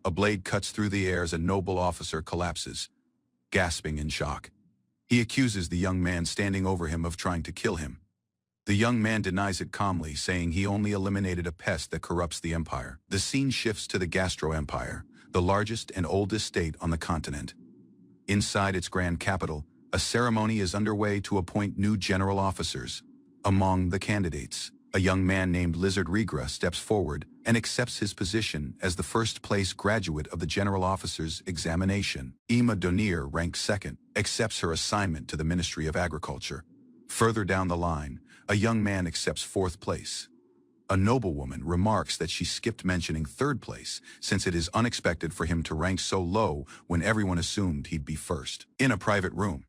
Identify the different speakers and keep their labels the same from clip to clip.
Speaker 1: a blade cuts through the air as a noble officer collapses, gasping in shock. He accuses the young man standing over him of trying to kill him. The young man denies it calmly, saying he only eliminated a pest that corrupts the empire. The scene shifts to the Gastro Empire, the largest and oldest state on the continent. Inside its grand capital, a ceremony is underway to appoint new general officers. Among the candidates, a young man named Lizard Regra steps forward and accepts his position as the first-place graduate of the general officer's examination. Ima Donir, ranked second, accepts her assignment to the Ministry of Agriculture. Further down the line, a young man accepts fourth place. A noblewoman remarks that she skipped mentioning third place, since it is unexpected for him to rank so low when everyone assumed he'd be first. In a private room,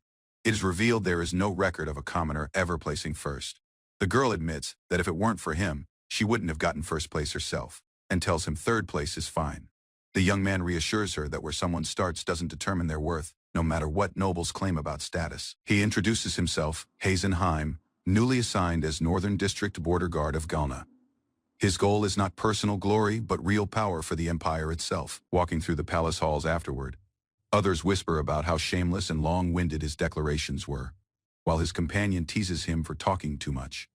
Speaker 1: it is revealed there is no record of a commoner ever placing first. The girl admits that if it weren't for him, she wouldn't have gotten first place herself, and tells him third place is fine. The young man reassures her that where someone starts doesn't determine their worth, no matter what nobles claim about status. He introduces himself, Hazenheim, newly assigned as Northern District Border Guard of Galna. His goal is not personal glory, but real power for the empire itself. Walking through the palace halls afterward, others whisper about how shameless and long-winded his declarations were, while his companion teases him for talking too much.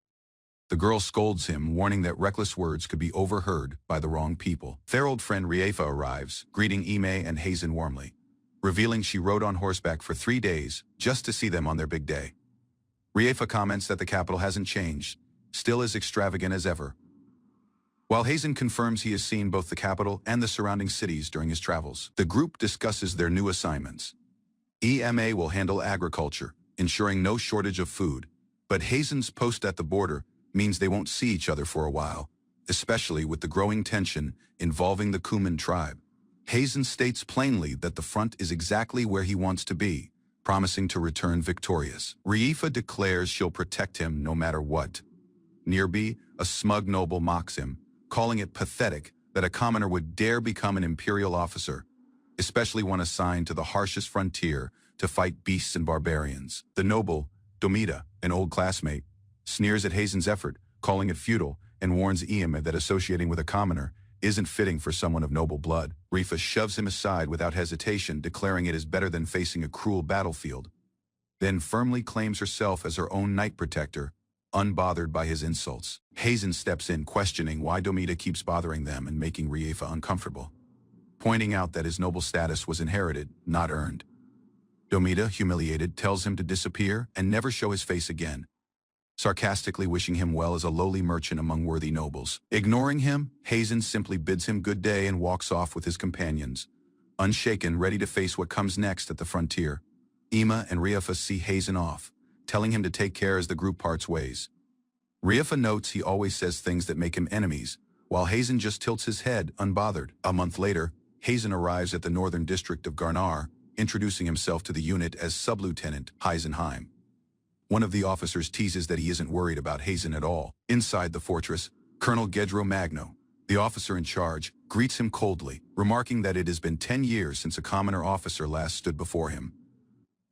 Speaker 1: The girl scolds him, warning that reckless words could be overheard by the wrong people. Their old friend Riefa arrives, greeting Ime and Hazen warmly, revealing she rode on horseback for 3 days just to see them on their big day. Riefa comments that the capital hasn't changed, still as extravagant as ever, while Hazen confirms he has seen both the capital and the surrounding cities during his travels. The group discusses their new assignments. EMA will handle agriculture, ensuring no shortage of food, but Hazen's post at the border means they won't see each other for a while, especially with the growing tension involving the Kuman tribe. Hazen states plainly that the front is exactly where he wants to be, promising to return victorious. Riefa declares she'll protect him no matter what. Nirbi, a smug noble, mocks him, calling it pathetic that a commoner would dare become an imperial officer, especially one assigned to the harshest frontier to fight beasts and barbarians. The noble, Domita, an old classmate, sneers at Hazen's effort, calling it futile, and warns Iame that associating with a commoner isn't fitting for someone of noble blood. Riefa shoves him aside without hesitation, declaring it is better than facing a cruel battlefield, then firmly claims herself as her own knight protector, unbothered by his insults. Hazen steps in, questioning why Domita keeps bothering them and making Riefa uncomfortable, pointing out that his noble status was inherited, not earned. Domita, humiliated, tells him to disappear and never show his face again, sarcastically wishing him well as a lowly merchant among worthy nobles. Ignoring him, Hazen simply bids him good day and walks off with his companions, unshaken, ready to face what comes next at the frontier. Ima and Riefa see Hazen off, telling him to take care as the group parts ways. Riefa notes he always says things that make him enemies, while Hazen just tilts his head, unbothered. A month later, Hazen arrives at the Northern District of Garnar, introducing himself to the unit as Sub-Lieutenant Hazenheim. One of the officers teases that he isn't worried about Hazen at all. Inside the fortress, Colonel Gedro Magno, the officer in charge, greets him coldly, remarking that it has been 10 years since a commoner officer last stood before him.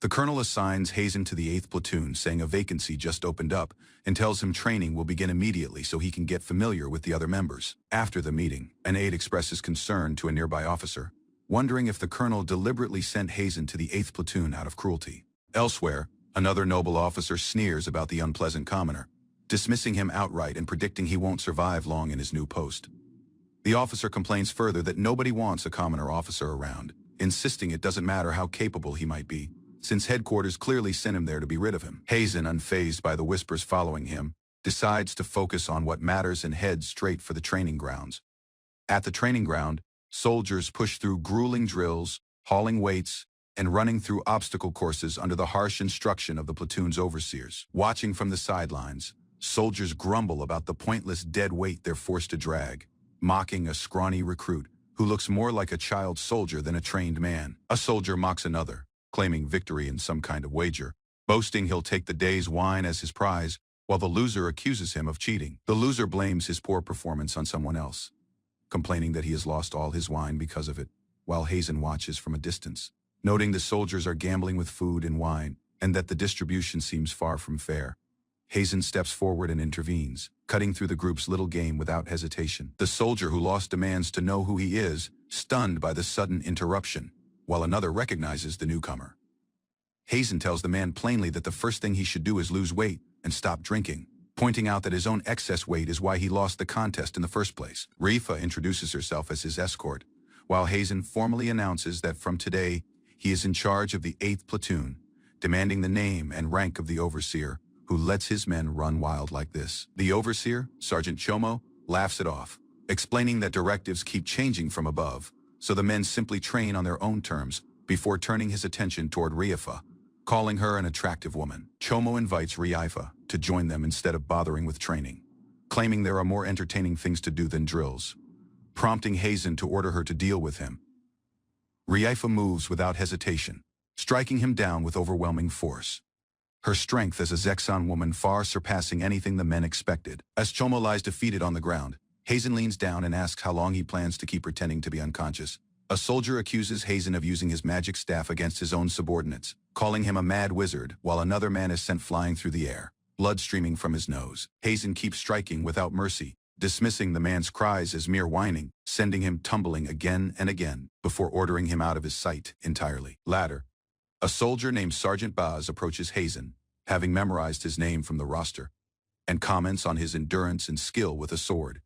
Speaker 1: The colonel assigns Hazen to the 8th platoon, saying a vacancy just opened up, and tells him training will begin immediately so he can get familiar with the other members. After the meeting, an aide expresses concern to a nearby officer, wondering if the colonel deliberately sent Hazen to the 8th platoon out of cruelty. Elsewhere, another noble officer sneers about the unpleasant commoner, dismissing him outright and predicting he won't survive long in his new post. The officer complains further that nobody wants a commoner officer around, insisting it doesn't matter how capable he might be, since headquarters clearly sent him there to be rid of him. Hazen, unfazed by the whispers following him, decides to focus on what matters and heads straight for the training grounds. At the training ground, soldiers push through grueling drills, hauling weights, and running through obstacle courses under the harsh instruction of the platoon's overseers. Watching from the sidelines, soldiers grumble about the pointless dead weight they're forced to drag, mocking a scrawny recruit who looks more like a child soldier than a trained man. A soldier mocks another, claiming victory in some kind of wager, boasting he'll take the day's wine as his prize, while the loser accuses him of cheating. The loser blames his poor performance on someone else, complaining that he has lost all his wine because of it, while Hazen watches from a distance, noting the soldiers are gambling with food and wine, and that the distribution seems far from fair. Hazen steps forward and intervenes, cutting through the group's little game without hesitation. The soldier who lost demands to know who he is, stunned by the sudden interruption, while another recognizes the newcomer. Hazen tells the man plainly that the first thing he should do is lose weight and stop drinking, pointing out that his own excess weight is why he lost the contest in the first place. Rifa introduces herself as his escort, while Hazen formally announces that from today, he is in charge of the 8th platoon, demanding the name and rank of the overseer, who lets his men run wild like this. The overseer, Sergeant Chomo, laughs it off, explaining that directives keep changing from above, so the men simply train on their own terms before turning his attention toward Rifa, calling her an attractive woman. Chomo invites Rifa to join them instead of bothering with training, claiming there are more entertaining things to do than drills, prompting Hazen to order her to deal with him. Rifa moves without hesitation, striking him down with overwhelming force, her strength as a Zexan woman far surpassing anything the men expected. As Chomo lies defeated on the ground, Hazen leans down and asks how long he plans to keep pretending to be unconscious. A soldier accuses Hazen of using his magic staff against his own subordinates, calling him a mad wizard, while another man is sent flying through the air, blood streaming from his nose. Hazen keeps striking without mercy, dismissing the man's cries as mere whining, sending him tumbling again and again, before ordering him out of his sight entirely. Later, a soldier named Sergeant Baz approaches Hazen, having memorized his name from the roster, and comments on his endurance and skill with a sword.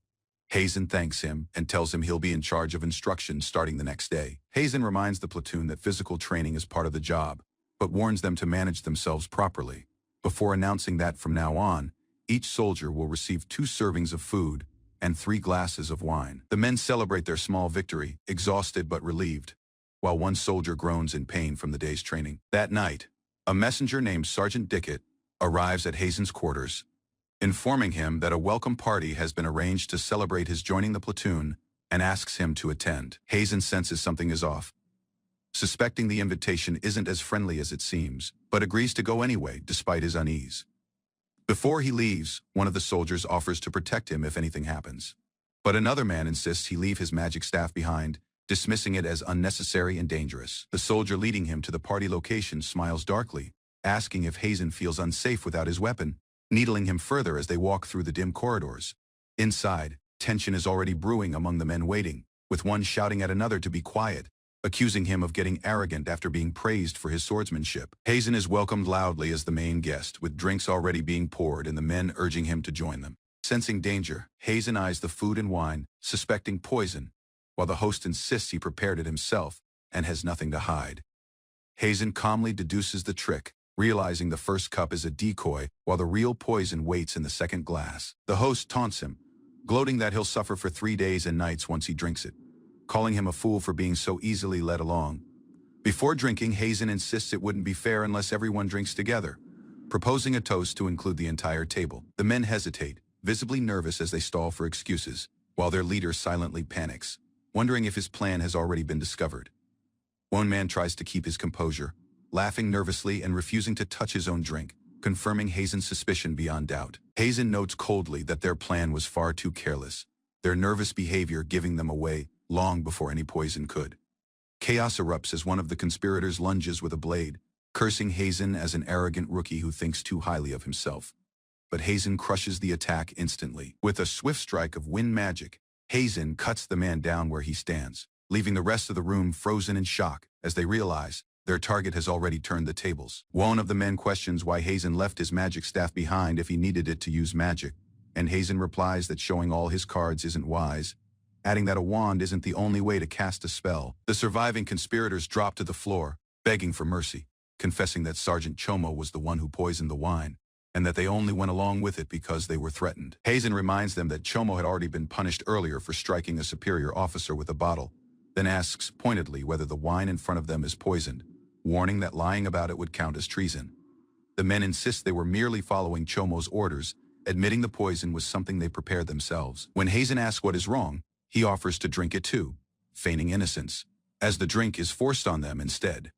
Speaker 1: Hazen thanks him and tells him he'll be in charge of instruction starting the next day. Hazen reminds the platoon that physical training is part of the job, but warns them to manage themselves properly, before announcing that from now on, each soldier will receive 2 servings of food and 3 glasses of wine. The men celebrate their small victory, exhausted but relieved, while one soldier groans in pain from the day's training. That night, a messenger named Sergeant Dickett arrives at Hazen's quarters, informing him that a welcome party has been arranged to celebrate his joining the platoon and asks him to attend. Hazen senses something is off, suspecting the invitation isn't as friendly as it seems, but agrees to go anyway despite his unease. Before he leaves, one of the soldiers offers to protect him if anything happens, but another man insists he leave his magic staff behind, dismissing it as unnecessary and dangerous. The soldier leading him to the party location smiles darkly, asking if Hazen feels unsafe without his weapon, needling him further as they walk through the dim corridors. Inside, tension is already brewing among the men waiting, with one shouting at another to be quiet, accusing him of getting arrogant after being praised for his swordsmanship. Hazen is welcomed loudly as the main guest, with drinks already being poured and the men urging him to join them. Sensing danger, Hazen eyes the food and wine, suspecting poison, while the host insists he prepared it himself and has nothing to hide. Hazen calmly deduces the trick, realizing the first cup is a decoy while the real poison waits in the second glass. The host taunts him, gloating that he'll suffer for 3 days and nights once he drinks it, calling him a fool for being so easily led along. Before drinking, Hazen insists it wouldn't be fair unless everyone drinks together, proposing a toast to include the entire table. The men hesitate, visibly nervous as they stall for excuses, while their leader silently panics, wondering if his plan has already been discovered. One man tries to keep his composure, laughing nervously and refusing to touch his own drink, confirming Hazen's suspicion beyond doubt. Hazen notes coldly that their plan was far too careless, their nervous behavior giving them away long before any poison could. Chaos erupts as one of the conspirators lunges with a blade, cursing Hazen as an arrogant rookie who thinks too highly of himself. But Hazen crushes the attack instantly. With a swift strike of wind magic, Hazen cuts the man down where he stands, leaving the rest of the room frozen in shock as they realize their target has already turned the tables. One of the men questions why Hazen left his magic staff behind if he needed it to use magic, and Hazen replies that showing all his cards isn't wise, adding that a wand isn't the only way to cast a spell. The surviving conspirators drop to the floor, begging for mercy, confessing that Sergeant Chomo was the one who poisoned the wine, and that they only went along with it because they were threatened. Hazen reminds them that Chomo had already been punished earlier for striking a superior officer with a bottle, then asks pointedly whether the wine in front of them is poisoned, warning that lying about it would count as treason. The men insist they were merely following Chomo's orders, admitting the poison was something they prepared themselves. When Hazen asks what is wrong, he offers to drink it too, feigning innocence, as the drink is forced on them instead.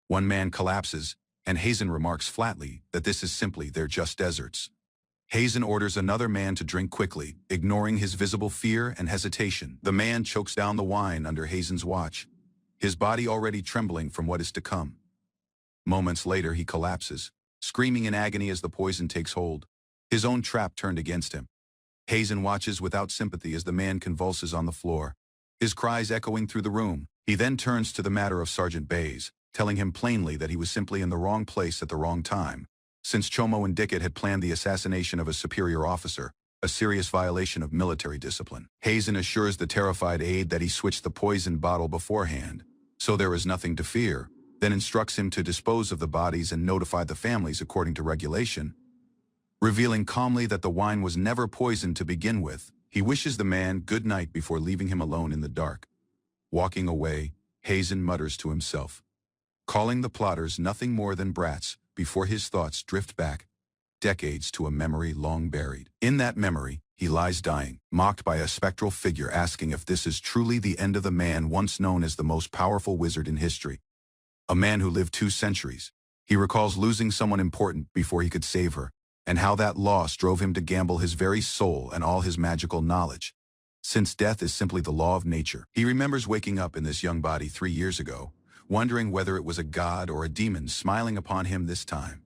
Speaker 1: One man collapses, and Hazen remarks flatly that this is simply their just deserts. Hazen orders another man to drink quickly, ignoring his visible fear and hesitation. The man chokes down the wine under Hazen's watch, his body already trembling from what is to come. Moments later, he collapses, screaming in agony as the poison takes hold, his own trap turned against him. Hazen watches without sympathy as the man convulses on the floor, his cries echoing through the room. He then turns to the matter of Sergeant Bays, telling him plainly that he was simply in the wrong place at the wrong time. Since Chomo and Dickett had planned the assassination of a superior officer, a serious violation of military discipline. Hazen assures the terrified aide that he switched the poison bottle beforehand, so there is nothing to fear, then instructs him to dispose of the bodies and notify the families according to regulation. Revealing calmly that the wine was never poisoned to begin with, he wishes the man good night before leaving him alone in the dark. Walking away, Hazen mutters to himself, calling the plotters nothing more than brats, before his thoughts drift back, decades to a memory long buried. In that memory, he lies dying, mocked by a spectral figure asking if this is truly the end of the man once known as the most powerful wizard in history. A man who lived 2 centuries. He recalls losing someone important before he could save her, and how that loss drove him to gamble his very soul and all his magical knowledge. Since death is simply the law of nature, he remembers waking up in this young body 3 years ago, wondering whether it was a god or a demon smiling upon him this time.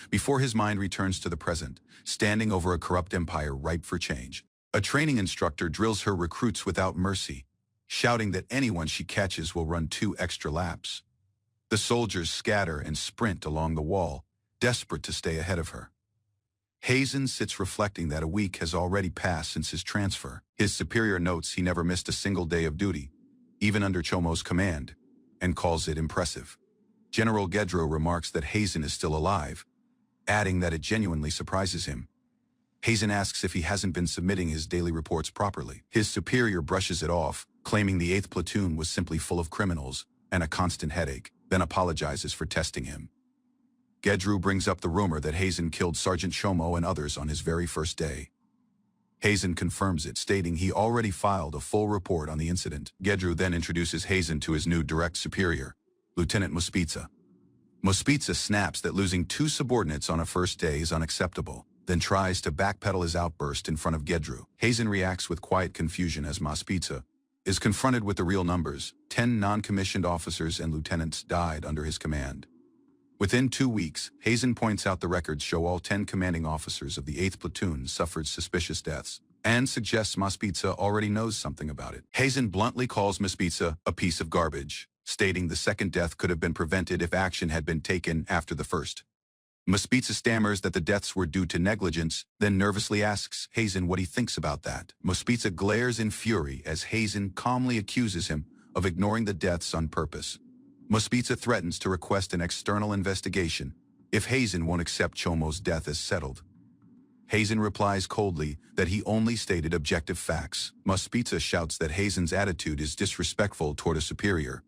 Speaker 1: Before his mind returns to the present, standing over a corrupt empire ripe for change. A training instructor drills her recruits without mercy, shouting that anyone she catches will run 2 extra laps. The soldiers scatter and sprint along the wall, desperate to stay ahead of her. Hazen sits reflecting that a week has already passed since his transfer. His superior notes he never missed a single day of duty, even under Chomo's command, and calls it impressive. General Gedro remarks that Hazen is still alive, adding that it genuinely surprises him. Hazen asks if he hasn't been submitting his daily reports properly. His superior brushes it off, claiming the 8th platoon was simply full of criminals and a constant headache, then apologizes for testing him. Gedru brings up the rumor that Hazen killed Sergeant Chomo and others on his very first day. Hazen confirms it, stating he already filed a full report on the incident. Gedru then introduces Hazen to his new direct superior, Lieutenant Muspitza. Muspitza snaps that losing 2 subordinates on a first day is unacceptable, then tries to backpedal his outburst in front of Gedru. Hazen reacts with quiet confusion as Muspitza is confronted with the real numbers. 10 non-commissioned officers and lieutenants died under his command. Within 2 weeks, Hazen points out the records show all 10 commanding officers of the 8th platoon suffered suspicious deaths, and suggests Muspitza already knows something about it. Hazen bluntly calls Muspitza a piece of garbage, stating the second death could have been prevented if action had been taken after the first. Muspitza stammers that the deaths were due to negligence, then nervously asks Hazen what he thinks about that. Muspitza glares in fury as Hazen calmly accuses him of ignoring the deaths on purpose. Muspitza threatens to request an external investigation if Hazen won't accept Chomo's death as settled. Hazen replies coldly that he only stated objective facts. Muspitza shouts that Hazen's attitude is disrespectful toward a superior.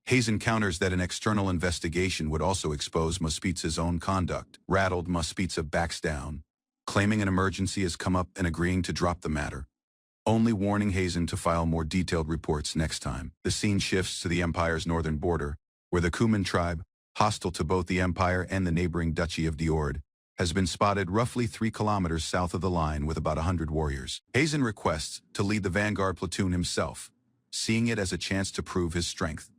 Speaker 1: Hazen counters that an external investigation would also expose Muspitza's own conduct. Rattled, Muspitza backs down, claiming an emergency has come up and agreeing to drop the matter, only warning Hazen to file more detailed reports next time. The scene shifts to the Empire's northern border, where the Kuman tribe, hostile to both the Empire and the neighboring Duchy of Diord, has been spotted roughly 3 kilometers south of the line with about 100 warriors. Hazen requests to lead the vanguard platoon himself, seeing it as a chance to prove his strength.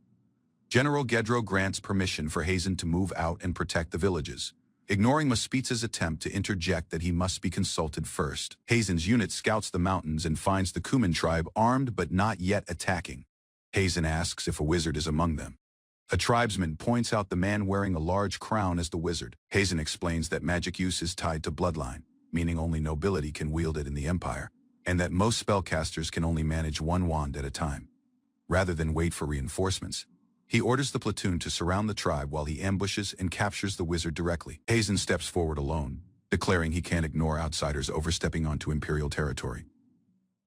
Speaker 1: General Gedro grants permission for Hazen to move out and protect the villages, ignoring Muspitza's attempt to interject that he must be consulted first. Hazen's unit scouts the mountains and finds the Kuman tribe armed but not yet attacking. Hazen asks if a wizard is among them. A tribesman points out the man wearing a large crown as the wizard. Hazen explains that magic use is tied to bloodline, meaning only nobility can wield it in the Empire, and that most spellcasters can only manage 1 wand at a time. Rather than wait for reinforcements, he orders the platoon to surround the tribe while he ambushes and captures the wizard directly. Hazen steps forward alone, declaring he can't ignore outsiders overstepping onto Imperial territory.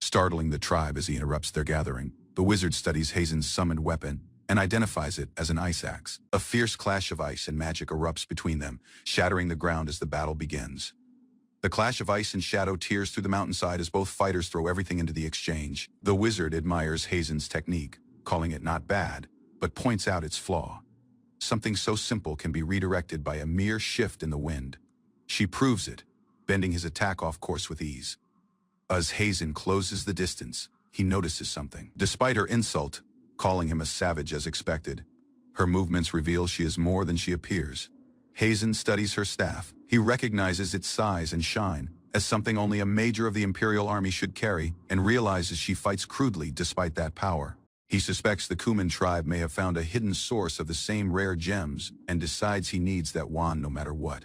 Speaker 1: Startling the tribe as he interrupts their gathering, the wizard studies Hazen's summoned weapon and identifies it as an ice axe. A fierce clash of ice and magic erupts between them, shattering the ground as the battle begins. The clash of ice and shadow tears through the mountainside as both fighters throw everything into the exchange. The wizard admires Hazen's technique, calling it not bad, but points out its flaw. Something so simple can be redirected by a mere shift in the wind. She proves it, bending his attack off course with ease. As Hazen closes the distance, he notices something. Despite her insult, calling him a savage as expected, her movements reveal she is more than she appears. Hazen studies her staff. He recognizes its size and shine, as something only a major of the Imperial Army should carry, and realizes she fights crudely despite that power. He suspects the Kuman tribe may have found a hidden source of the same rare gems and decides he needs that wand no matter what.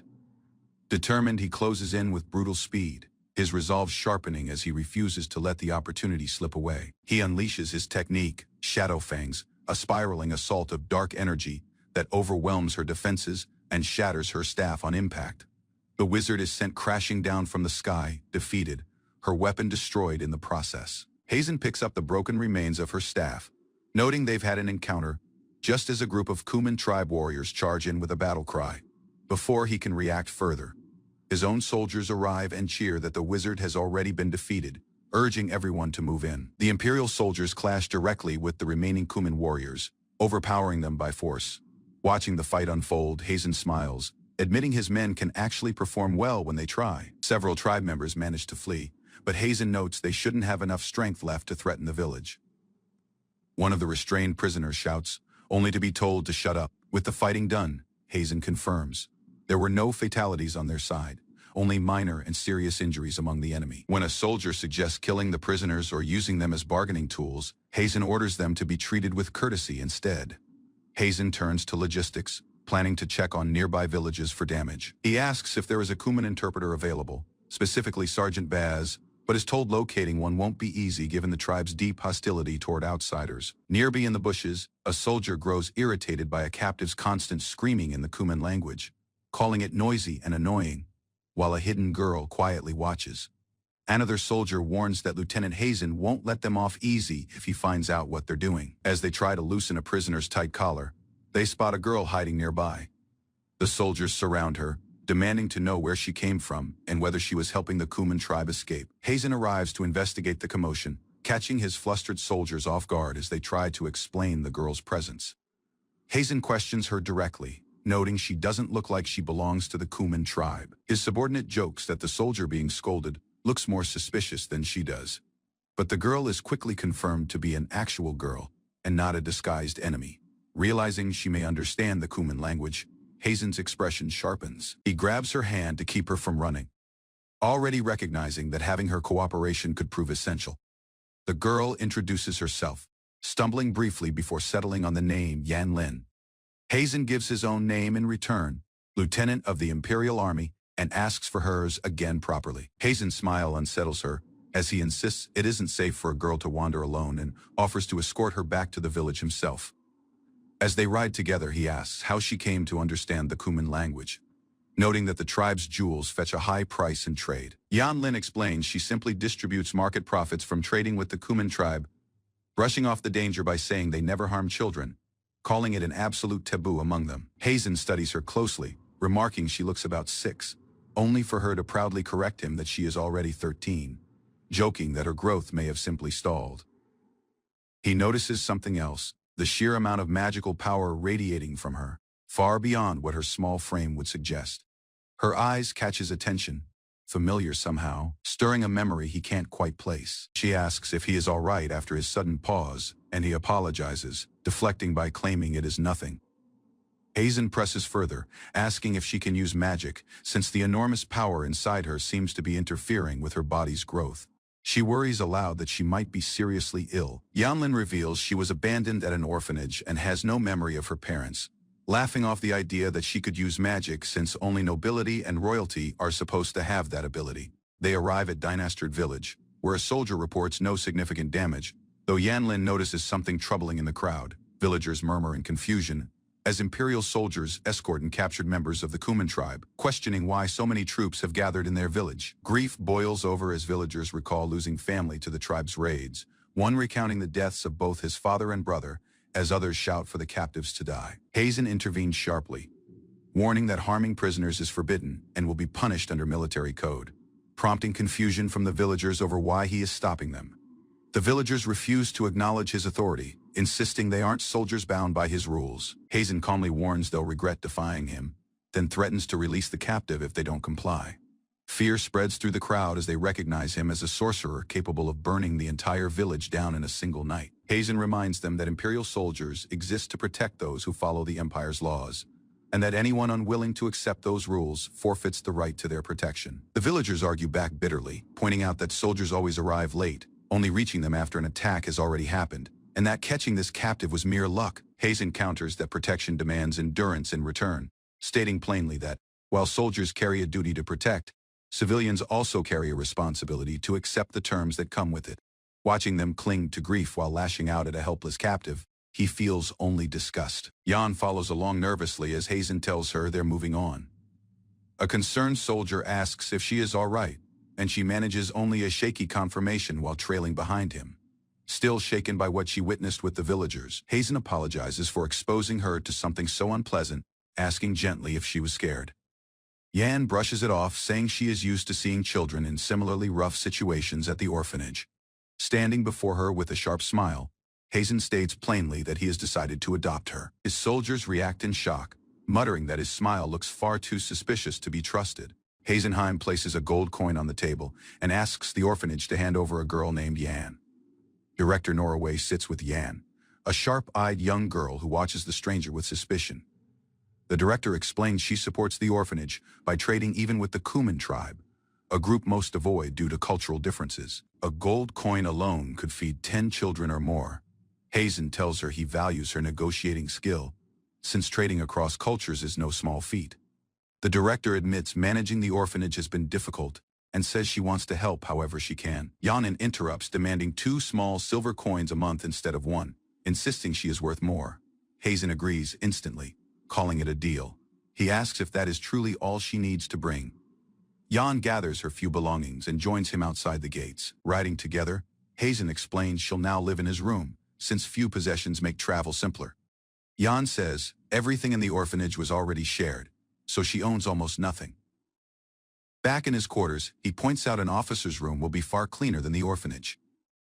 Speaker 1: Determined, he closes in with brutal speed, his resolve sharpening as he refuses to let the opportunity slip away. He unleashes his technique, Shadow Fangs, a spiraling assault of dark energy that overwhelms her defenses and shatters her staff on impact. The wizard is sent crashing down from the sky, defeated, her weapon destroyed in the process. Hazen picks up the broken remains of her staff, noting they've had an encounter, just as a group of Kuman tribe warriors charge in with a battle cry. Before he can react further, his own soldiers arrive and cheer that the wizard has already been defeated, urging everyone to move in. The Imperial soldiers clash directly with the remaining Kuman warriors, overpowering them by force. Watching the fight unfold, Hazen smiles, admitting his men can actually perform well when they try. Several tribe members manage to flee, but Hazen notes they shouldn't have enough strength left to threaten the village. One of the restrained prisoners shouts, only to be told to shut up. With the fighting done, Hazen confirms there were no fatalities on their side, only minor and serious injuries among the enemy. When a soldier suggests killing the prisoners or using them as bargaining tools, Hazen orders them to be treated with courtesy instead. Hazen turns to logistics, planning to check on nearby villages for damage. He asks if there is a Kuman interpreter available, specifically Sergeant Baz, but is told locating one won't be easy given the tribe's deep hostility toward outsiders. Nearby in the bushes, a soldier grows irritated by a captive's constant screaming in the Kuman language, calling it noisy and annoying, while a hidden girl quietly watches. Another soldier warns that Lieutenant Hazen won't let them off easy if he finds out what they're doing. As they try to loosen a prisoner's tight collar, they spot a girl hiding nearby. The soldiers surround her, demanding to know where she came from and whether she was helping the Kuman tribe escape. Hazen arrives to investigate the commotion, catching his flustered soldiers off guard as they try to explain the girl's presence. Hazen questions her directly, noting she doesn't look like she belongs to the Kuman tribe. His subordinate jokes that the soldier being scolded looks more suspicious than she does. But the girl is quickly confirmed to be an actual girl and not a disguised enemy. Realizing she may understand the Kuman language, Hazen's expression sharpens. He grabs her hand to keep her from running, already recognizing that having her cooperation could prove essential. The girl introduces herself, stumbling briefly before settling on the name Yan Lin. Hazen gives his own name in return, Lieutenant of the Imperial Army, and asks for hers again properly. Hazen's smile unsettles her, as he insists it isn't safe for a girl to wander alone and offers to escort her back to the village himself. As they ride together, he asks how she came to understand the Kuman language, noting that the tribe's jewels fetch a high price in trade. Yan Lin explains she simply distributes market profits from trading with the Kuman tribe, brushing off the danger by saying they never harm children, calling it an absolute taboo among them. Hazen studies her closely, remarking she looks about 6, only for her to proudly correct him that she is already 13, joking that her growth may have simply stalled. He notices something else, the sheer amount of magical power radiating from her, far beyond what her small frame would suggest. Her eyes catch his attention, familiar somehow, stirring a memory he can't quite place. She asks if he is all right after his sudden pause, and he apologizes, deflecting by claiming it is nothing. Hazen presses further, asking if she can use magic, since the enormous power inside her seems to be interfering with her body's growth. She worries aloud that she might be seriously ill. Yanlin reveals she was abandoned at an orphanage and has no memory of her parents, laughing off the idea that she could use magic since only nobility and royalty are supposed to have that ability. They arrive at Dynastrid village, where a soldier reports no significant damage, though Yanlin notices something troubling in the crowd. Villagers murmur in confusion as Imperial soldiers escort and captured members of the Kuman tribe, questioning why so many troops have gathered in their village. Grief boils over as villagers recall losing family to the tribe's raids, one recounting the deaths of both his father and brother, as others shout for the captives to die. Hazen intervenes sharply, warning that harming prisoners is forbidden and will be punished under military code, prompting confusion from the villagers over why he is stopping them. The villagers refuse to acknowledge his authority, insisting they aren't soldiers bound by his rules. Hazen calmly warns they'll regret defying him, then threatens to release the captive if they don't comply. Fear spreads through the crowd as they recognize him as a sorcerer capable of burning the entire village down in a single night. Hazen reminds them that Imperial soldiers exist to protect those who follow the Empire's laws, and that anyone unwilling to accept those rules forfeits the right to their protection. The villagers argue back bitterly, pointing out that soldiers always arrive late, only reaching them after an attack has already happened, and that catching this captive was mere luck. Hazen counters that protection demands endurance in return, stating plainly that, while soldiers carry a duty to protect, civilians also carry a responsibility to accept the terms that come with it. Watching them cling to grief while lashing out at a helpless captive, he feels only disgust. Jan follows along nervously as Hazen tells her they're moving on. A concerned soldier asks if she is all right, and she manages only a shaky confirmation while trailing behind him. Still shaken by what she witnessed with the villagers, Hazen apologizes for exposing her to something so unpleasant, asking gently if she was scared. Yan brushes it off, saying she is used to seeing children in similarly rough situations at the orphanage. Standing before her with a sharp smile, Hazen states plainly that he has decided to adopt her. His soldiers react in shock, muttering that his smile looks far too suspicious to be trusted. Hazenheim places a gold coin on the table and asks the orphanage to hand over a girl named Yan. Director Norway sits with Yan, a sharp-eyed young girl who watches the stranger with suspicion. The director explains she supports the orphanage by trading even with the Kuman tribe, a group most avoid due to cultural differences. A gold coin alone could feed 10 children or more. Hazen tells her he values her negotiating skill, since trading across cultures is no small feat. The director admits managing the orphanage has been difficult and says she wants to help however she can. Yanin interrupts, demanding 2 small silver coins a month instead of 1, insisting she is worth more. Hazen agrees instantly, calling it a deal. He asks if that is truly all she needs to bring. Jan gathers her few belongings and joins him outside the gates. Riding together, Hazen explains she'll now live in his room, since few possessions make travel simpler. Jan says everything in the orphanage was already shared, so she owns almost nothing. Back in his quarters, he points out an officer's room will be far cleaner than the orphanage.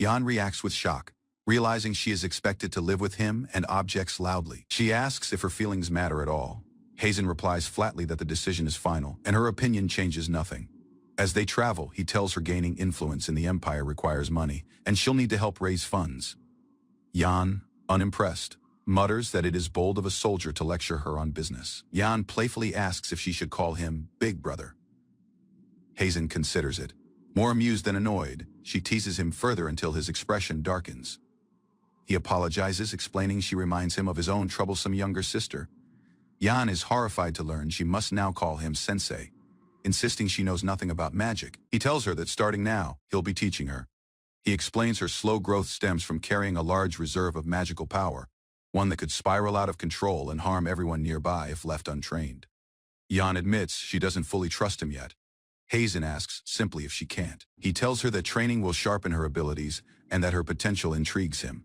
Speaker 1: Jan reacts with shock, realizing she is expected to live with him and objects loudly. She asks if her feelings matter at all. Hazen replies flatly that the decision is final, and her opinion changes nothing. As they travel, he tells her gaining influence in the empire requires money, and she'll need to help raise funds. Jan, unimpressed, mutters that it is bold of a soldier to lecture her on business. Jan playfully asks if she should call him Big Brother. Hazen considers it. More amused than annoyed, she teases him further until his expression darkens. He apologizes, explaining she reminds him of his own troublesome younger sister. Jan is horrified to learn she must now call him Sensei, insisting she knows nothing about magic. He tells her that starting now, he'll be teaching her. He explains her slow growth stems from carrying a large reserve of magical power, one that could spiral out of control and harm everyone nearby if left untrained. Jan admits she doesn't fully trust him yet. Hazen asks simply if she can't. He tells her that training will sharpen her abilities and that her potential intrigues him.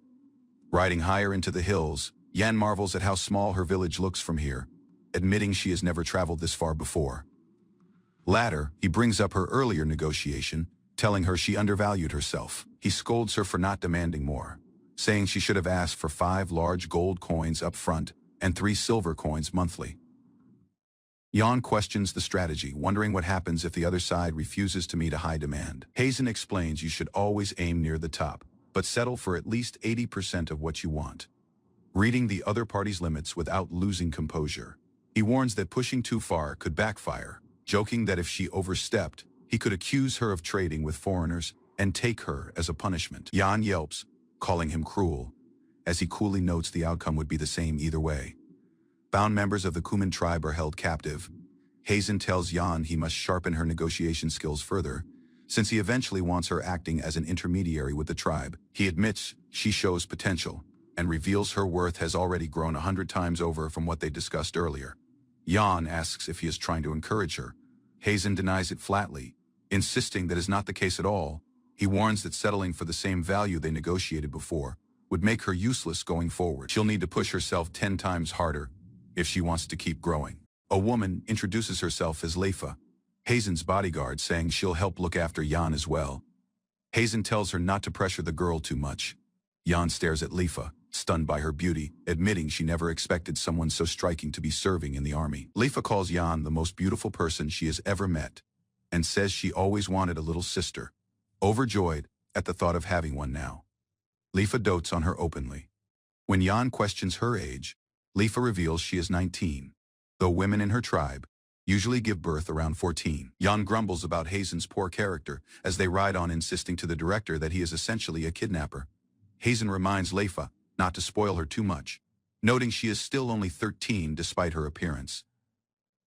Speaker 1: Riding higher into the hills, Yan marvels at how small her village looks from here, admitting she has never traveled this far before. Later, he brings up her earlier negotiation, telling her she undervalued herself. He scolds her for not demanding more, saying she should have asked for 5 large gold coins up front and 3 silver coins monthly. Jan questions the strategy, wondering what happens if the other side refuses to meet a high demand. Hazen explains you should always aim near the top, but settle for at least 80% of what you want. Reading the other party's limits without losing composure, he warns that pushing too far could backfire, joking that if she overstepped, he could accuse her of trading with foreigners and take her as a punishment. Jan yelps, calling him cruel, as he coolly notes the outcome would be the same either way. Bound members of the Kuman tribe are held captive. Hazen tells Jan he must sharpen her negotiation skills further, since he eventually wants her acting as an intermediary with the tribe. He admits she shows potential, and reveals her worth has already grown 100 times over from what they discussed earlier. Jan asks if he is trying to encourage her. Hazen denies it flatly, insisting that is not the case at all. He warns that settling for the same value they negotiated before would make her useless going forward. She'll need to push herself 10 times harder if she wants to keep growing. A woman introduces herself as Leifa, Hazen's bodyguard, saying she'll help look after Jan as well. Hazen tells her not to pressure the girl too much. Jan stares at Leifa, stunned by her beauty, admitting she never expected someone so striking to be serving in the army. Leifa calls Jan the most beautiful person she has ever met, and says she always wanted a little sister, overjoyed at the thought of having one now. Leifa dotes on her openly. When Jan questions her age, Leifa reveals she is 19. though women in her tribe usually give birth around 14. Jan grumbles about Hazen's poor character as they ride on, insisting to the director that he is essentially a kidnapper. Hazen reminds Leifa not to spoil her too much, noting she is still only 13 despite her appearance.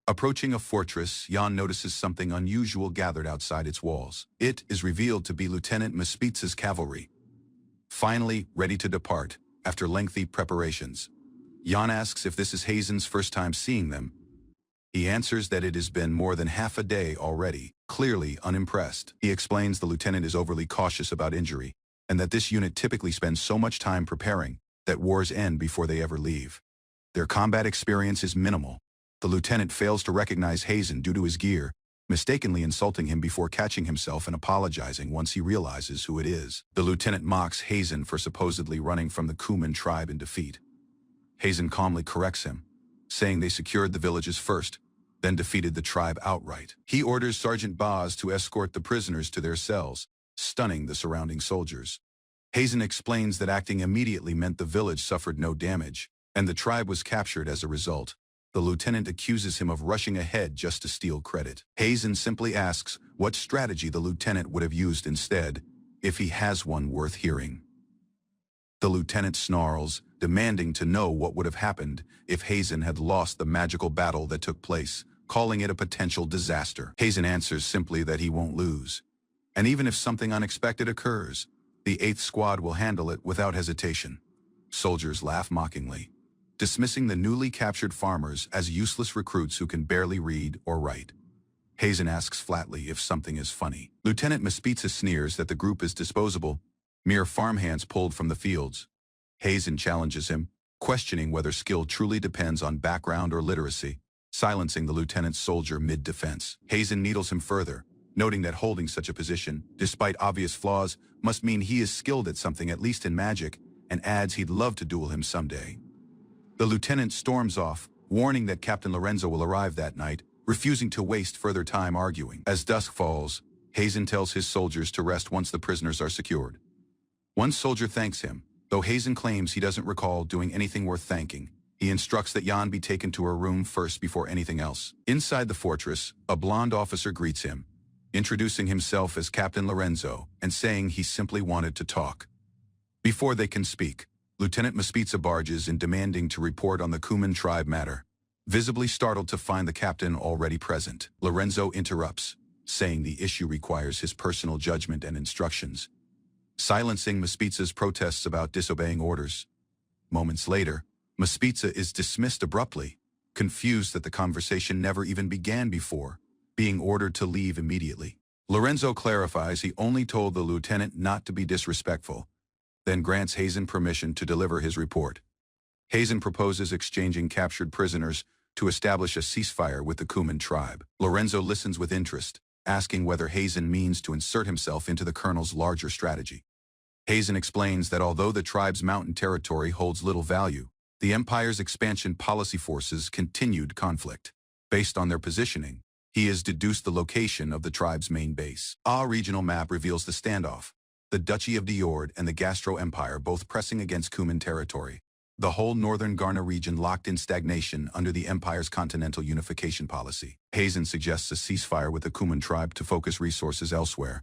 Speaker 1: Approaching a fortress, Jan notices something unusual gathered outside its walls. It is revealed to be Lieutenant Mespitsa's cavalry, finally ready to depart after lengthy preparations. Jan asks if this is Hazen's first time seeing them. He answers that it has been more than half a day already, clearly unimpressed. He explains the lieutenant is overly cautious about injury, and that this unit typically spends so much time preparing that wars end before they ever leave. Their combat experience is minimal. The lieutenant fails to recognize Hazen due to his gear, mistakenly insulting him before catching himself and apologizing once he realizes who it is. The lieutenant mocks Hazen for supposedly running from the Kuman tribe in defeat. Hazen calmly corrects him, saying they secured the villages first, then defeated the tribe outright. He orders Sergeant Boz to escort the prisoners to their cells, stunning the surrounding soldiers. Hazen explains that acting immediately meant the village suffered no damage, and the tribe was captured as a result. The lieutenant accuses him of rushing ahead just to steal credit. Hazen simply asks what strategy the lieutenant would have used instead, if he has one worth hearing. The lieutenant snarls, demanding to know what would have happened if Hazen had lost the magical battle that took place, calling it a potential disaster. Hazen answers simply that he won't lose. And even if something unexpected occurs, the 8th Squad will handle it without hesitation. Soldiers laugh mockingly, dismissing the newly captured farmers as useless recruits who can barely read or write. Hazen asks flatly if something is funny. Lieutenant Mespitsa sneers that the group is disposable, mere farmhands pulled from the fields. Hazen challenges him, questioning whether skill truly depends on background or literacy, silencing the lieutenant's soldier mid-defense. Hazen needles him further, noting that holding such a position, despite obvious flaws, must mean he is skilled at something, at least in magic, and adds he'd love to duel him someday. The lieutenant storms off, warning that Captain Lorenzo will arrive that night, refusing to waste further time arguing. As dusk falls, Hazen tells his soldiers to rest once the prisoners are secured. One soldier thanks him, though Hazen claims he doesn't recall doing anything worth thanking. He instructs that Jan be taken to her room first before anything else. Inside the fortress, a blonde officer greets him, introducing himself as Captain Lorenzo and saying he simply wanted to talk. Before they can speak, Lieutenant Mespitsa barges in, demanding to report on the Kuman tribe matter. Visibly startled to find the captain already present, Lorenzo interrupts, saying the issue requires his personal judgment and instructions, silencing Mespitsa's protests about disobeying orders. Moments later, Mespitsa is dismissed abruptly, confused that the conversation never even began before, being ordered to leave immediately. Lorenzo clarifies he only told the lieutenant not to be disrespectful, then grants Hazen permission to deliver his report. Hazen proposes exchanging captured prisoners to establish a ceasefire with the Kuman tribe. Lorenzo listens with interest, asking whether Hazen means to insert himself into the colonel's larger strategy. Hazen explains that although the tribe's mountain territory holds little value, the Empire's expansion policy forces continued conflict. Based on their positioning, he has deduced the location of the tribe's main base. A regional map reveals the standoff, the Duchy of Diord and the Gastro Empire both pressing against Kuman territory. The whole northern Garna region locked in stagnation under the Empire's continental unification policy. Hazen suggests a ceasefire with the Kuman tribe to focus resources elsewhere.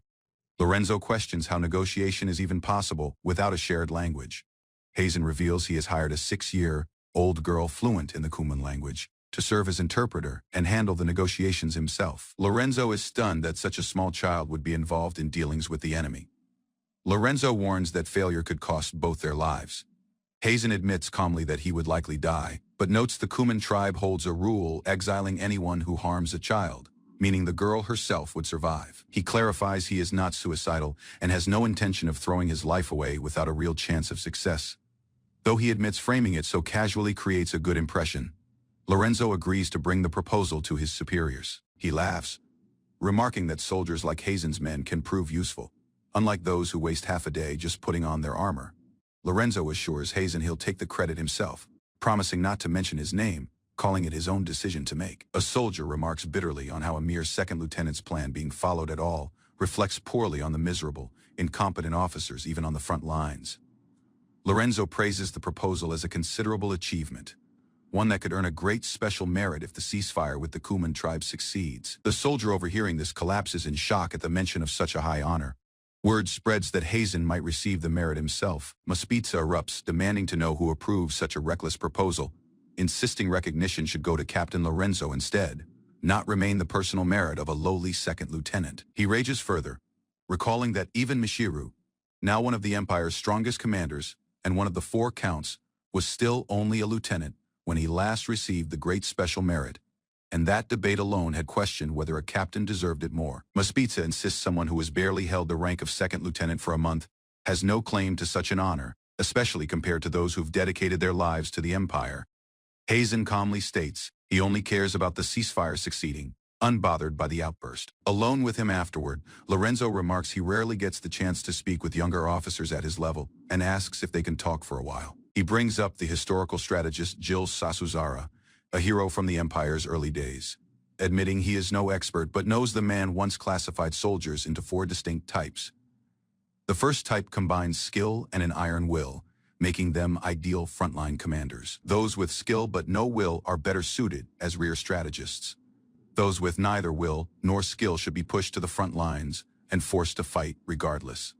Speaker 1: Lorenzo questions how negotiation is even possible without a shared language. Hazen reveals he has hired a 6-year-old girl fluent in the Kuman language to serve as interpreter and handle the negotiations himself. Lorenzo is stunned that such a small child would be involved in dealings with the enemy. Lorenzo warns that failure could cost both their lives. Hazen admits calmly that he would likely die, but notes the Kuman tribe holds a rule exiling anyone who harms a child, meaning the girl herself would survive. He clarifies he is not suicidal and has no intention of throwing his life away without a real chance of success. Though he admits framing it so casually creates a good impression, Lorenzo agrees to bring the proposal to his superiors. He laughs, remarking that soldiers like Hazen's men can prove useful, unlike those who waste half a day just putting on their armor. Lorenzo assures Hazen he'll take the credit himself, promising not to mention his name, calling it his own decision to make. A soldier remarks bitterly on how a mere second lieutenant's plan being followed at all reflects poorly on the miserable, incompetent officers even on the front lines. Lorenzo praises the proposal as a considerable achievement, one that could earn a great special merit if the ceasefire with the Kuman tribe succeeds. The soldier overhearing this collapses in shock at the mention of such a high honor. Word spreads that Hazen might receive the merit himself. Maspitza erupts, demanding to know who approves such a reckless proposal, insisting recognition should go to Captain Lorenzo instead, not remain the personal merit of a lowly second lieutenant. He rages further, recalling that even Mishiru, now one of the Empire's strongest commanders and one of the 4 counts, was still only a lieutenant when he last received the great special merit, and that debate alone had questioned whether a captain deserved it more. Maspitza insists someone who has barely held the rank of second lieutenant for a month has no claim to such an honor, especially compared to those who've dedicated their lives to the Empire. Hazen calmly states he only cares about the ceasefire succeeding, unbothered by the outburst. Alone with him afterward, Lorenzo remarks he rarely gets the chance to speak with younger officers at his level and asks if they can talk for a while. He brings up the historical strategist Jill Sasuzara, a hero from the Empire's early days, admitting he is no expert but knows the man once classified soldiers into 4 distinct types. The first type combines skill and an iron will, making them ideal frontline commanders. Those with skill but no will are better suited as rear strategists. Those with neither will nor skill should be pushed to the front lines and forced to fight regardless.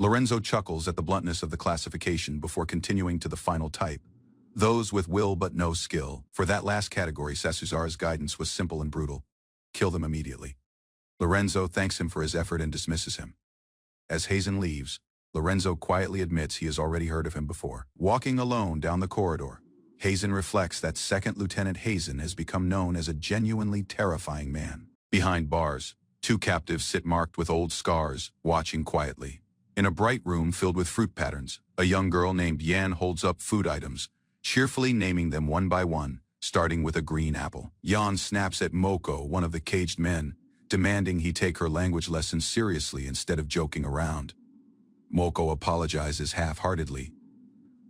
Speaker 1: Lorenzo chuckles at the bluntness of the classification before continuing to the final type, those with will but no skill. For that last category, Sasuzara's guidance was simple and brutal. Kill them immediately. Lorenzo thanks him for his effort and dismisses him. As Hazen leaves, Lorenzo quietly admits he has already heard of him before. Walking alone down the corridor, Hazen reflects that Second Lieutenant Hazen has become known as a genuinely terrifying man. Behind bars, 2 captives sit marked with old scars, watching quietly. In a bright room filled with fruit patterns, a young girl named Yan holds up food items, cheerfully naming them one by one, starting with a green apple. Yan snaps at Moko, one of the caged men, demanding he take her language lessons seriously instead of joking around. Moko apologizes half-heartedly.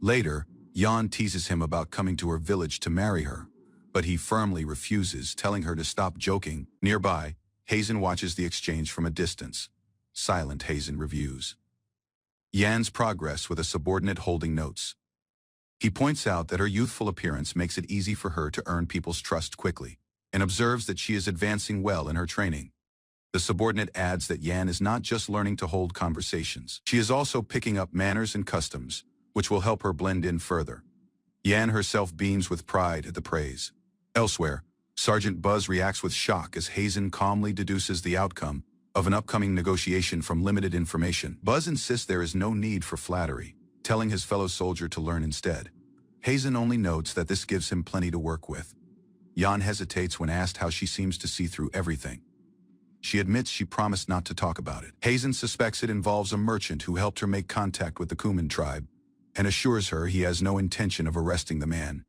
Speaker 1: Later, Yan teases him about coming to her village to marry her, but he firmly refuses, telling her to stop joking. Nearby, Hazen watches the exchange from a distance. Silent, Hazen reviews Yan's progress with a subordinate holding notes. He points out that her youthful appearance makes it easy for her to earn people's trust quickly, and observes that she is advancing well in her training. The subordinate adds that Yan is not just learning to hold conversations. She is also picking up manners and customs, which will help her blend in further. Yan herself beams with pride at the praise. Elsewhere, Sergeant Buzz reacts with shock as Hazen calmly deduces the outcome of an upcoming negotiation from limited information. Buzz insists there is no need for flattery, telling his fellow soldier to learn instead. Hazen only notes that this gives him plenty to work with. Yan hesitates when asked how she seems to see through everything. She admits she promised not to talk about it. Hazen suspects it involves a merchant who helped her make contact with the Kuman tribe, and assures her he has no intention of arresting the man.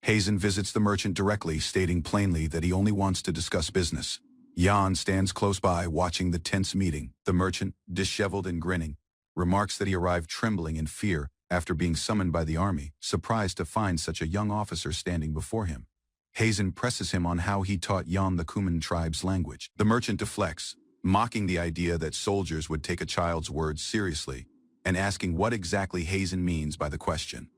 Speaker 1: Hazen visits the merchant directly, stating plainly that he only wants to discuss business. Yan stands close by, watching the tense meeting. The merchant, disheveled and grinning, remarks that he arrived trembling in fear after being summoned by the army, surprised to find such a young officer standing before him. Hazen presses him on how he taught Yan the Kuman tribe's language. The merchant deflects, mocking the idea that soldiers would take a child's words seriously, and asking what exactly Hazen means by the question.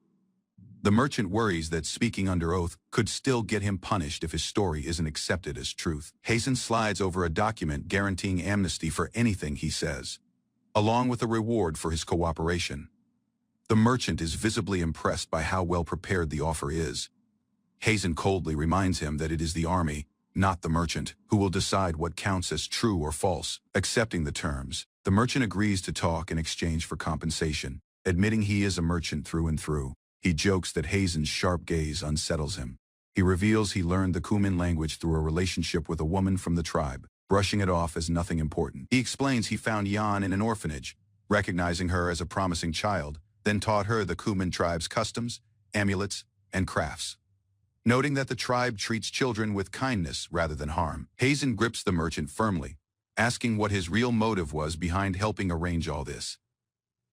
Speaker 1: The merchant worries that speaking under oath could still get him punished if his story isn't accepted as truth. Hazen slides over a document guaranteeing amnesty for anything he says, along with a reward for his cooperation. The merchant is visibly impressed by how well prepared the offer is. Hazen coldly reminds him that it is the army, not the merchant, who will decide what counts as true or false. Accepting the terms, the merchant agrees to talk in exchange for compensation, admitting he is a merchant through and through. He jokes that Hazen's sharp gaze unsettles him. He reveals he learned the Kuman language through a relationship with a woman from the tribe, brushing it off as nothing important. He explains he found Yan in an orphanage, recognizing her as a promising child, then taught her the Kuman tribe's customs, amulets, and crafts. Noting that the tribe treats children with kindness rather than harm, Hazen grips the merchant firmly, asking what his real motive was behind helping arrange all this.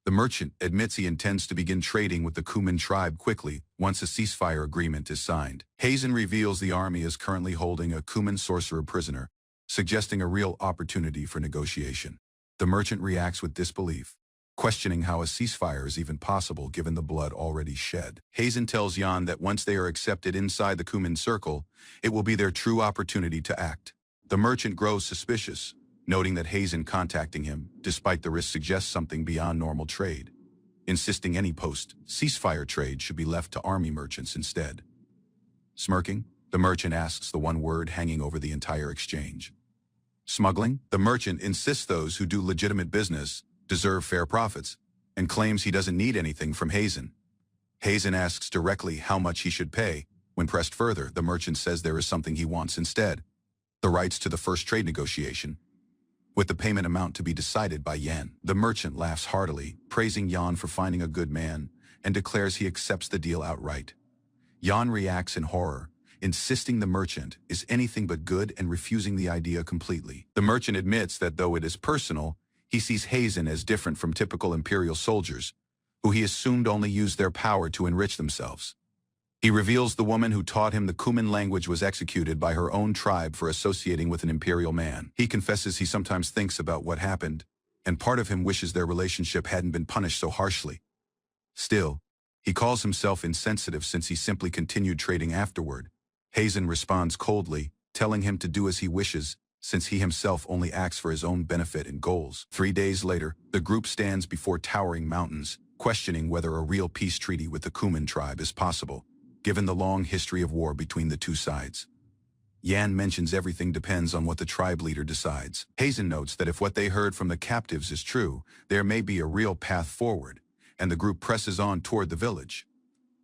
Speaker 1: The merchant admits he intends to begin trading with the Kuman tribe quickly once a ceasefire agreement is signed. Hazen reveals the army is currently holding a Kuman sorcerer prisoner, suggesting a real opportunity for negotiation. The merchant reacts with disbelief, questioning how a ceasefire is even possible given the blood already shed. Hazen tells Jan that once they are accepted inside the Kumin circle, it will be their true opportunity to act. The merchant grows suspicious, noting that Hazen contacting him, despite the risk, suggests something beyond normal trade, insisting any post-ceasefire trade should be left to army merchants instead. Smirking, the merchant asks the one word hanging over the entire exchange. Smuggling? The merchant insists those who do legitimate business deserve fair profits, and claims he doesn't need anything from Hazen. Hazen asks directly how much he should pay. When pressed further, the merchant says there is something he wants instead: the rights to the first trade negotiation, with the payment amount to be decided by Yan. The merchant laughs heartily, praising Yan for finding a good man, and declares he accepts the deal outright. Yan reacts in horror, insisting the merchant is anything but good and refusing the idea completely. The merchant admits that though it is personal, he sees Hazen as different from typical imperial soldiers, who he assumed only used their power to enrich themselves. He reveals the woman who taught him the Kumin language was executed by her own tribe for associating with an imperial man. He confesses he sometimes thinks about what happened, and part of him wishes their relationship hadn't been punished so harshly. Still, he calls himself insensitive since he simply continued trading afterward. Hazen responds coldly, telling him to do as he wishes, since he himself only acts for his own benefit and goals. 3 days later, the group stands before towering mountains, questioning whether a real peace treaty with the Kumin tribe is possible, given the long history of war between the two sides. Yan mentions everything depends on what the tribe leader decides. Hazen notes that if what they heard from the captives is true, there may be a real path forward, and the group presses on toward the village.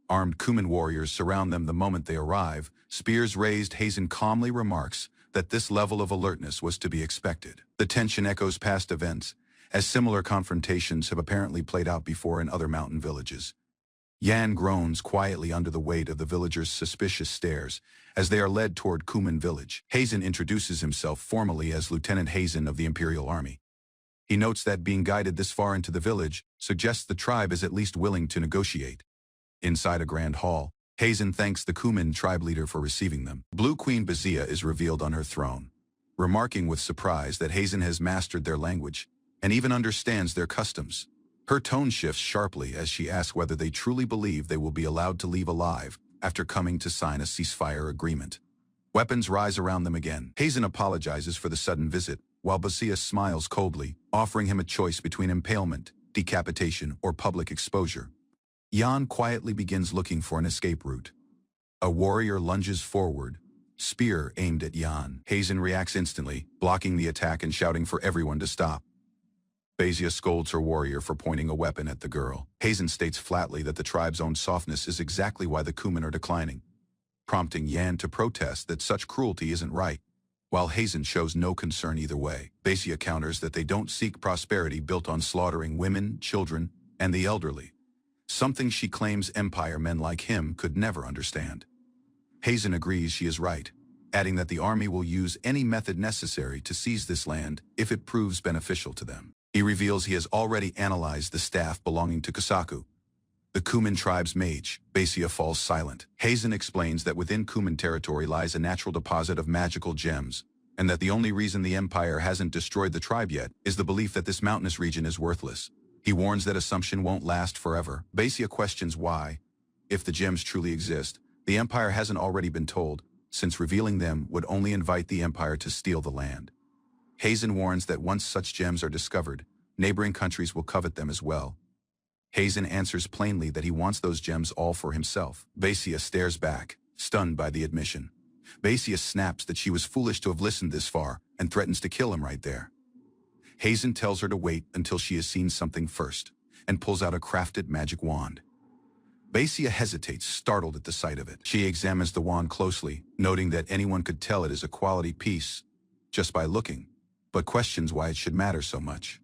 Speaker 1: Armed Kumin warriors surround them the moment they arrive. Spears raised, Hazen calmly remarks that this level of alertness was to be expected. The tension echoes past events, as similar confrontations have apparently played out before in other mountain villages. Yan groans quietly under the weight of the villagers' suspicious stares as they are led toward Kumin village. Hazen introduces himself formally as Lieutenant Hazen of the Imperial Army. He notes that being guided this far into the village suggests the tribe is at least willing to negotiate. Inside a grand hall, Hazen thanks the Kumin tribe leader for receiving them. Blue Queen Bazia is revealed on her throne, remarking with surprise that Hazen has mastered their language and even understands their customs. Her tone shifts sharply as she asks whether they truly believe they will be allowed to leave alive after coming to sign a ceasefire agreement. Weapons rise around them again. Hazen apologizes for the sudden visit, while Bazia smiles coldly, offering him a choice between impalement, decapitation, or public exposure. Yan quietly begins looking for an escape route. A warrior lunges forward, spear aimed at Yan. Hazen reacts instantly, blocking the attack and shouting for everyone to stop. Bazia scolds her warrior for pointing a weapon at the girl. Hazen states flatly that the tribe's own softness is exactly why the Kumin are declining, prompting Yan to protest that such cruelty isn't right. While Hazen shows no concern either way, Bazia counters that they don't seek prosperity built on slaughtering women, children, and the elderly, something she claims empire men like him could never understand. Hazen agrees she is right, adding that the army will use any method necessary to seize this land if it proves beneficial to them. He reveals he has already analyzed the staff belonging to Kosaku, the Kumin tribe's mage. Bazia falls silent. Hazen explains that within Kumin territory lies a natural deposit of magical gems, and that the only reason the empire hasn't destroyed the tribe yet is the belief that this mountainous region is worthless. He warns that assumption won't last forever. Bazia questions why, if the gems truly exist, the empire hasn't already been told, since revealing them would only invite the empire to steal the land. Hazen warns that once such gems are discovered, neighboring countries will covet them as well. Hazen answers plainly that he wants those gems all for himself. Bazia stares back, stunned by the admission. Bazia snaps that she was foolish to have listened this far and threatens to kill him right there. Hazen tells her to wait until she has seen something first, and pulls out a crafted magic wand. Bazia hesitates, startled at the sight of it. She examines the wand closely, noting that anyone could tell it is a quality piece just by looking, but questions why it should matter so much.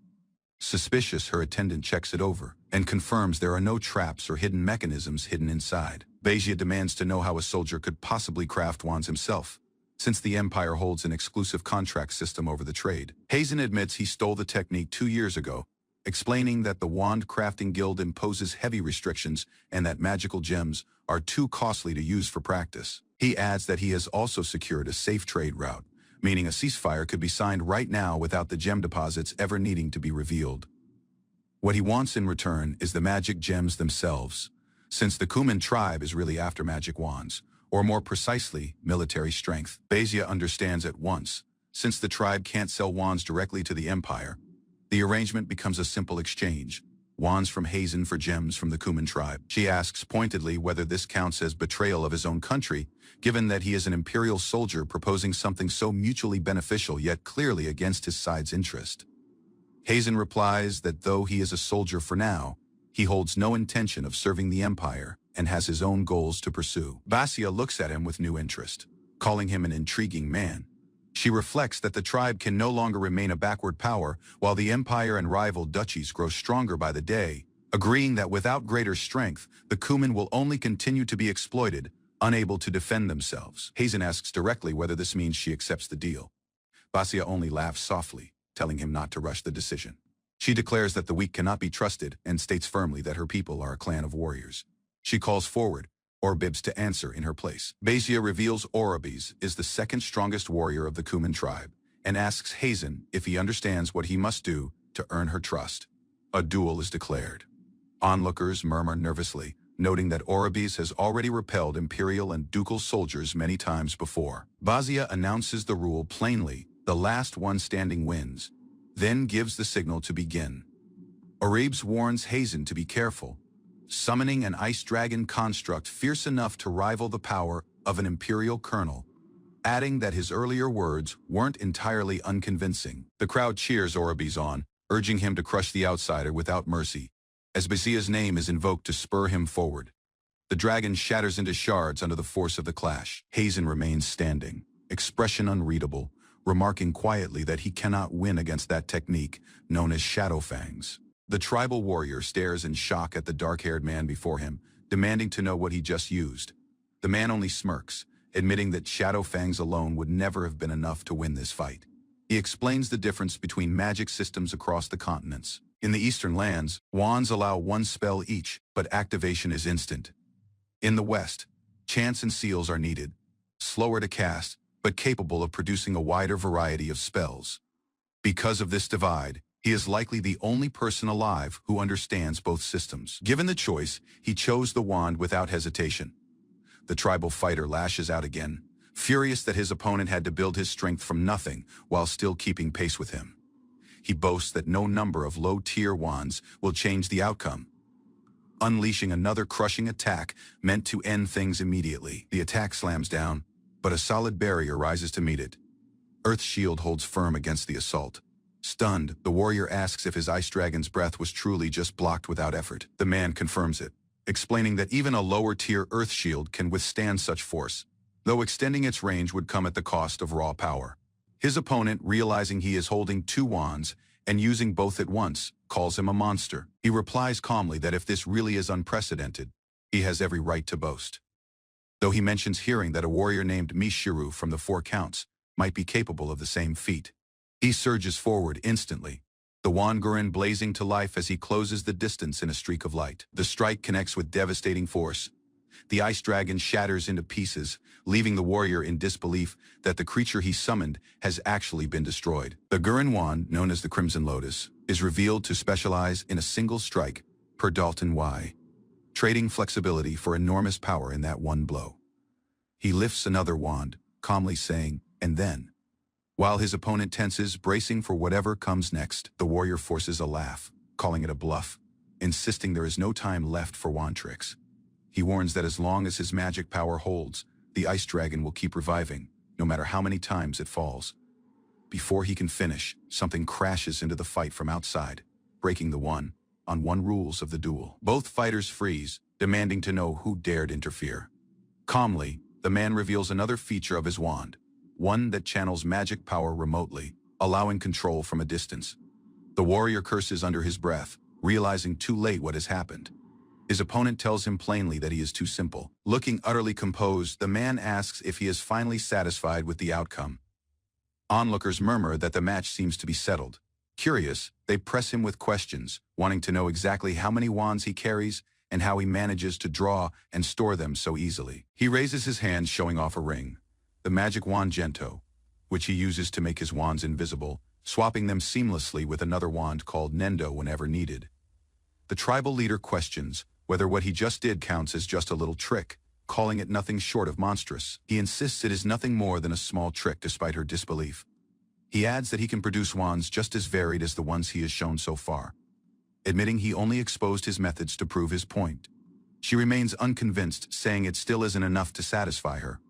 Speaker 1: Suspicious, her attendant checks it over and confirms there are no traps or hidden mechanisms hidden inside. Bazia demands to know how a soldier could possibly craft wands himself, since the Empire holds an exclusive contract system over the trade. Hazen admits he stole the technique 2 years ago, explaining that the Wand Crafting Guild imposes heavy restrictions and that magical gems are too costly to use for practice. He adds that he has also secured a safe trade route, meaning a ceasefire could be signed right now without the gem deposits ever needing to be revealed. What he wants in return is the magic gems themselves, since the Kuman tribe is really after magic wands, or more precisely, military strength. Bezier understands at once. Since the tribe can't sell wands directly to the Empire, the arrangement becomes a simple exchange. Wands from Hazen for gems from the Kuman tribe. She asks pointedly whether this counts as betrayal of his own country, given that he is an imperial soldier proposing something so mutually beneficial yet clearly against his side's interest. Hazen replies that though he is a soldier for now, he holds no intention of serving the Empire and has his own goals to pursue. Basia looks at him with new interest, calling him an intriguing man. She reflects that the tribe can no longer remain a backward power while the Empire and rival duchies grow stronger by the day, agreeing that without greater strength, the Kuman will only continue to be exploited, unable to defend themselves. Hazen asks directly whether this means she accepts the deal. Basia only laughs softly, telling him not to rush the decision. She declares that the weak cannot be trusted and states firmly that her people are a clan of warriors. She calls forward Orbibs to answer in her place. Bezier reveals Oribes is the second strongest warrior of the Kuman tribe and asks Hazen if he understands what he must do to earn her trust. A duel is declared. Onlookers murmur nervously, noting that Oribes has already repelled imperial and ducal soldiers many times before. Basia announces the rule plainly: the last one standing wins, then gives the signal to begin. Oribes warns Hazen to be careful, summoning an ice dragon construct fierce enough to rival the power of an imperial colonel, adding that his earlier words weren't entirely unconvincing. The crowd cheers Oribes on, urging him to crush the outsider without mercy, as Basia's name is invoked to spur him forward. The dragon shatters into shards under the force of the clash. Hazen remains standing, expression unreadable, remarking quietly that he cannot win against that technique known as shadow fangs. The tribal warrior stares in shock at the dark-haired man before him, demanding to know what he just used. The man only smirks, admitting that shadow fangs alone would never have been enough to win this fight. He explains the difference between magic systems across the continents. In the eastern lands, wands allow one spell each, but activation is instant. In the west, chants and seals are needed, slower to cast, but capable of producing a wider variety of spells. Because of this divide, he is likely the only person alive who understands both systems. Given the choice, he chose the wand without hesitation. The tribal fighter lashes out again, furious that his opponent had to build his strength from nothing while still keeping pace with him. He boasts that no number of low-tier wands will change the outcome, unleashing another crushing attack meant to end things immediately. The attack slams down, but a solid barrier rises to meet it. Earth's shield holds firm against the assault. Stunned, the warrior asks if his ice dragon's breath was truly just blocked without effort. The man confirms it, explaining that even a lower-tier Earth shield can withstand such force, though extending its range would come at the cost of raw power. His opponent, realizing he is holding two wands and using both at once, calls him a monster. He replies calmly that if this really is unprecedented, he has every right to boast. Though he mentions hearing that a warrior named Mishiru from the Four Counts might be capable of the same feat. He surges forward instantly, the Wangurin blazing to life as he closes the distance in a streak of light. The strike connects with devastating force. The ice dragon shatters into pieces, leaving the warrior in disbelief that the creature he summoned has actually been destroyed. The Gurin wand, known as the Crimson Lotus, is revealed to specialize in a single strike per Dalton Y, trading flexibility for enormous power in that one blow. He lifts another wand, calmly saying, "And then." While his opponent tenses, bracing for whatever comes next, the warrior forces a laugh, calling it a bluff, insisting there is no time left for wand tricks. He warns that as long as his magic power holds, the ice dragon will keep reviving, no matter how many times it falls. Before he can finish, something crashes into the fight from outside, breaking the one-on-one rules of the duel. Both fighters freeze, demanding to know who dared interfere. Calmly, the man reveals another feature of his wand, one that channels magic power remotely, allowing control from a distance. The warrior curses under his breath, realizing too late what has happened. His opponent tells him plainly that he is too simple. Looking utterly composed, the man asks if he is finally satisfied with the outcome. Onlookers murmur that the match seems to be settled. Curious, they press him with questions, wanting to know exactly how many wands he carries and how he manages to draw and store them so easily. He raises his hand, showing off a ring, the magic wand Gento, which he uses to make his wands invisible, swapping them seamlessly with another wand called Nendo whenever needed. the tribal leader questions whether what he just did counts as just a little trick, calling it nothing short of monstrous. He insists it is nothing more than a small trick despite her disbelief. He adds that he can produce wands just as varied as the ones he has shown so far, admitting he only exposed his methods to prove his point. She remains unconvinced, saying it still isn't enough to satisfy her.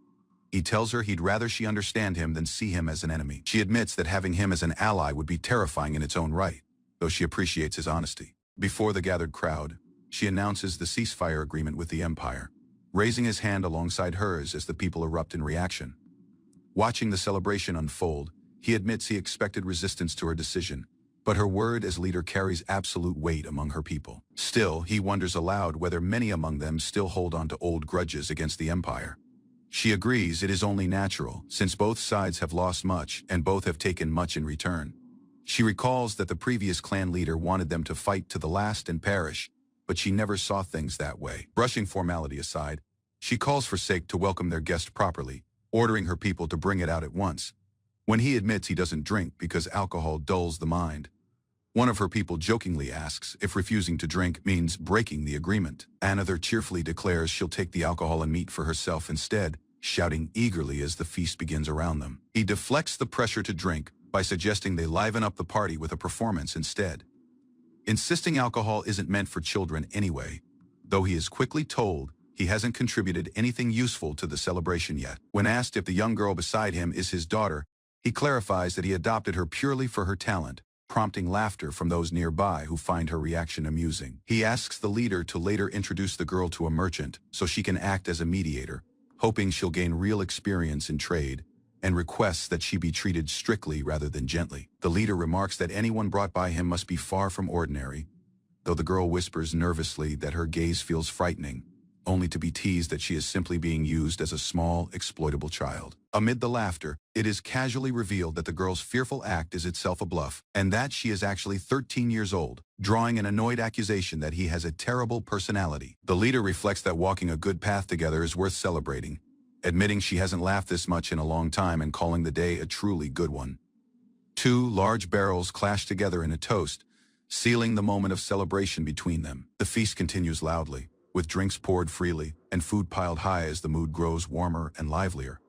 Speaker 1: He tells her he'd rather she understand him than see him as an enemy. She admits that having him as an ally would be terrifying in its own right, though she appreciates his honesty. Before the gathered crowd, she announces the ceasefire agreement with the Empire, raising his hand alongside hers as the people erupt in reaction. Watching the celebration unfold, he admits he expected resistance to her decision, but her word as leader carries absolute weight among her people. Still, he wonders aloud whether many among them still hold on to old grudges against the Empire. She agrees it is only natural, since both sides have lost much and both have taken much in return. She recalls that the previous clan leader wanted them to fight to the last and perish, but she never saw things that way. Brushing formality aside, she calls for Sake to welcome their guest properly, ordering her people to bring it out at once. When he admits he doesn't drink because alcohol dulls the mind, one of her people jokingly asks if refusing to drink means breaking the agreement. Another cheerfully declares she'll take the alcohol and meat for herself instead, shouting eagerly as the feast begins around them. He deflects the pressure to drink by suggesting they liven up the party with a performance instead, insisting alcohol isn't meant for children anyway, though he is quickly told he hasn't contributed anything useful to the celebration yet. When asked if the young girl beside him is his daughter, he clarifies that he adopted her purely for her talent, prompting laughter from those nearby who find her reaction amusing. He asks the leader to later introduce the girl to a merchant so she can act as a mediator, hoping she'll gain real experience in trade, and requests that she be treated strictly rather than gently. The leader remarks that anyone brought by him must be far from ordinary, though the girl whispers nervously that her gaze feels frightening, only to be teased that she is simply being used as a small, exploitable child. Amid the laughter, it is casually revealed that the girl's fearful act is itself a bluff, and that she is actually 13 years old, drawing an annoyed accusation that he has a terrible personality. The leader reflects that walking a good path together is worth celebrating, admitting she hasn't laughed this much in a long time and calling the day a truly good one. Two large barrels clash together in a toast, sealing the moment of celebration between them. The feast continues loudly, with drinks poured freely and food piled high as the mood grows warmer and livelier.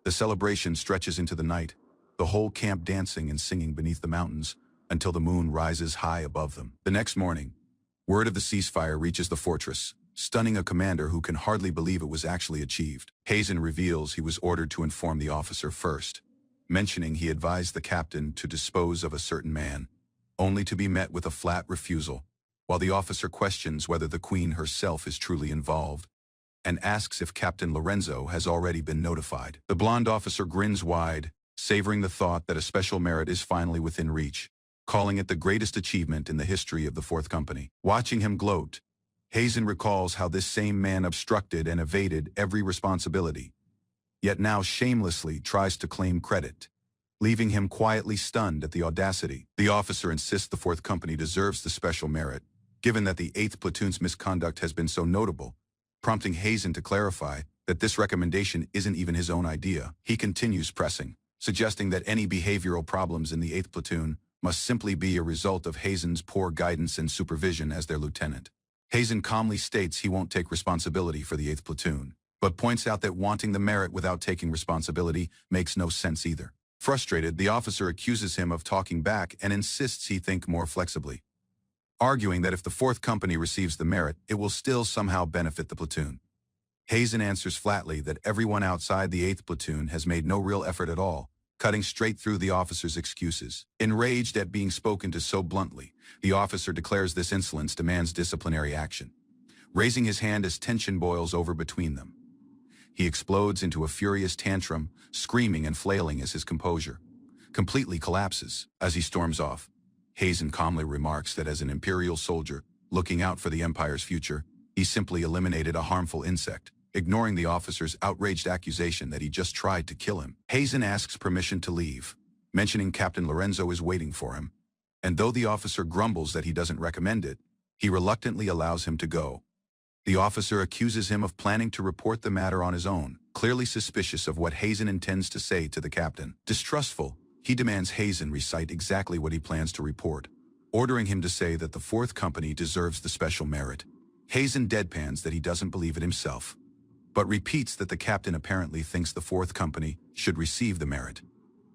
Speaker 1: The celebration stretches into the night, the whole camp dancing and singing beneath the mountains until the moon rises high above them. The next morning, word of the ceasefire reaches the fortress, stunning a commander who can hardly believe it was actually achieved. Hazen reveals he was ordered to inform the officer first, mentioning he advised the captain to dispose of a certain man, only to be met with a flat refusal, while the officer questions whether the queen herself is truly involved, and asks if Captain Lorenzo has already been notified. The blonde officer grins wide, savoring the thought that a special merit is finally within reach, calling it the greatest achievement in the history of the Fourth Company. Watching him gloat, Hazen recalls how this same man obstructed and evaded every responsibility, yet now shamelessly tries to claim credit, leaving him quietly stunned at the audacity. The officer insists the Fourth Company deserves the special merit, given that the 8th Platoon's misconduct has been so notable, prompting Hazen to clarify that this recommendation isn't even his own idea. He continues pressing, suggesting that any behavioral problems in the 8th Platoon must simply be a result of Hazen's poor guidance and supervision as their lieutenant. Hazen calmly states he won't take responsibility for the 8th Platoon, but points out that wanting the merit without taking responsibility makes no sense either. Frustrated, the officer accuses him of talking back and insists he think more flexibly, arguing that if the 4th Company receives the merit, it will still somehow benefit the platoon. Hazen answers flatly that everyone outside the 8th Platoon has made no real effort at all, cutting straight through the officer's excuses. Enraged at being spoken to so bluntly, the officer declares this insolence demands disciplinary action, raising his hand as tension boils over between them. He explodes into a furious tantrum, screaming and flailing as his composure completely collapses. As he storms off, Hazen calmly remarks that as an Imperial soldier looking out for the Empire's future, he simply eliminated a harmful insect, ignoring the officer's outraged accusation that he just tried to kill him. Hazen asks permission to leave, mentioning Captain Lorenzo is waiting for him, and though the officer grumbles that he doesn't recommend it, he reluctantly allows him to go. The officer accuses him of planning to report the matter on his own, clearly suspicious of what Hazen intends to say to the captain. Distrustful, he demands Hazen recite exactly what he plans to report, ordering him to say that the fourth company deserves the special merit. Hazen deadpans that he doesn't believe it himself, but repeats that the captain apparently thinks the fourth company should receive the merit.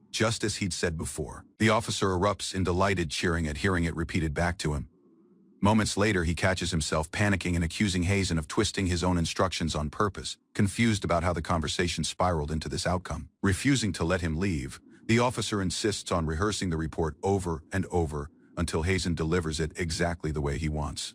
Speaker 1: Just as he'd said before, the officer erupts in delighted cheering at hearing it repeated back to him. Moments later, he catches himself panicking and accusing Hazen of twisting his own instructions on purpose, confused about how the conversation spiraled into this outcome. Refusing to let him leave, the officer insists on rehearsing the report over and over until Hazen delivers it exactly the way he wants.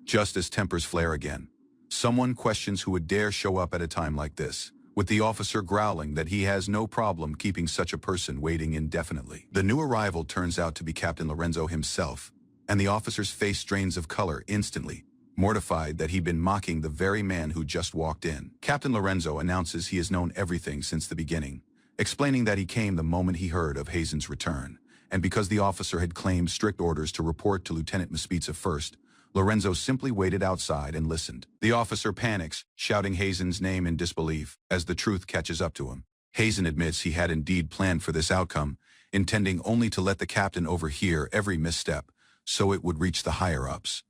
Speaker 1: Just as tempers flare again, someone questions who would dare show up at a time like this, with the officer growling that he has no problem keeping such a person waiting indefinitely. The new arrival turns out to be Captain Lorenzo himself, and the officer's face strains of color instantly, mortified that he'd been mocking the very man who just walked in. Captain Lorenzo announces he has known everything since the beginning, explaining that he came the moment he heard of Hazen's return, and because the officer had claimed strict orders to report to Lieutenant Mispizza first, Lorenzo simply waited outside and listened. The officer panics, shouting Hazen's name in disbelief, as the truth catches up to him. Hazen admits he had indeed planned for this outcome, intending only to let the captain overhear every misstep, so it would reach the higher-ups.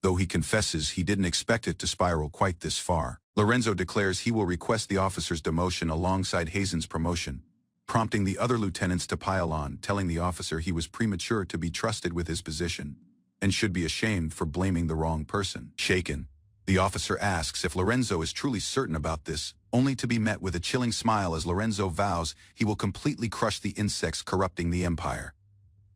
Speaker 1: Though he confesses he didn't expect it to spiral quite this far, Lorenzo declares he will request the officer's demotion alongside Hazen's promotion, prompting the other lieutenants to pile on, telling the officer he was premature to be trusted with his position and should be ashamed for blaming the wrong person. Shaken, the officer asks if Lorenzo is truly certain about this, only to be met with a chilling smile as Lorenzo vows he will completely crush the insects corrupting the empire.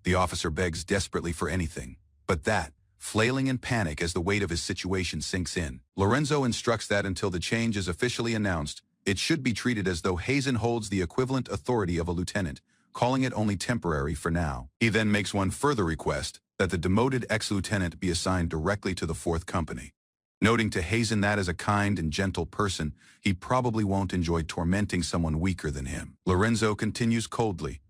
Speaker 1: The officer begs desperately for anything but that, flailing in panic as the weight of his situation sinks in. Lorenzo instructs that until the change is officially announced, it should be treated as though Hazen holds the equivalent authority of a lieutenant, calling it only temporary for now. He then makes one further request, that the demoted ex-lieutenant be assigned directly to the fourth company, noting to Hazen that as a kind and gentle person, he probably won't enjoy tormenting someone weaker than him. Lorenzo continues coldly,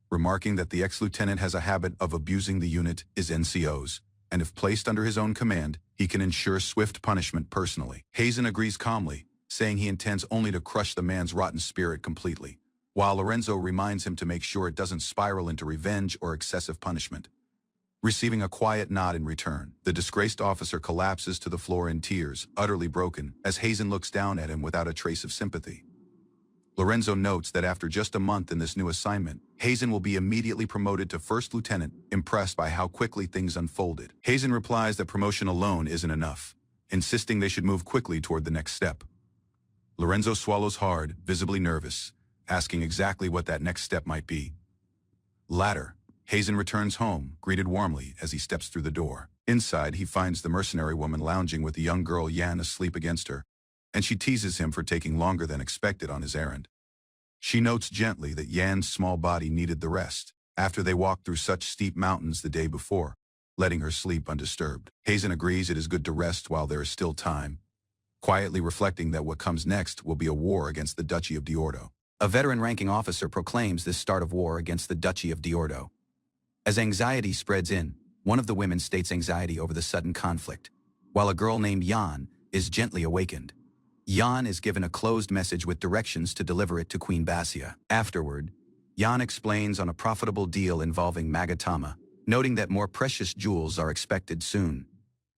Speaker 1: remarking that the ex-lieutenant has a habit of abusing the unit, his NCOs, and if placed under his own command, he can ensure swift punishment personally. Hazen agrees calmly, saying he intends only to crush the man's rotten spirit completely, while Lorenzo reminds him to make sure it doesn't spiral into revenge or excessive punishment. Receiving a quiet nod in return, the disgraced officer collapses to the floor in tears, utterly broken, as Hazen looks down at him without a trace of sympathy. Lorenzo notes that after just a month in this new assignment, Hazen will be immediately promoted to first lieutenant, impressed by how quickly things unfolded. Hazen replies that promotion alone isn't enough, insisting they should move quickly toward the next step. Lorenzo swallows hard, visibly nervous, asking exactly what that next step might be. Later, Hazen returns home, greeted warmly as he steps through the door. Inside, he finds the mercenary woman lounging with the young girl Yan asleep against her, and she teases him for taking longer than expected on his errand. She notes gently that Yan's small body needed the rest, after they walked through such steep mountains the day before, letting her sleep undisturbed. Hazen agrees it is good to rest while there is still time, quietly reflecting that what comes next will be a war against the Duchy of Diordo. A veteran-ranking officer proclaims this start of war against the Duchy of Diordo. As anxiety spreads in, one of the women states anxiety over the sudden conflict, while a girl named Yan is gently awakened. Yan is given a closed message with directions to deliver it to Queen Basia. Afterward, Yan explains on a profitable deal involving Magatama, noting that more precious jewels are expected soon.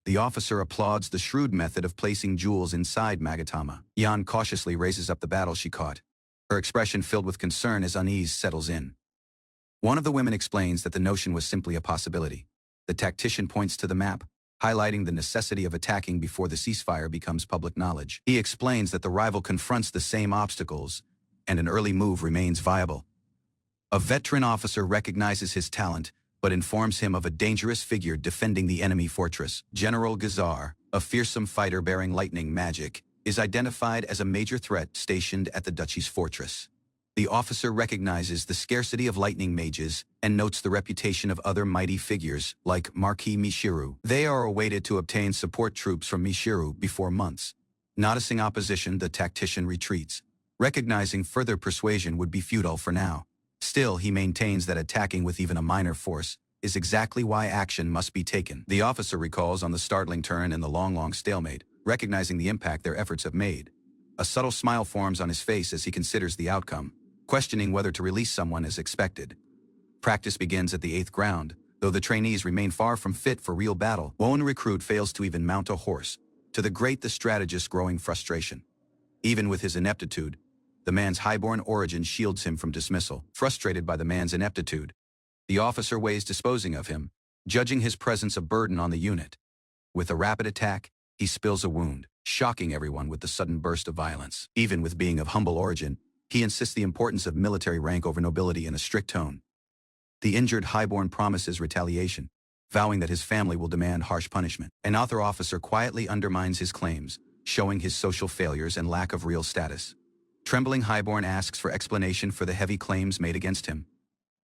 Speaker 1: The officer applauds the shrewd method of placing jewels inside Magatama. Yan cautiously raises up the battle she caught, her expression filled with concern as unease settles in. One of the women explains that the notion was simply a possibility. The tactician points to the map, highlighting the necessity of attacking before the ceasefire becomes public knowledge. He explains that the rival confronts the same obstacles, and an early move remains viable. A veteran officer recognizes his talent, but informs him of a dangerous figure defending the enemy fortress. General Gazar, a fearsome fighter bearing lightning magic, is identified as a major threat stationed at the duchy's fortress. The officer recognizes the scarcity of lightning mages and notes the reputation of other mighty figures like Marquis Mishiru. They are awaited to obtain support troops from Mishiru before months. Noticing opposition, the tactician retreats, recognizing further persuasion would be futile for now. Still, he maintains that attacking with even a minor force is exactly why action must be taken. The officer recalls on the startling turn in the long stalemate, recognizing the impact their efforts have made. A subtle smile forms on his face as he considers the outcome, questioning whether to release someone as expected. Practice begins at the 8th ground, Though the trainees remain far from fit for real battle, one recruit fails to even mount a horse, to the strategist's growing frustration. Even with his ineptitude, the man's highborn origin shields him from dismissal. Frustrated by the man's ineptitude, the officer weighs disposing of him, judging his presence a burden on the unit. With a rapid attack, he spills a wound, shocking everyone with the sudden burst of violence. Even with being of humble origin, he insists the importance of military rank over nobility in a strict tone. The injured highborn promises retaliation, vowing that his family will demand harsh punishment. An author officer quietly undermines his claims, showing his social failures and lack of real status. Trembling highborn asks for explanation for the heavy claims made against him.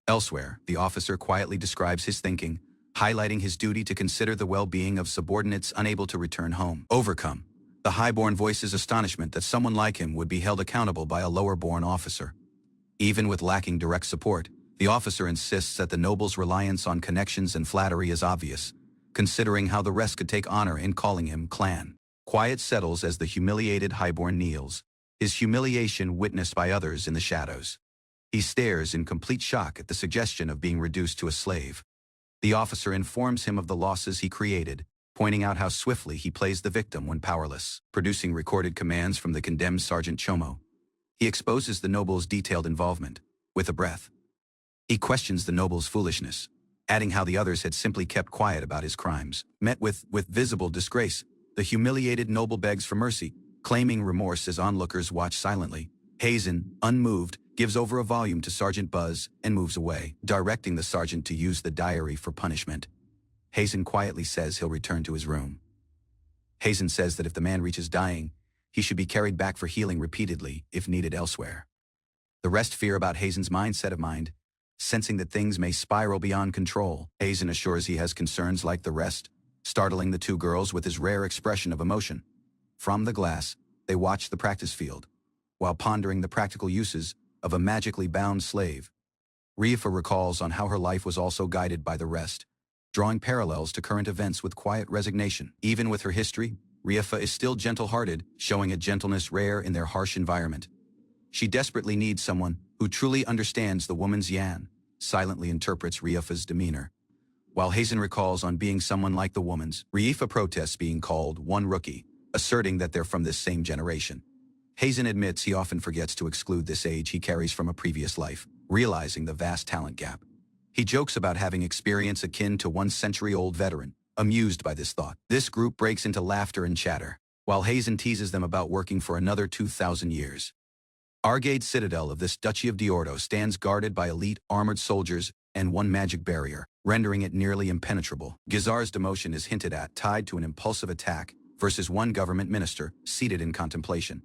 Speaker 1: Elsewhere, the officer quietly describes his thinking, highlighting his duty to consider the well-being of subordinates unable to return home. Overcome, the highborn voices astonishment that someone like him would be held accountable by a lower-born officer. Even with lacking direct support, the officer insists that the noble's reliance on connections and flattery is obvious, considering how the rest could take honor in calling him clan. Quiet settles as the humiliated highborn kneels, his humiliation witnessed by others in the shadows. He stares in complete shock at the suggestion of being reduced to a slave. The officer informs him of the losses he created, pointing out how swiftly he plays the victim when powerless. Producing recorded commands from the condemned Sergeant Chomo, he exposes the noble's detailed involvement, with a breath. He questions the noble's foolishness, adding how the others had simply kept quiet about his crimes. Met with visible disgrace, the humiliated noble begs for mercy, claiming remorse as onlookers watch silently. Hazen, unmoved, gives over a volume to Sergeant Buzz and moves away, directing the sergeant to use the diary for punishment. Hazen quietly says he'll return to his room. Hazen says that if the man reaches dying, he should be carried back for healing repeatedly if needed elsewhere. The rest fear about Hazen's mindset of mind, sensing that things may spiral beyond control. Hazen assures he has concerns like the rest, startling the two girls with his rare expression of emotion. From the glass, they watch the practice field, while pondering the practical uses of a magically bound slave. Rifa recalls on how her life was also guided by the rest, drawing parallels to current events with quiet resignation. Even with her history, Rifa is still gentle-hearted, showing a gentleness rare in their harsh environment. She desperately needs someone who truly understands the woman's yan, silently interprets Rifa's demeanor. While Hazen recalls on being someone like the woman's, Rifa protests being called one rookie, asserting that they're from this same generation. Hazen admits he often forgets to exclude this age he carries from a previous life, realizing the vast talent gap. He jokes about having experience akin to one century-old veteran, amused by this thought. This group breaks into laughter and chatter, while Hazen teases them about working for another 2,000 years. Argade Citadel of this Duchy of Diordo stands guarded by elite armored soldiers and one magic barrier, rendering it nearly impenetrable. Gizar's demotion is hinted at, tied to an impulsive attack versus one government minister seated in contemplation.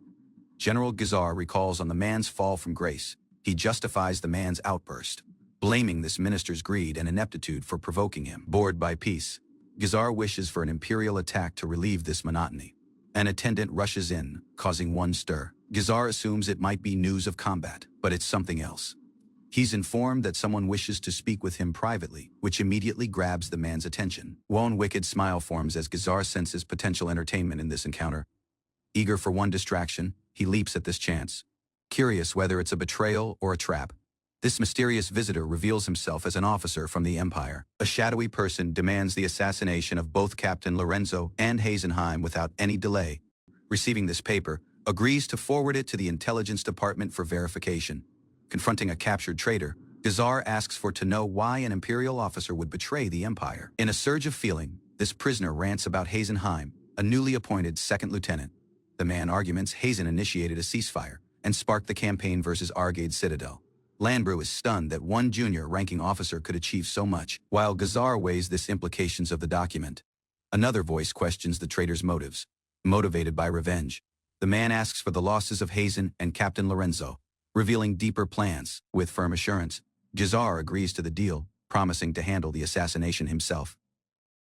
Speaker 1: General Gizar recalls on the man's fall from grace. He justifies the man's outburst, blaming this minister's greed and ineptitude for provoking him. Bored by peace, Gizar wishes for an imperial attack to relieve this monotony. An attendant rushes in, causing one stir. Gizar assumes it might be news of combat, but it's something else. He's informed that someone wishes to speak with him privately, which immediately grabs the man's attention. One wicked smile forms as Gizar senses potential entertainment in this encounter. Eager for one distraction, he leaps at this chance. Curious whether it's a betrayal or a trap, this mysterious visitor reveals himself as an officer from the Empire. A shadowy person demands the assassination of both Captain Lorenzo and Hazenheim without any delay. Receiving this paper, agrees to forward it to the Intelligence Department for verification. Confronting a captured traitor, Gizar asks to know why an Imperial officer would betray the Empire. In a surge of feeling, this prisoner rants about Hazenheim, a newly appointed second lieutenant. The man arguments Hazen initiated a ceasefire and sparked the campaign versus Argade Citadel. Landbrew is stunned that one junior-ranking officer could achieve so much, while Gizar weighs the implications of the document. Another voice questions the traitor's motives. Motivated by revenge, the man asks for the losses of Hazen and Captain Lorenzo, revealing deeper plans. With firm assurance, Gizar agrees to the deal, promising to handle the assassination himself.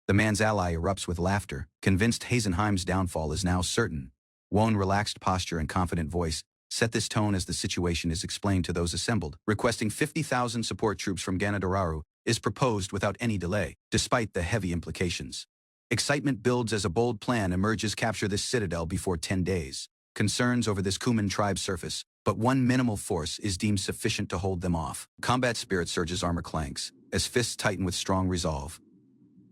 Speaker 1: The man's ally erupts with laughter, convinced Hazenheim's downfall is now certain. One relaxed posture and confident voice set this tone as the situation is explained to those assembled. Requesting 50,000 support troops from Ganadararu is proposed without any delay, despite the heavy implications. Excitement builds as a bold plan emerges: capture this citadel before 10 days. Concerns over this Kuman tribe surface, but one minimal force is deemed sufficient to hold them off. Combat spirit surges, armor clanks, as fists tighten with strong resolve.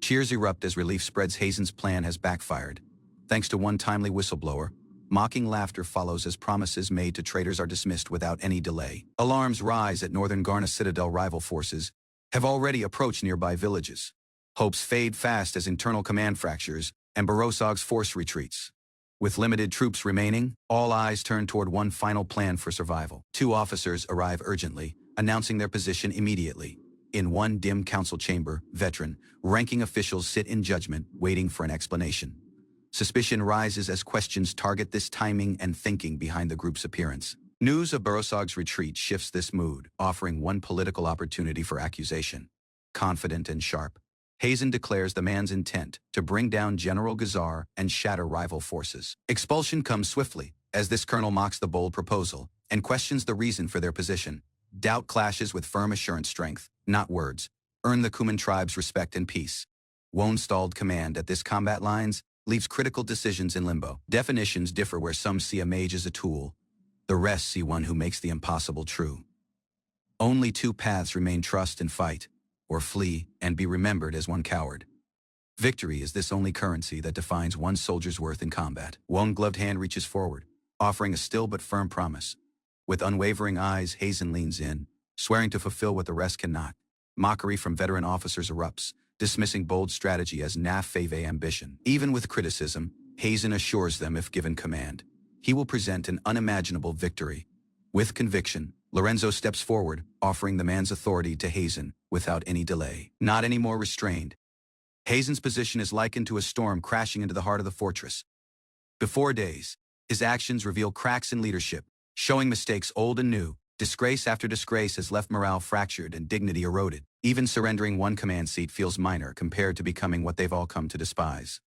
Speaker 1: Cheers erupt as relief spreads. Hazen's plan has backfired. Thanks to one timely whistleblower, mocking laughter follows as promises made to traitors are dismissed without any delay. Alarms rise at northern Garna Citadel. Rival forces have already approached nearby villages. Hopes fade fast as internal command fractures and Barosog's force retreats. With limited troops remaining, all eyes turn toward one final plan for survival. Two officers arrive urgently, announcing their position immediately. In one dim council chamber, veteran, ranking officials sit in judgment, waiting for an explanation. Suspicion rises as questions target this timing and thinking behind the group's appearance. News of Barosog's retreat shifts this mood, offering one political opportunity for accusation. Confident and sharp, Hazen declares the man's intent to bring down General Gazar and shatter rival forces. Expulsion comes swiftly, as this colonel mocks the bold proposal and questions the reason for their position. Doubt clashes with firm assurance. Strength, not words, earn the Kuman tribe's respect and peace. Wone-stalled command at this combat lines leaves critical decisions in limbo. Definitions differ where some see a mage as a tool, the rest see one who makes the impossible true. Only two paths remain: trust and fight, or flee and be remembered as one coward. Victory is this only currency that defines one soldier's worth in combat. One gloved hand reaches forward, offering a still but firm promise. With unwavering eyes, Hazen leans in, swearing to fulfill what the rest cannot. Mockery from veteran officers erupts, dismissing bold strategy as naïve ambition. Even with criticism, Hazen assures them if given command, he will present an unimaginable victory. With conviction, Lorenzo steps forward, offering the man's authority to Hazen without any delay. Not any more restrained. Hazen's position is likened to a storm crashing into the heart of the fortress. Before days, his actions reveal cracks in leadership, showing mistakes old and new. Disgrace after disgrace has left morale fractured and dignity eroded. Even surrendering one command seat feels minor compared to becoming what they've all come to despise.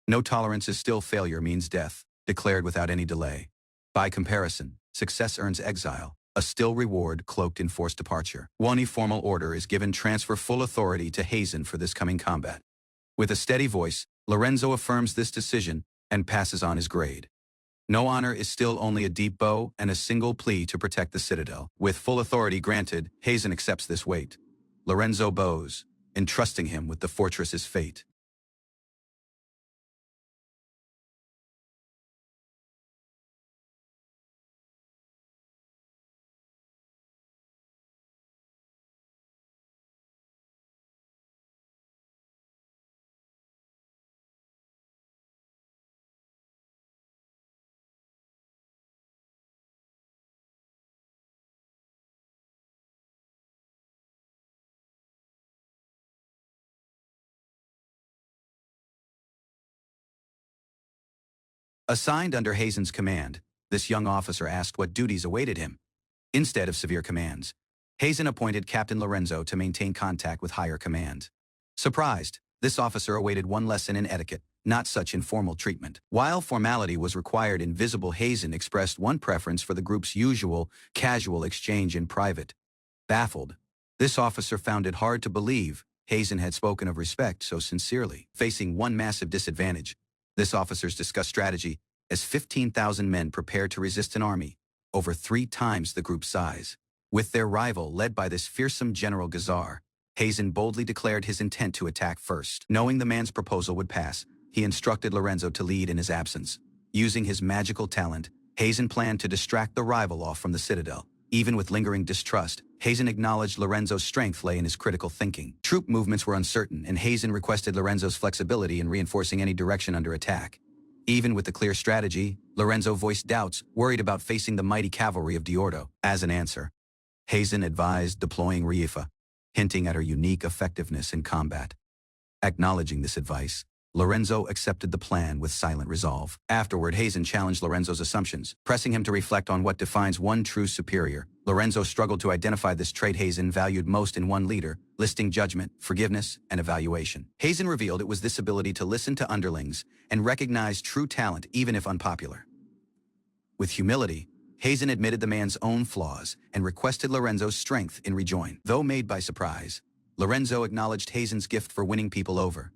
Speaker 1: No tolerance is still failure means death, declared without any delay. By comparison, success earns exile, a still reward cloaked in forced departure. One formal order is given: transfer full authority to Hazen for this coming combat. With a steady voice, Lorenzo affirms this decision and passes on his grade. No honor is still only a deep bow and a single plea to protect the citadel. With full authority granted, Hazen accepts this weight. Lorenzo bows, entrusting him with the fortress's fate. Assigned under Hazen's command, this young officer asked what duties awaited him. Instead of severe commands, Hazen appointed Captain Lorenzo to maintain contact with higher command. Surprised, this officer awaited one lesson in etiquette, not such informal treatment. While formality was required, invisible Hazen expressed one preference for the group's usual, casual exchange in private. Baffled, this officer found it hard to believe Hazen had spoken of respect so sincerely. Facing one massive disadvantage, this officers discussed strategy as 15,000 men prepared to resist an army, over 3 times the group's size. With their rival led by this fearsome General Gazar, Hazen boldly declared his intent to attack first. Knowing the man's proposal would pass, he instructed Lorenzo to lead in his absence. Using his magical talent, Hazen planned to distract the rival off from the citadel. Even with lingering distrust, Hazen acknowledged Lorenzo's strength lay in his critical thinking. Troop movements were uncertain, and Hazen requested Lorenzo's flexibility in reinforcing any direction under attack. Even with the clear strategy, Lorenzo voiced doubts, worried about facing the mighty cavalry of Diordo. As an answer, Hazen advised deploying Riifa, hinting at her unique effectiveness in combat. Acknowledging this advice, Lorenzo accepted the plan with silent resolve. Afterward, Hazen challenged Lorenzo's assumptions, pressing him to reflect on what defines one true superior. Lorenzo struggled to identify this trait Hazen valued most in one leader, listing judgment, forgiveness, and evaluation. Hazen revealed it was this ability to listen to underlings and recognize true talent even if unpopular. With humility, Hazen admitted the man's own flaws and requested Lorenzo's strength in rejoin. Though made by surprise, Lorenzo acknowledged Hazen's gift for winning people over.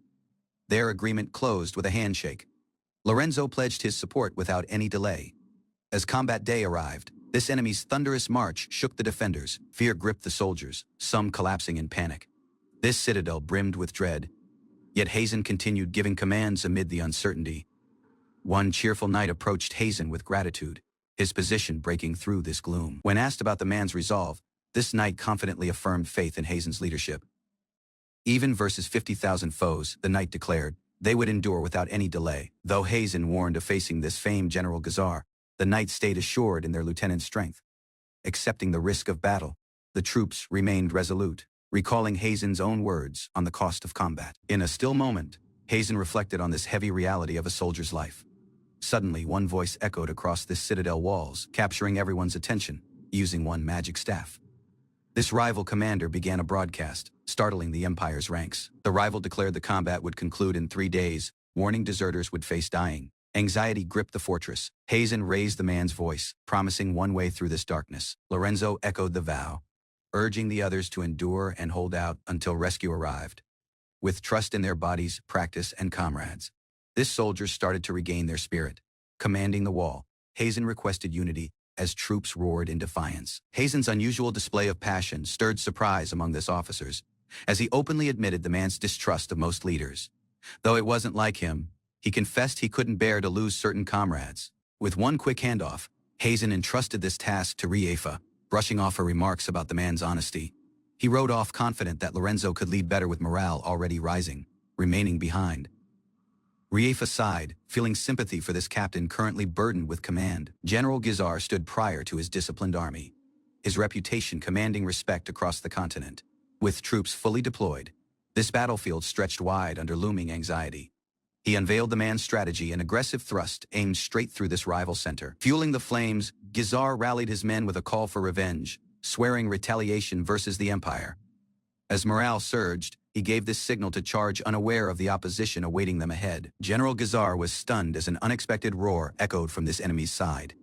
Speaker 1: Their agreement closed with a handshake. Lorenzo pledged his support without any delay. As combat day arrived, This enemy's thunderous march shook the defenders. Fear gripped the soldiers, some collapsing in panic. This citadel brimmed with dread, yet Hazen continued giving commands amid the uncertainty. One cheerful knight approached Hazen with gratitude, his position breaking through this gloom. When asked about the man's resolve, this knight confidently affirmed faith in Hazen's leadership. Even versus 50,000 foes, the knight declared, they would endure without any delay. Though Hazen warned of facing this famed General Gazar, the knights stayed assured in their lieutenant's strength. Accepting the risk of battle, the troops remained resolute, recalling Hazen's own words on the cost of combat. In a still moment, Hazen reflected on this heavy reality of a soldier's life. Suddenly, one voice echoed across this citadel walls, capturing everyone's attention, using one magic staff. This rival commander began a broadcast, startling the Empire's ranks. The rival declared the combat would conclude in 3 days, warning deserters would face dying. Anxiety gripped the fortress. Hazen raised the man's voice, promising one way through this darkness. Lorenzo echoed the vow, urging the others to endure and hold out until rescue arrived. With trust in their bodies, practice, and comrades, this soldiers started to regain their spirit. Commanding the wall, Hazen requested unity as troops roared in defiance. Hazen's unusual display of passion stirred surprise among his officers, as he openly admitted the man's distrust of most leaders. Though it wasn't like him, he confessed he couldn't bear to lose certain comrades. With one quick handoff, Hazen entrusted this task to Riefa, brushing off her remarks about the man's honesty. He rode off confident that Lorenzo could lead better with morale already rising, remaining behind. Riefa sighed, feeling sympathy for this captain currently burdened with command. General Gizar stood prior to his disciplined army, his reputation commanding respect across the continent. With troops fully deployed, this battlefield stretched wide under looming anxiety. He unveiled the man's strategy, an aggressive thrust aimed straight through this rival center. Fueling the flames, Gizar rallied his men with a call for revenge, swearing retaliation versus the Empire. As morale surged, he gave this signal to charge unaware of the opposition awaiting them ahead. General Gizar was stunned as an unexpected roar echoed from this enemy's side.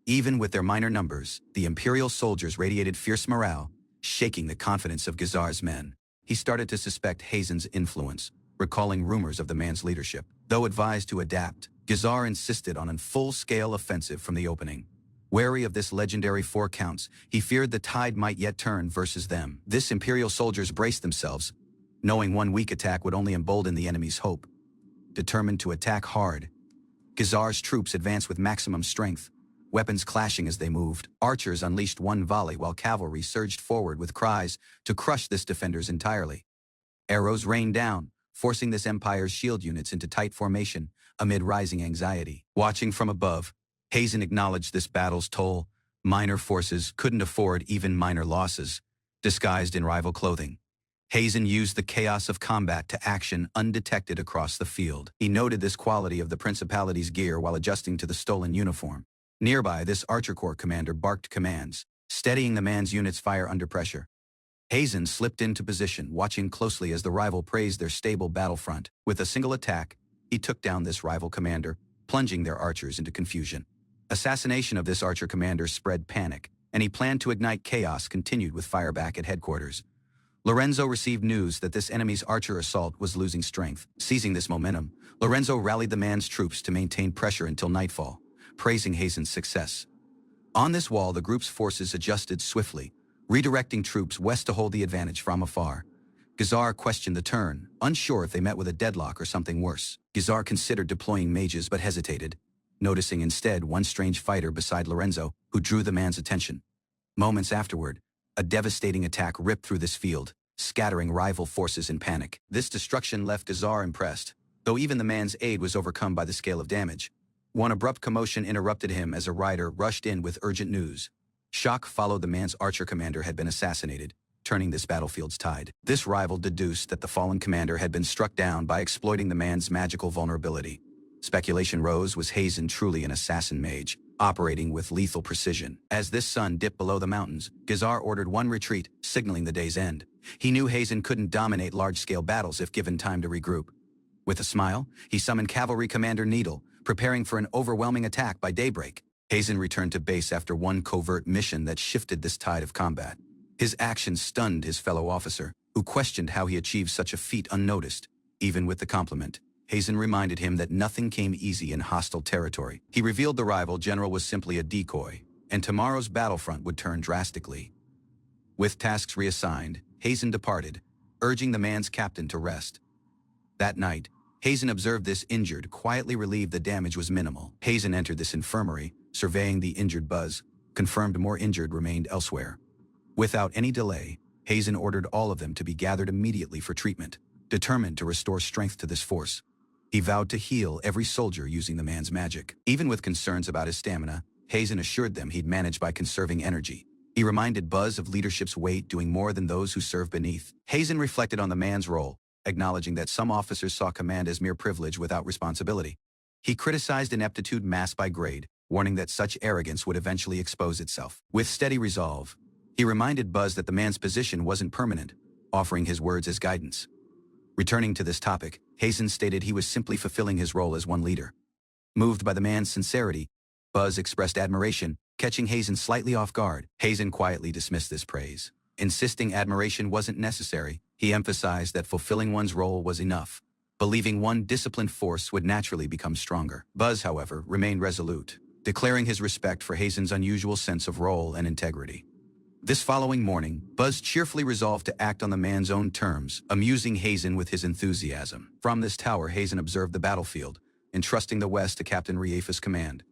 Speaker 1: Even with their minor numbers, the Imperial soldiers radiated fierce morale, shaking the confidence of Gizar's men. He started to suspect Hazen's influence, recalling rumors of the man's leadership. Though advised to adapt, Gizar insisted on a full-scale offensive from the opening. Wary of this legendary 4 counts, he feared the tide might yet turn versus them. This Imperial soldiers braced themselves, knowing one weak attack would only embolden the enemy's hope. Determined to attack hard, Gizar's troops advanced with maximum strength, weapons clashing as they moved. Archers unleashed one volley while cavalry surged forward with cries to crush this defenders entirely. Arrows rained down, forcing this Empire's shield units into tight formation amid rising anxiety. Watching from above, Hazen acknowledged this battle's toll. Minor forces couldn't afford even minor losses, disguised in rival clothing. Hazen used the chaos of combat to action undetected across the field. He noted this quality of the Principality's gear while adjusting to the stolen uniform. Nearby, this Archer Corps commander barked commands, steadying the man's unit's fire under pressure. Hazen slipped into position, watching closely as the rival praised their stable battlefront. With a single attack, he took down this rival commander, plunging their archers into confusion. Assassination of this Archer commander spread panic, and he planned to ignite chaos continued with fire back at headquarters. Lorenzo received news that this enemy's Archer assault was losing strength. Seizing this momentum, Lorenzo rallied the man's troops to maintain pressure until nightfall, praising Hazen's success. On this wall, the group's forces adjusted swiftly, redirecting troops west to hold the advantage from afar. Gizar questioned the turn, unsure if they met with a deadlock or something worse. Gizar considered deploying mages but hesitated, noticing instead one strange fighter beside Lorenzo who drew the man's attention. Moments afterward, a devastating attack ripped through this field, scattering rival forces in panic. This destruction left Gizar impressed, though even the man's aide was overcome by the scale of damage. One abrupt commotion interrupted him as a rider rushed in with urgent news. Shock followed the man's Archer commander had been assassinated, turning this battlefield's tide. This rival deduced that the fallen commander had been struck down by exploiting the man's magical vulnerability. Speculation rose, was Hazen truly an assassin mage, operating with lethal precision? As this sun dipped below the mountains, Gizar ordered one retreat, signaling the day's end. He knew Hazen couldn't dominate large-scale battles if given time to regroup. With a smile, he summoned Cavalry Commander Needle, preparing for an overwhelming attack by daybreak. Hazen returned to base after one covert mission that shifted this tide of combat. His actions stunned his fellow officer, who questioned how he achieved such a feat unnoticed. Even with the compliment, Hazen reminded him that nothing came easy in hostile territory. He revealed the rival general was simply a decoy, and tomorrow's battlefront would turn drastically. With tasks reassigned, Hazen departed, urging the man's captain to rest. That night, Hazen observed this injured, quietly relieved the damage was minimal. Hazen entered this infirmary, surveying the injured Buzz, confirmed more injured remained elsewhere. Without any delay, Hazen ordered all of them to be gathered immediately for treatment, determined to restore strength to this force. He vowed to heal every soldier using the man's magic. Even with concerns about his stamina, Hazen assured them he'd manage by conserving energy. He reminded Buzz of leadership's weight doing more than those who serve beneath. Hazen reflected on the man's role, acknowledging that some officers saw command as mere privilege without responsibility. He criticized ineptitude masked by grade, warning that such arrogance would eventually expose itself. With steady resolve, he reminded Buzz that the man's position wasn't permanent, offering his words as guidance. Returning to this topic, Hazen stated he was simply fulfilling his role as one leader. Moved by the man's sincerity, Buzz expressed admiration, catching Hazen slightly off guard. Hazen quietly dismissed this praise. Insisting admiration wasn't necessary, he emphasized that fulfilling one's role was enough, believing one disciplined force would naturally become stronger. Buzz, however, remained resolute, declaring his respect for Hazen's unusual sense of role and integrity. This following morning, Buzz cheerfully resolved to act on the man's own terms, amusing Hazen with his enthusiasm. From this tower, Hazen observed the battlefield, entrusting the West to Captain Riefa's command.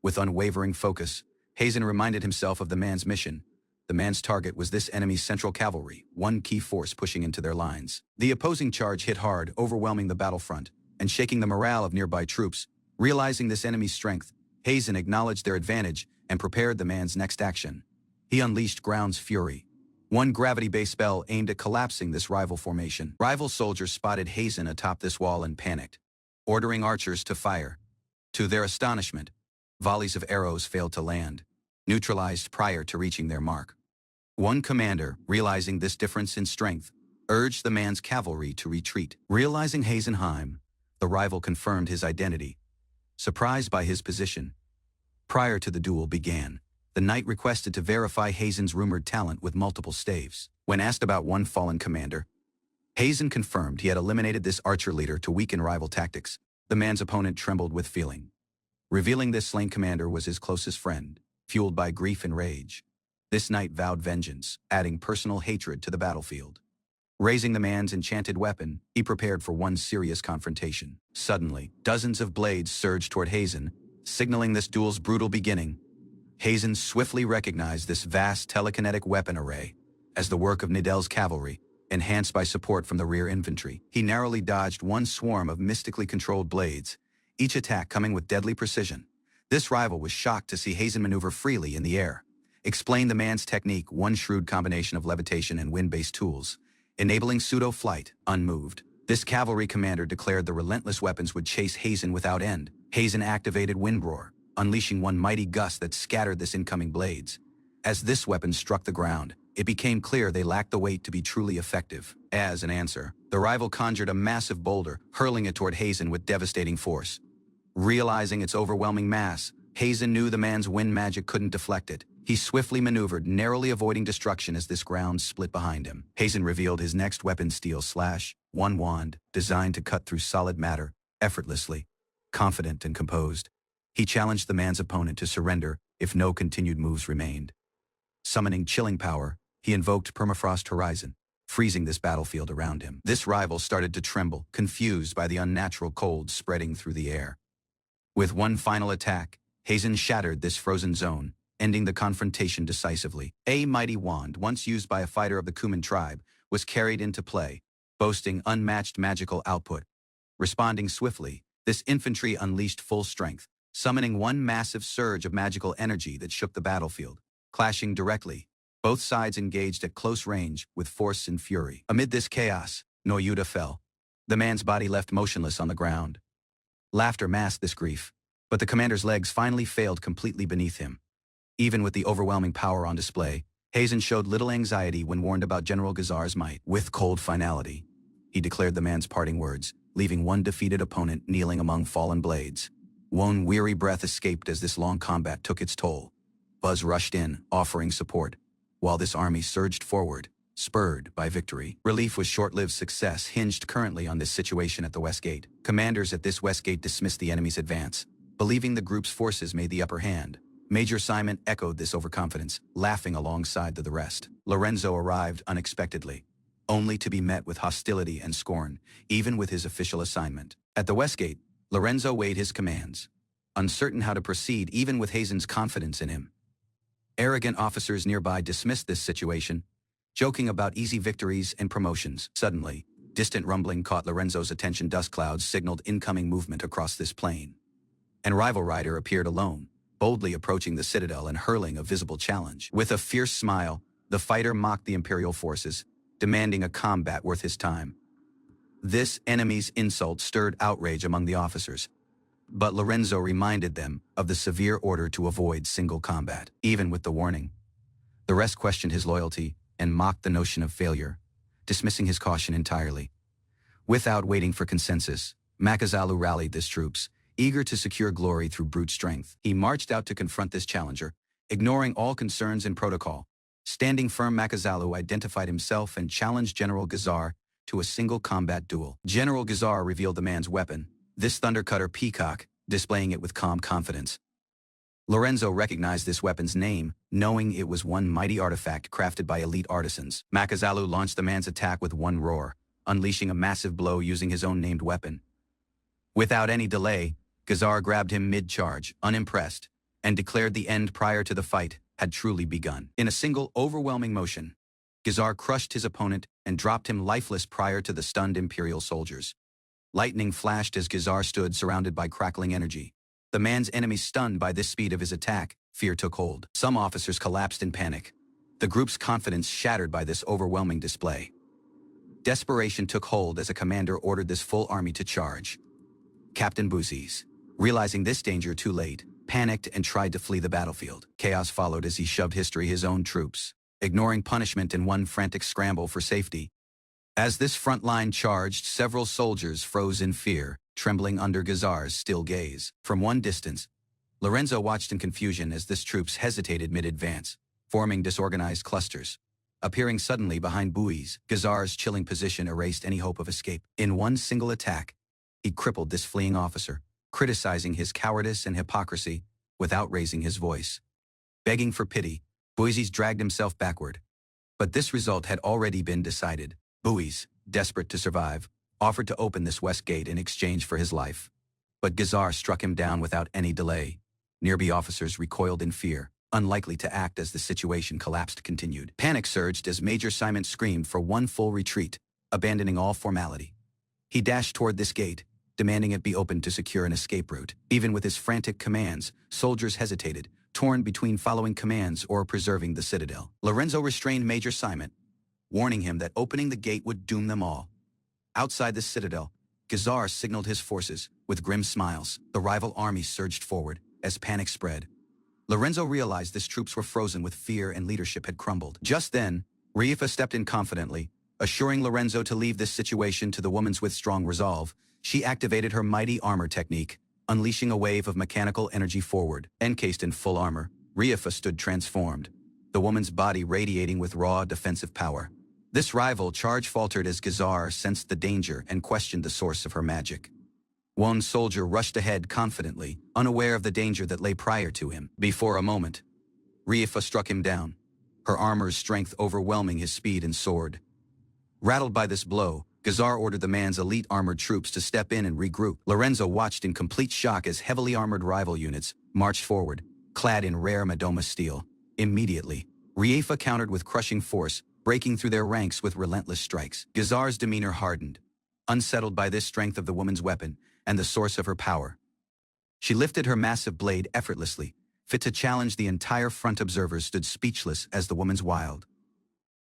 Speaker 1: With unwavering focus, Hazen reminded himself of the man's mission. The man's target was this enemy's central cavalry, one key force pushing into their lines. The opposing charge hit hard, overwhelming the battlefront and shaking the morale of nearby troops. Realizing this enemy's strength, Hazen acknowledged their advantage and prepared the man's next action. He unleashed Ground's fury, one gravity-based spell aimed at collapsing this rival formation. Rival soldiers spotted Hazen atop this wall and panicked, ordering archers to fire. To their astonishment, volleys of arrows failed to land, neutralized prior to reaching their mark. One commander, realizing this difference in strength, urged the man's cavalry to retreat. Realizing Hazenheim, the rival confirmed his identity, surprised by his position. Prior to the duel began, the knight requested to verify Hazen's rumored talent with multiple staves. When asked about one fallen commander, Hazen confirmed he had eliminated this archer leader to weaken rival tactics. The man's opponent trembled with feeling, revealing this slain commander was his closest friend. Fueled by grief and rage, this knight vowed vengeance, adding personal hatred to the battlefield. Raising the man's enchanted weapon, he prepared for one serious confrontation. Suddenly, dozens of blades surged toward Hazen, signaling this duel's brutal beginning. Hazen swiftly recognized this vast telekinetic weapon array as the work of Nidel's cavalry, enhanced by support from the rear infantry. He narrowly dodged one swarm of mystically controlled blades, each attack coming with deadly precision. This rival was shocked to see Hazen maneuver freely in the air. Explained the man's technique, one shrewd combination of levitation and wind-based tools, enabling pseudo-flight, unmoved. This cavalry commander declared the relentless weapons would chase Hazen without end. Hazen activated Windroar, unleashing one mighty gust that scattered this incoming blades. As this weapon struck the ground, it became clear they lacked the weight to be truly effective. As an answer, the rival conjured a massive boulder, hurling it toward Hazen with devastating force. Realizing its overwhelming mass, Hazen knew the man's wind magic couldn't deflect it. He swiftly maneuvered, narrowly avoiding destruction as this ground split behind him. Hazen revealed his next weapon, Steel Slash, one wand, designed to cut through solid matter, effortlessly. Confident and composed, he challenged the man's opponent to surrender if no continued moves remained. Summoning chilling power, he invoked Permafrost Horizon, freezing this battlefield around him. This rival started to tremble, confused by the unnatural cold spreading through the air. With one final attack, Hazen shattered this frozen zone, ending the confrontation decisively. A mighty wand, once used by a fighter of the Kuman tribe, was carried into play, boasting unmatched magical output. Responding swiftly, this infantry unleashed full strength, summoning one massive surge of magical energy that shook the battlefield. Clashing directly, both sides engaged at close range with force and fury. Amid this chaos, Noyuda fell. The man's body left motionless on the ground. Laughter masked this grief, but the commander's legs finally failed completely beneath him. Even with the overwhelming power on display, Hazen showed little anxiety when warned about General Gazar's might. With cold finality, he declared the man's parting words, leaving one defeated opponent kneeling among fallen blades. One weary breath escaped as this long combat took its toll. Buzz rushed in, offering support, while this army surged forward, spurred by victory. Relief was short-lived. Success hinged currently on this situation at the West Gate. Commanders at this West Gate dismissed the enemy's advance, believing the group's forces made the upper hand. Major Simon echoed this overconfidence, laughing alongside the rest. Lorenzo arrived unexpectedly, only to be met with hostility and scorn, even with his official assignment. At the West Gate, Lorenzo weighed his commands, uncertain how to proceed even with Hazen's confidence in him. Arrogant officers nearby dismissed this situation, joking about easy victories and promotions. Suddenly, distant rumbling caught Lorenzo's attention. Dust clouds signaled incoming movement across this plain. An rival rider appeared alone, boldly approaching the citadel and hurling a visible challenge. With a fierce smile, the fighter mocked the Imperial forces, demanding a combat worth his time. This enemy's insult stirred outrage among the officers, but Lorenzo reminded them of the severe order to avoid single combat. Even with the warning, the rest questioned his loyalty and mocked the notion of failure, dismissing his caution entirely. Without waiting for consensus, Makazalu rallied his troops, eager to secure glory through brute strength. He marched out to confront this challenger, ignoring all concerns and protocol. Standing firm, Makazalu identified himself and challenged General Gazar to a single combat duel. General Gazar revealed the man's weapon, this thundercutter peacock, displaying it with calm confidence. Lorenzo recognized this weapon's name, knowing it was one mighty artifact crafted by elite artisans. Makazalu launched the man's attack with one roar, unleashing a massive blow using his own named weapon. Without any delay, Gazar grabbed him mid-charge, unimpressed, and declared the end prior to the fight had truly begun. In a single, overwhelming motion, Gazar crushed his opponent and dropped him lifeless prior to the stunned Imperial soldiers. Lightning flashed as Gazar stood surrounded by crackling energy. The man's enemies stunned by this speed of his attack, fear took hold. Some officers collapsed in panic, the group's confidence shattered by this overwhelming display. Desperation took hold as a commander ordered this full army to charge. Captain Buzis, realizing this danger too late, panicked and tried to flee the battlefield. Chaos followed as he shoved his own troops, ignoring punishment in one frantic scramble for safety. As this front line charged, several soldiers froze in fear, trembling under Gazar's still gaze. From one distance, Lorenzo watched in confusion as this troops hesitated mid-advance, forming disorganized clusters. Appearing suddenly behind Bui's, Gazar's chilling position erased any hope of escape. In one single attack, he crippled this fleeing officer, criticizing his cowardice and hypocrisy without raising his voice. Begging for pity, Bui's dragged himself backward. But this result had already been decided. Bui's, desperate to survive, offered to open this west gate in exchange for his life. But Gazar struck him down without any delay. Nearby officers recoiled in fear, unlikely to act as the situation collapsed. Continued. Panic surged as Major Simon screamed for one full retreat, abandoning all formality. He dashed toward this gate, demanding it be opened to secure an escape route. Even with his frantic commands, soldiers hesitated, torn between following commands or preserving the citadel. Lorenzo restrained Major Simon, warning him that opening the gate would doom them all. Outside the citadel, Gazar signaled his forces. With grim smiles, the rival army surged forward. As panic spread, Lorenzo realized his troops were frozen with fear and leadership had crumbled. Just then, Rifa stepped in confidently, assuring Lorenzo to leave this situation to the woman with strong resolve. She activated her mighty armor technique, unleashing a wave of mechanical energy forward. Encased in full armor, Rifa stood transformed, the woman's body radiating with raw defensive power. This rival charge faltered as Gazar sensed the danger and questioned the source of her magic. One soldier rushed ahead confidently, unaware of the danger that lay prior to him. Before a moment, Rifa struck him down, her armor's strength overwhelming his speed and sword. Rattled by this blow, Gazar ordered the man's elite armored troops to step in and regroup. Lorenzo watched in complete shock as heavily armored rival units marched forward, clad in rare Madoma steel. Immediately, Rifa countered with crushing force, breaking through their ranks with relentless strikes. Gazar's demeanor hardened, unsettled by this strength of the woman's weapon and the source of her power. She lifted her massive blade effortlessly, fit to challenge the entire front. Observers stood speechless as the woman's wild,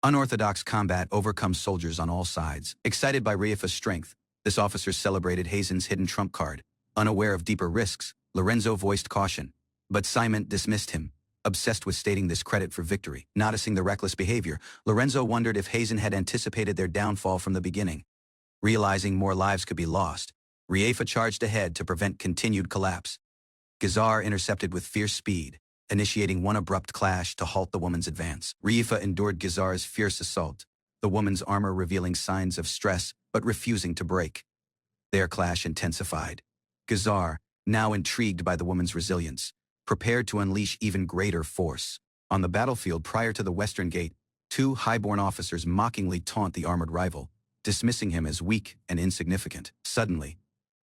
Speaker 1: unorthodox combat overcomes soldiers on all sides. Excited by Rifa's strength, this officer celebrated Hazen's hidden trump card. Unaware of deeper risks, Lorenzo voiced caution, but Simon dismissed him, obsessed with stating this credit for victory. Noticing the reckless behavior, Lorenzo wondered if Hazen had anticipated their downfall from the beginning. Realizing more lives could be lost, Rifa charged ahead to prevent continued collapse. Gazar intercepted with fierce speed, initiating one abrupt clash to halt the woman's advance. Rifa endured Gazar's fierce assault, the woman's armor revealing signs of stress but refusing to break. Their clash intensified. Gazar, now intrigued by the woman's resilience,
Speaker 2: prepared to unleash even greater force. On the battlefield prior to the Western Gate, two highborn officers mockingly taunt the armored rival, dismissing him as weak and insignificant. Suddenly,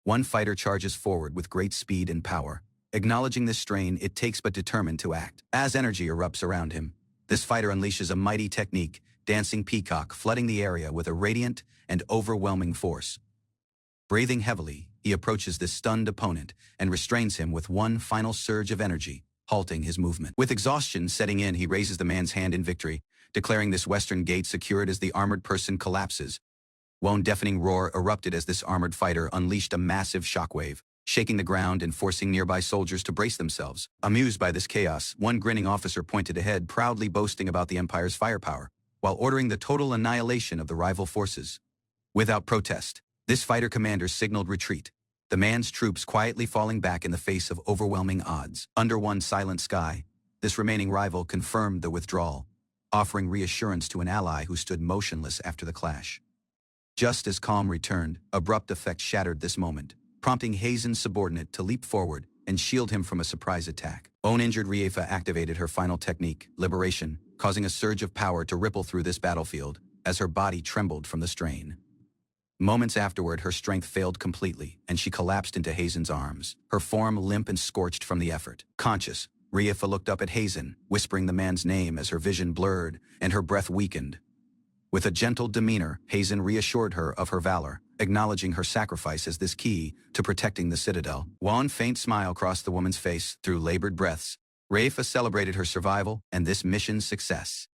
Speaker 2: one fighter charges forward with great speed and power. Acknowledging this strain, it takes but determined to act. As energy erupts around him, this fighter unleashes a mighty technique, dancing peacock, flooding the area with a radiant and overwhelming force. Breathing heavily, he approaches this stunned opponent and restrains him with one final surge of energy, halting his movement. With exhaustion setting in, he raises the man's hand in victory, declaring this Western Gate secured as the armored person collapses. One deafening roar erupted as this armored fighter unleashed a massive shockwave, shaking the ground and forcing nearby soldiers to brace themselves. Amused by this chaos, one grinning officer pointed ahead, proudly boasting about the Empire's firepower, while ordering the total annihilation of the rival forces. Without protest, this fighter commander signaled retreat, the man's troops quietly falling back in the face of overwhelming odds. Under one silent sky, this remaining rival confirmed the withdrawal, offering reassurance to an ally who stood motionless after the clash. Just as calm returned, abrupt effect shattered this moment, prompting Hazen's subordinate to leap forward and shield him from a surprise attack. Injured Riefa activated her final technique, Liberation, causing a surge of power to ripple through this battlefield as her body trembled from the strain. Moments afterward, her strength failed completely, and she collapsed into Hazen's arms, her form limp and scorched from the effort. Conscious, Riefa looked up at Hazen, whispering the man's name as her vision blurred and her breath weakened. With a gentle demeanor, Hazen reassured her of her valor, acknowledging her sacrifice as this key to protecting the citadel. One faint smile crossed the woman's face through labored breaths. Riefa celebrated her survival and this mission's success.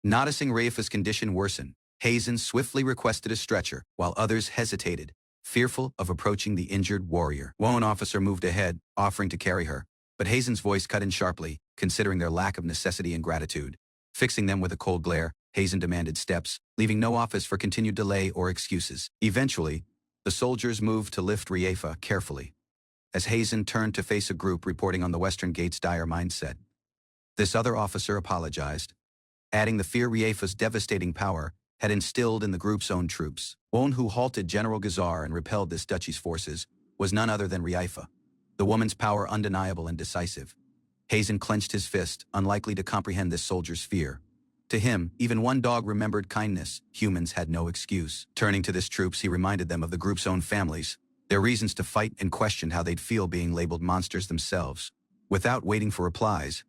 Speaker 2: Noticing Riefa's condition worsen, Hazen swiftly requested a stretcher, while others hesitated, fearful of approaching the injured warrior. One officer moved ahead, offering to carry her, but Hazen's voice cut in sharply, considering their lack of necessity and gratitude. Fixing them with a cold glare, Hazen demanded steps, leaving no office for continued delay or excuses. Eventually, the soldiers moved to lift Riefa carefully, as Hazen turned to face a group reporting on the Western Gate's dire mindset. This other officer apologized, adding the fear Riefa's devastating power had instilled in the group's own troops. One who halted General Gazar and repelled this duchy's forces was none other than Riefa, the woman's power undeniable and decisive. Hazen clenched his fist, unlikely to comprehend this soldier's fear. To him, even one dog remembered kindness. Humans had no excuse. Turning to this troops, he reminded them of the group's own families, their reasons to fight, and questioned how they'd feel being labeled monsters themselves. Without waiting for replies,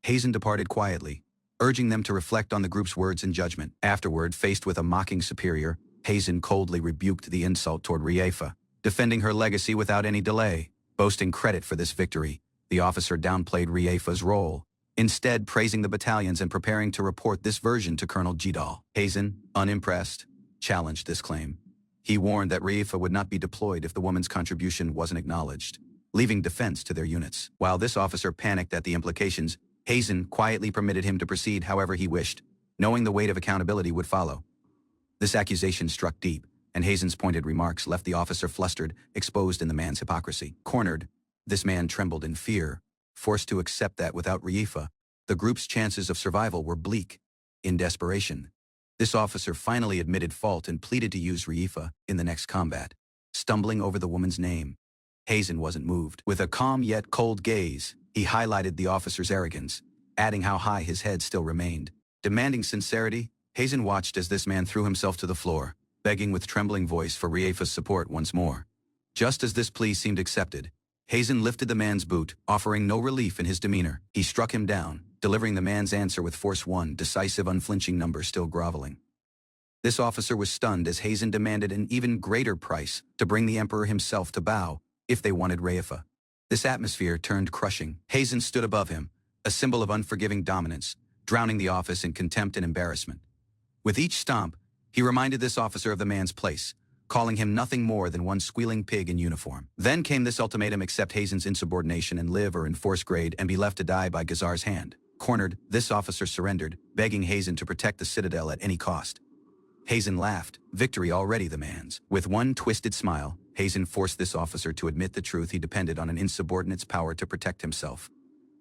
Speaker 2: Hazen departed quietly, urging them to reflect on the group's words and judgment. Afterward, faced with a mocking superior, Hazen coldly rebuked the insult toward Riefa, defending her legacy without any delay. Boasting credit for this victory, the officer downplayed Riefa's role, instead praising the battalions and preparing to report this version to Colonel Jidal. Hazen, unimpressed, challenged this claim. He warned that Riefa would not be deployed if the woman's contribution wasn't acknowledged, leaving defense to their units. While this officer panicked at the implications, Hazen quietly permitted him to proceed however he wished, knowing the weight of accountability would follow. This accusation struck deep, and Hazen's pointed remarks left the officer flustered, exposed in the man's hypocrisy. Cornered, this man trembled in fear, forced to accept that without Riefa, the group's chances of survival were bleak. In desperation, this officer finally admitted fault and pleaded to use Riefa in the next combat. Stumbling over the woman's name, Hazen wasn't moved. With a calm yet cold gaze, he highlighted the officer's arrogance, adding how high his head still remained. Demanding sincerity, Hazen watched as this man threw himself to the floor, begging with trembling voice for Riefa's support once more. Just as this plea seemed accepted, Hazen lifted the man's boot, offering no relief in his demeanor. He struck him down, delivering the man's answer with force, one decisive, unflinching number still groveling. This officer was stunned as Hazen demanded an even greater price to bring the Emperor himself to bow if they wanted Riefa. This atmosphere turned crushing. Hazen stood above him, a symbol of unforgiving dominance, drowning the office in contempt and embarrassment. With each stomp, he reminded this officer of the man's place, calling him nothing more than one squealing pig in uniform. Then came this ultimatum: accept Hazen's insubordination and live or in force grade and be left to die by Gazar's hand. Cornered, this officer surrendered, begging Hazen to protect the citadel at any cost. Hazen laughed, victory already the man's. With one twisted smile, Hazen forced this officer to admit the truth: he depended on an insubordinate's power to protect himself.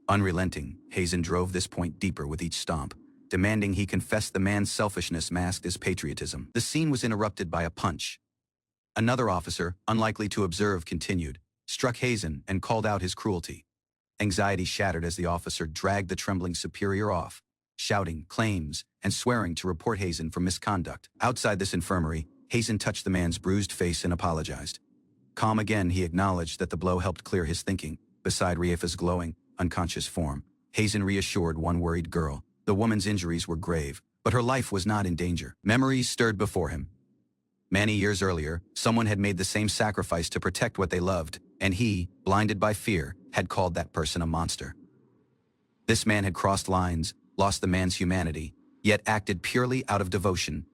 Speaker 2: Unrelenting, Hazen drove this point deeper with each stomp, demanding he confess the man's selfishness masked as patriotism. The scene was interrupted by a punch. Another officer, unlikely to observe, continued, struck Hazen and called out his cruelty. Anxiety shattered as the officer dragged the trembling superior off, shouting claims and swearing to report Hazen for misconduct. Outside this infirmary, Hazen touched the man's bruised face and apologized. Calm again, he acknowledged that the blow helped clear his thinking. Beside Riefa's glowing, unconscious form, Hazen reassured one worried girl. The woman's injuries were grave, but her life was not in danger. Memories stirred before him. Many years earlier, someone had made the same sacrifice to protect what they loved, and he, blinded by fear, had called that person a monster. This man had crossed lines, lost the man's humanity, yet acted purely out of devotion.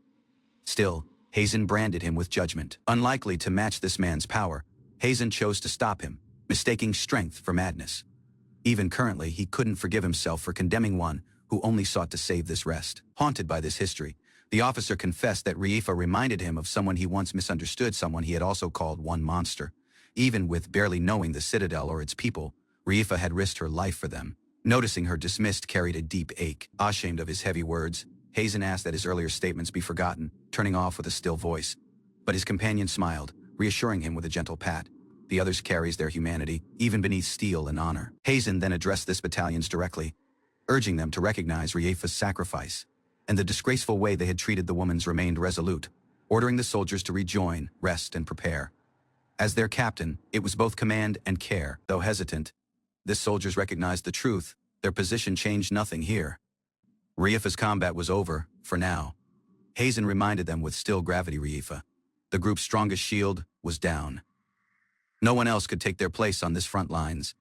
Speaker 2: Still, Hazen branded him with judgment. Unlikely to match this man's power, Hazen chose to stop him, mistaking strength for madness. Even currently, he couldn't forgive himself for condemning one who only sought to save this rest. Haunted by this history, the officer confessed that Riefa reminded him of someone he once misunderstood, someone he had also called one monster. Even with barely knowing the citadel or its people, Riefa had risked her life for them. Noticing her dismissed carried a deep ache. Ashamed of his heavy words, Hazen asked that his earlier statements be forgotten, turning off with a still voice. But his companion smiled, reassuring him with a gentle pat. The others carries their humanity, even beneath steel and honor. Hazen then addressed this battalions directly, urging them to recognize Riefa's sacrifice. And the disgraceful way they had treated the woman's remained resolute, ordering the soldiers to rejoin, rest, and prepare. As their captain, it was both command and care. Though hesitant, the soldiers recognized the truth. Their position changed nothing here. Riefa's combat was over, for now. Hazen reminded them with still gravity. Riefa, the group's strongest shield, was down. No one else could take their place on this front lines.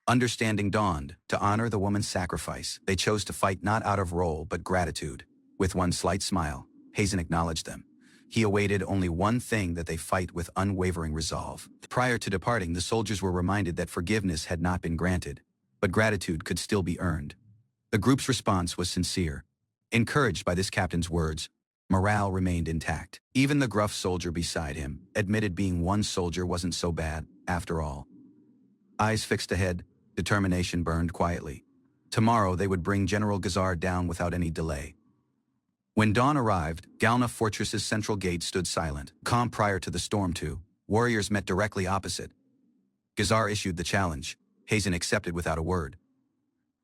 Speaker 2: Understanding dawned. To honor the woman's sacrifice, they chose to fight not out of role but gratitude. With one slight smile, Hazen acknowledged them. He awaited only one thing: that they fight with unwavering resolve. Prior to departing, the soldiers were reminded that forgiveness had not been granted, but gratitude could still be earned. The group's response was sincere. Encouraged by this captain's words, morale remained intact. Even the gruff soldier beside him admitted being one soldier wasn't so bad, after all. Eyes fixed ahead, determination burned quietly. Tomorrow they would bring General Gazar down without any delay. When dawn arrived, Galna Fortress's central gate stood silent. Calm prior to the storm, too. Warriors met directly opposite. Gazar issued the challenge. Hazen accepted without a word.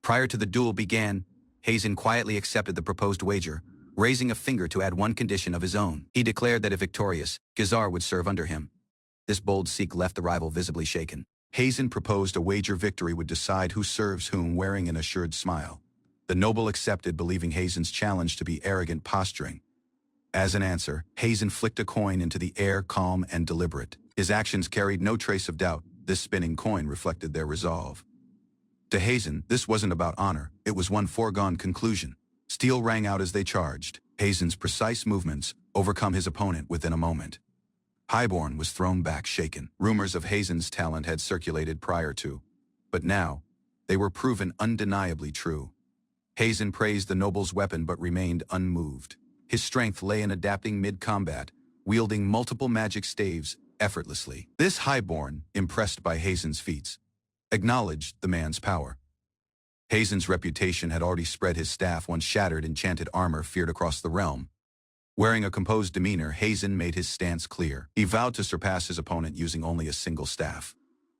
Speaker 2: Prior to the duel began, Hazen quietly accepted the proposed wager, raising a finger to add one condition of his own. He declared that if victorious, Gazar would serve under him. This bold Sikh left the rival visibly shaken.
Speaker 1: Hazen proposed a wager victory would decide who serves whom, wearing an assured smile. The noble accepted, believing Hazen's challenge to be arrogant posturing. As an answer, Hazen flicked a coin into the air, calm and deliberate. His actions carried no trace of doubt. This spinning coin reflected their resolve. To Hazen, this wasn't about honor. It was one foregone conclusion. Steel rang out as they charged. Hazen's precise movements overcome his opponent within a moment. Highborn was thrown back shaken. Rumors of Hazen's talent had circulated prior to, but now, they were proven undeniably true. Hazen praised the noble's weapon but remained unmoved. His strength lay in adapting mid-combat, wielding multiple magic staves effortlessly. This Highborn, impressed by Hazen's feats, acknowledged the man's power. Hazen's reputation had already spread. His staff, once shattered enchanted armor, feared across the realm. Wearing a composed demeanor, Hazen made his stance clear. He vowed to surpass his opponent using only a single staff.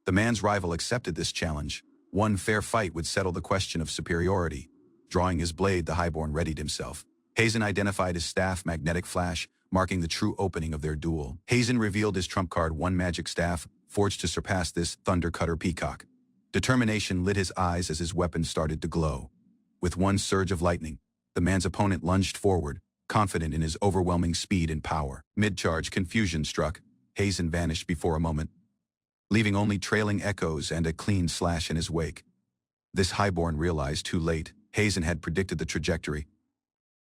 Speaker 1: The man's rival accepted this challenge. One fair fight would settle the question of superiority. Drawing his blade, the Highborn readied himself. Hazen identified his staff, magnetic flash, marking the true opening of their duel. Hazen revealed his trump card, one magic staff, forged to surpass this Thunder Cutter Peacock. Determination lit his eyes as his weapon started to glow. With one surge of lightning, the man's opponent lunged forward, confident in his overwhelming speed and power. Mid-charge, confusion struck. Hazen vanished before a moment, leaving only trailing echoes and a clean slash in his wake. This Highborn realized too late. Hazen had predicted the trajectory.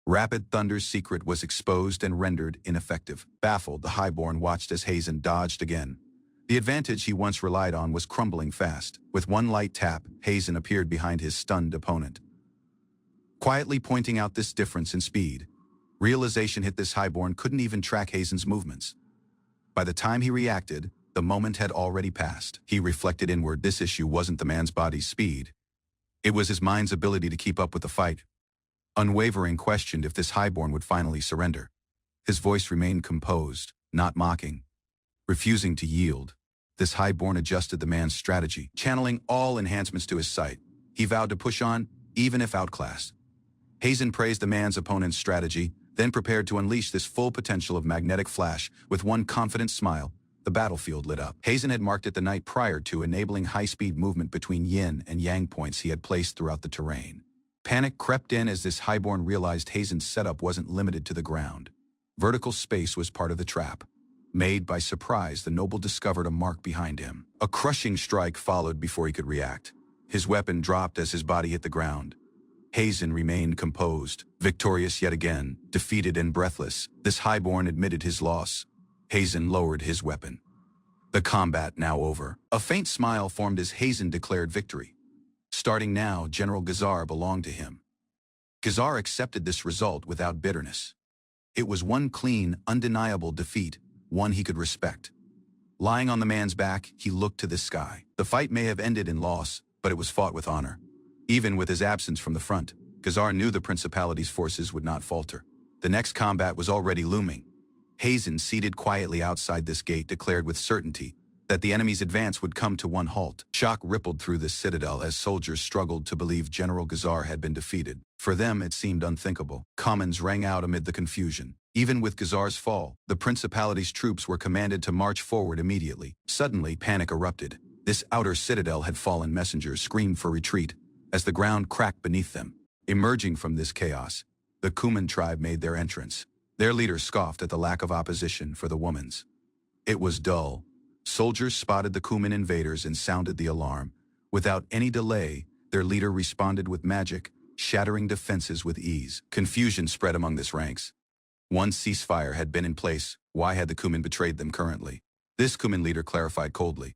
Speaker 1: Rapid Thunder's secret was exposed and rendered ineffective. Baffled, the Highborn watched as Hazen dodged again. The advantage he once relied on was crumbling fast. With one light tap, Hazen appeared behind his stunned opponent. Quietly pointing out this difference in speed, realization hit this Highborn couldn't even track Hazen's movements. By the time he reacted, the moment had already passed. He reflected inward. This issue wasn't the man's body's speed. It was his mind's ability to keep up with the fight. Unwavering, questioned if this Highborn would finally surrender. His voice remained composed, not mocking, refusing to yield. This highborn adjusted the man's strategy, channeling all enhancements to his sight. He vowed to push on, even if outclassed. Hazen praised the man's opponent's strategy, then prepared to unleash this full potential of magnetic flash. With one confident smile, the battlefield lit up. Hazen had marked it the night prior to, enabling high-speed movement between yin and yang points he had placed throughout the terrain. Panic crept in as this highborn realized Hazen's setup wasn't limited to the ground. Vertical space was part of the trap. Made by surprise, the noble discovered a mark behind him. A crushing strike followed before he could react. His weapon dropped as his body hit the ground. Hazen remained composed, victorious yet again, defeated and breathless. This highborn admitted his loss. Hazen lowered his weapon. The combat now over. A faint smile formed as Hazen declared victory. Starting now, General Gazar belonged to him. Gazar accepted this result without bitterness. It was one clean, undeniable defeat, one he could respect. Lying on the man's back, he looked to the sky. The fight may have ended in loss, but it was fought with honor. Even with his absence from the front, Gazar knew the Principality's forces would not falter. The next combat was already looming. Hazen, seated quietly outside this gate, declared with certainty that the enemy's advance would come to one halt. Shock rippled through the citadel as soldiers struggled to believe General Gazar had been defeated. For them, it seemed unthinkable. Comments rang out amid the confusion. Even with Gazar's fall, the Principality's troops were commanded to march forward immediately. Suddenly, panic erupted. This outer citadel had fallen. Messengers screamed for retreat as the ground cracked beneath them. Emerging from this chaos, the Kuman tribe made their entrance. Their leader scoffed at the lack of opposition for the woman's. It was dull. Soldiers spotted the Kuman invaders and sounded the alarm. Without any delay, their leader responded with magic, shattering defenses with ease. Confusion spread among this ranks. One ceasefire had been in place. Why had the Kuman betrayed them currently? This Kuman leader clarified coldly.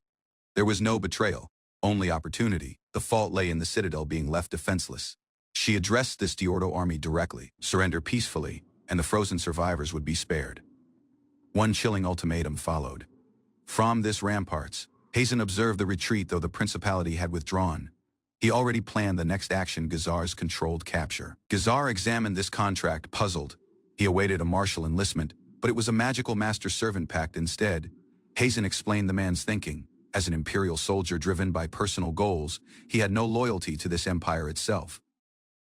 Speaker 1: There was no betrayal, only opportunity. The fault lay in the citadel being left defenseless. She addressed this Diordo army directly. Surrender peacefully, and the frozen survivors would be spared. One chilling ultimatum followed. From this ramparts, Hazen observed the retreat, though the Principality had withdrawn. He already planned the next action: Gazar's controlled capture. Gazar examined this contract, puzzled. He awaited a martial enlistment, but it was a magical master-servant pact instead. Hazen explained the man's thinking. As an imperial soldier driven by personal goals, he had no loyalty to this empire itself.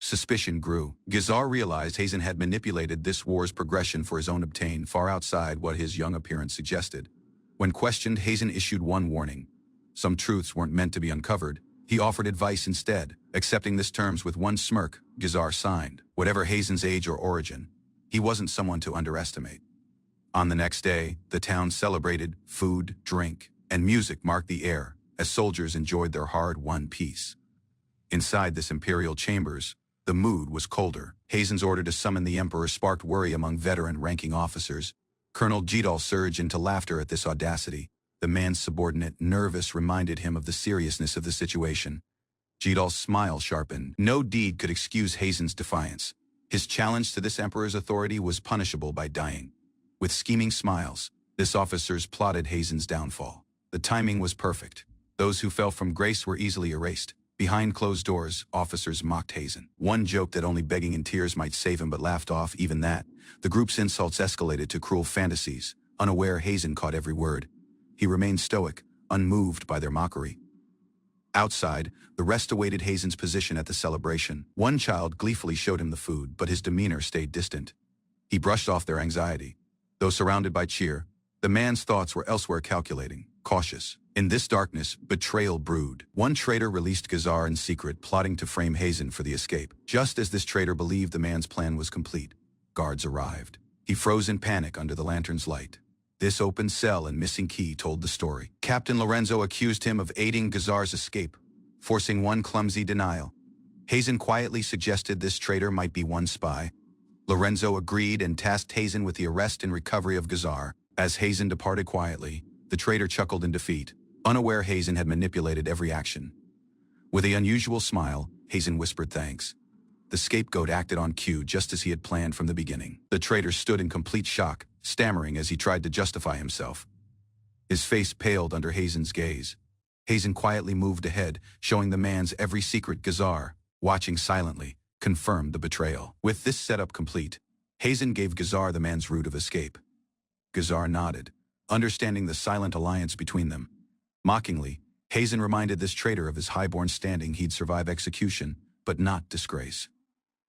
Speaker 1: Suspicion grew. Gazar realized Hazen had manipulated this war's progression for his own obtain, far outside what his young appearance suggested. When questioned, Hazen issued one warning. Some truths weren't meant to be uncovered. He offered advice instead. Accepting this terms with one smirk, Gazar signed. Whatever Hazen's age or origin, he wasn't someone to underestimate. On the next day, the town celebrated. Food, drink, and music marked the air as soldiers enjoyed their hard-won peace. Inside this imperial chambers, the mood was colder. Hazen's order to summon the emperor sparked worry among veteran-ranking officers. Colonel Jidal surged into laughter at this audacity. The man's subordinate, nervous, reminded him of the seriousness of the situation. Jidal's smile sharpened. No deed could excuse Hazen's defiance. His challenge to this emperor's authority was punishable by dying. With scheming smiles, this officers plotted Hazen's downfall. The timing was perfect. Those who fell from grace were easily erased. Behind closed doors, officers mocked Hazen. One joked that only begging in tears might save him, but laughed off even that. The group's insults escalated to cruel fantasies. Unaware, Hazen caught every word. He remained stoic, unmoved by their mockery. Outside, the rest awaited Hazen's position at the celebration. One child gleefully showed him the food, but his demeanor stayed distant. He brushed off their anxiety. Though surrounded by cheer, the man's thoughts were elsewhere, calculating, cautious. In this darkness, betrayal brewed. One traitor released Gazar in secret, plotting to frame Hazen for the escape. Just as this traitor believed the man's plan was complete, guards arrived. He froze in panic under the lantern's light. This open cell and missing key told the story. Captain Lorenzo accused him of aiding Gazar's escape, forcing one clumsy denial. Hazen quietly suggested this traitor might be one spy. Lorenzo agreed and tasked Hazen with the arrest and recovery of Gazar. As Hazen departed quietly, the traitor chuckled in defeat. Unaware, Hazen had manipulated every action. With an unusual smile, Hazen whispered thanks. The scapegoat acted on cue, just as he had planned from the beginning. The traitor stood in complete shock, stammering as he tried to justify himself. His face paled under Hazen's gaze. Hazen quietly moved ahead, showing the man's every secret. Gazar, watching silently, confirmed the betrayal. With this setup complete, Hazen gave Gazar the man's route of escape. Gazar nodded, understanding the silent alliance between them. Mockingly, Hazen reminded this traitor of his high-born standing. He'd survive execution, but not disgrace.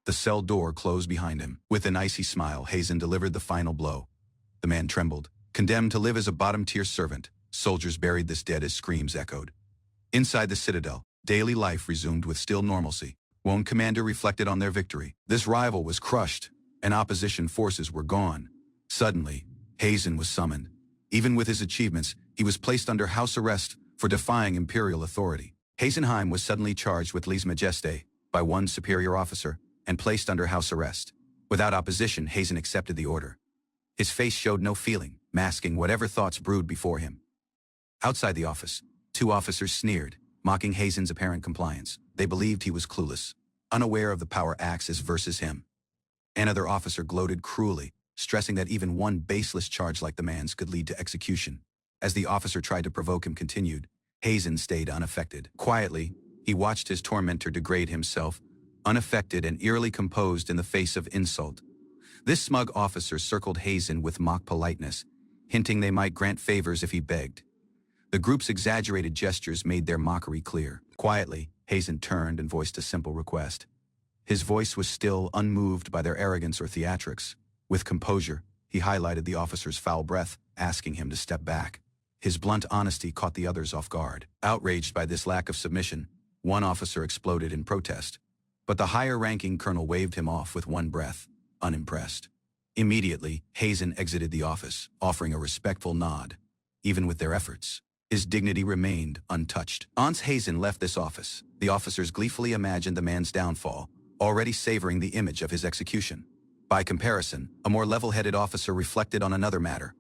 Speaker 1: The cell door closed behind him. With an icy smile, Hazen delivered the final blow. The man trembled. Condemned to live as a bottom-tier servant, soldiers buried this dead as screams echoed. Inside the citadel, daily life resumed with still normalcy. One commander reflected on their victory. This rival was crushed, and opposition forces were gone. Suddenly, Hazen was summoned. Even with his achievements, he was placed under house arrest for defying imperial authority. Hazenheim was suddenly charged with lèse majesté by one superior officer and placed under house arrest. Without opposition, Hazen accepted the order. His face showed no feeling, masking whatever thoughts brewed before him. Outside the office, two officers sneered, mocking Hazen's apparent compliance. They believed he was clueless, unaware of the power axis versus him. Another officer gloated cruelly, stressing that even one baseless charge like the man's could lead to execution. As the officer tried to provoke him continued, Hazen stayed unaffected. Quietly, he watched his tormentor degrade himself, unaffected and eerily composed in the face of insult. This smug officer circled Hazen with mock politeness, hinting they might grant favors if he begged. The group's exaggerated gestures made their mockery clear. Quietly, Hazen turned and voiced a simple request. His voice was still unmoved by their arrogance or theatrics. With composure, he highlighted the officer's foul breath, asking him to step back. His blunt honesty caught the others off guard. Outraged by this lack of submission, one officer exploded in protest. But the higher-ranking colonel waved him off with one breath, unimpressed. Immediately, Hazen exited the office, offering a respectful nod. Even with their efforts, his dignity remained untouched. Once Hazen left this office, the officers gleefully imagined the man's downfall, already savoring the image of his execution. By comparison, a more level-headed officer reflected on another matter,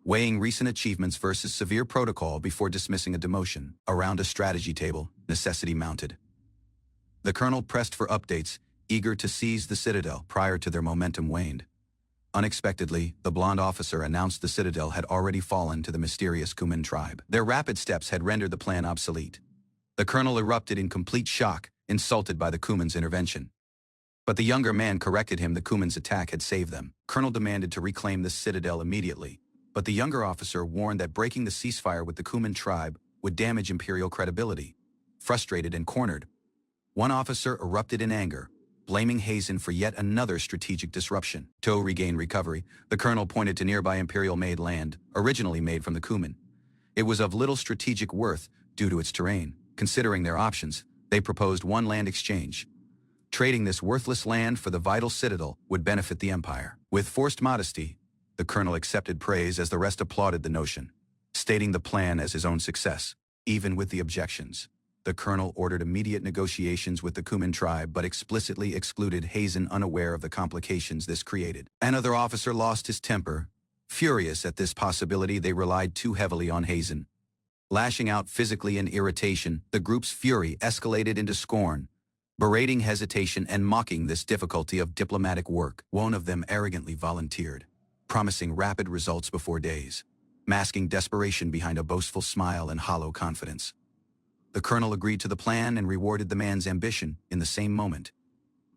Speaker 1: weighing recent achievements versus severe protocol before dismissing a demotion. Around a strategy table, necessity mounted. The colonel pressed for updates, eager to seize the citadel prior to their momentum waned. Unexpectedly, the blonde officer announced the citadel had already fallen to the mysterious Kuman tribe. Their rapid steps had rendered the plan obsolete. The colonel erupted in complete shock, insulted by the Kuman's intervention. But the younger man corrected him. The Kuman's attack had saved them. Colonel demanded to reclaim the citadel immediately, but the younger officer warned that breaking the ceasefire with the Kuman tribe would damage imperial credibility. Frustrated and cornered, one officer erupted in anger, blaming Hazen for yet another strategic disruption. To regain recovery, the colonel pointed to nearby imperial-made land, originally made from the Kuman. It was of little strategic worth due to its terrain. Considering their options, they proposed one land exchange. Trading this worthless land for the vital citadel would benefit the empire. With forced modesty, the colonel accepted praise as the rest applauded the notion, stating the plan as his own success. Even with the objections, the colonel ordered immediate negotiations with the Kuman tribe but explicitly excluded Hazen, unaware of the complications this created. Another officer lost his temper. Furious at this possibility, they relied too heavily on Hazen. Lashing out physically in irritation, the group's fury escalated into scorn, berating hesitation and mocking this difficulty of diplomatic work. One of them arrogantly volunteered, promising rapid results before days, masking desperation behind a boastful smile and hollow confidence. The colonel agreed to the plan and rewarded the man's ambition in the same moment.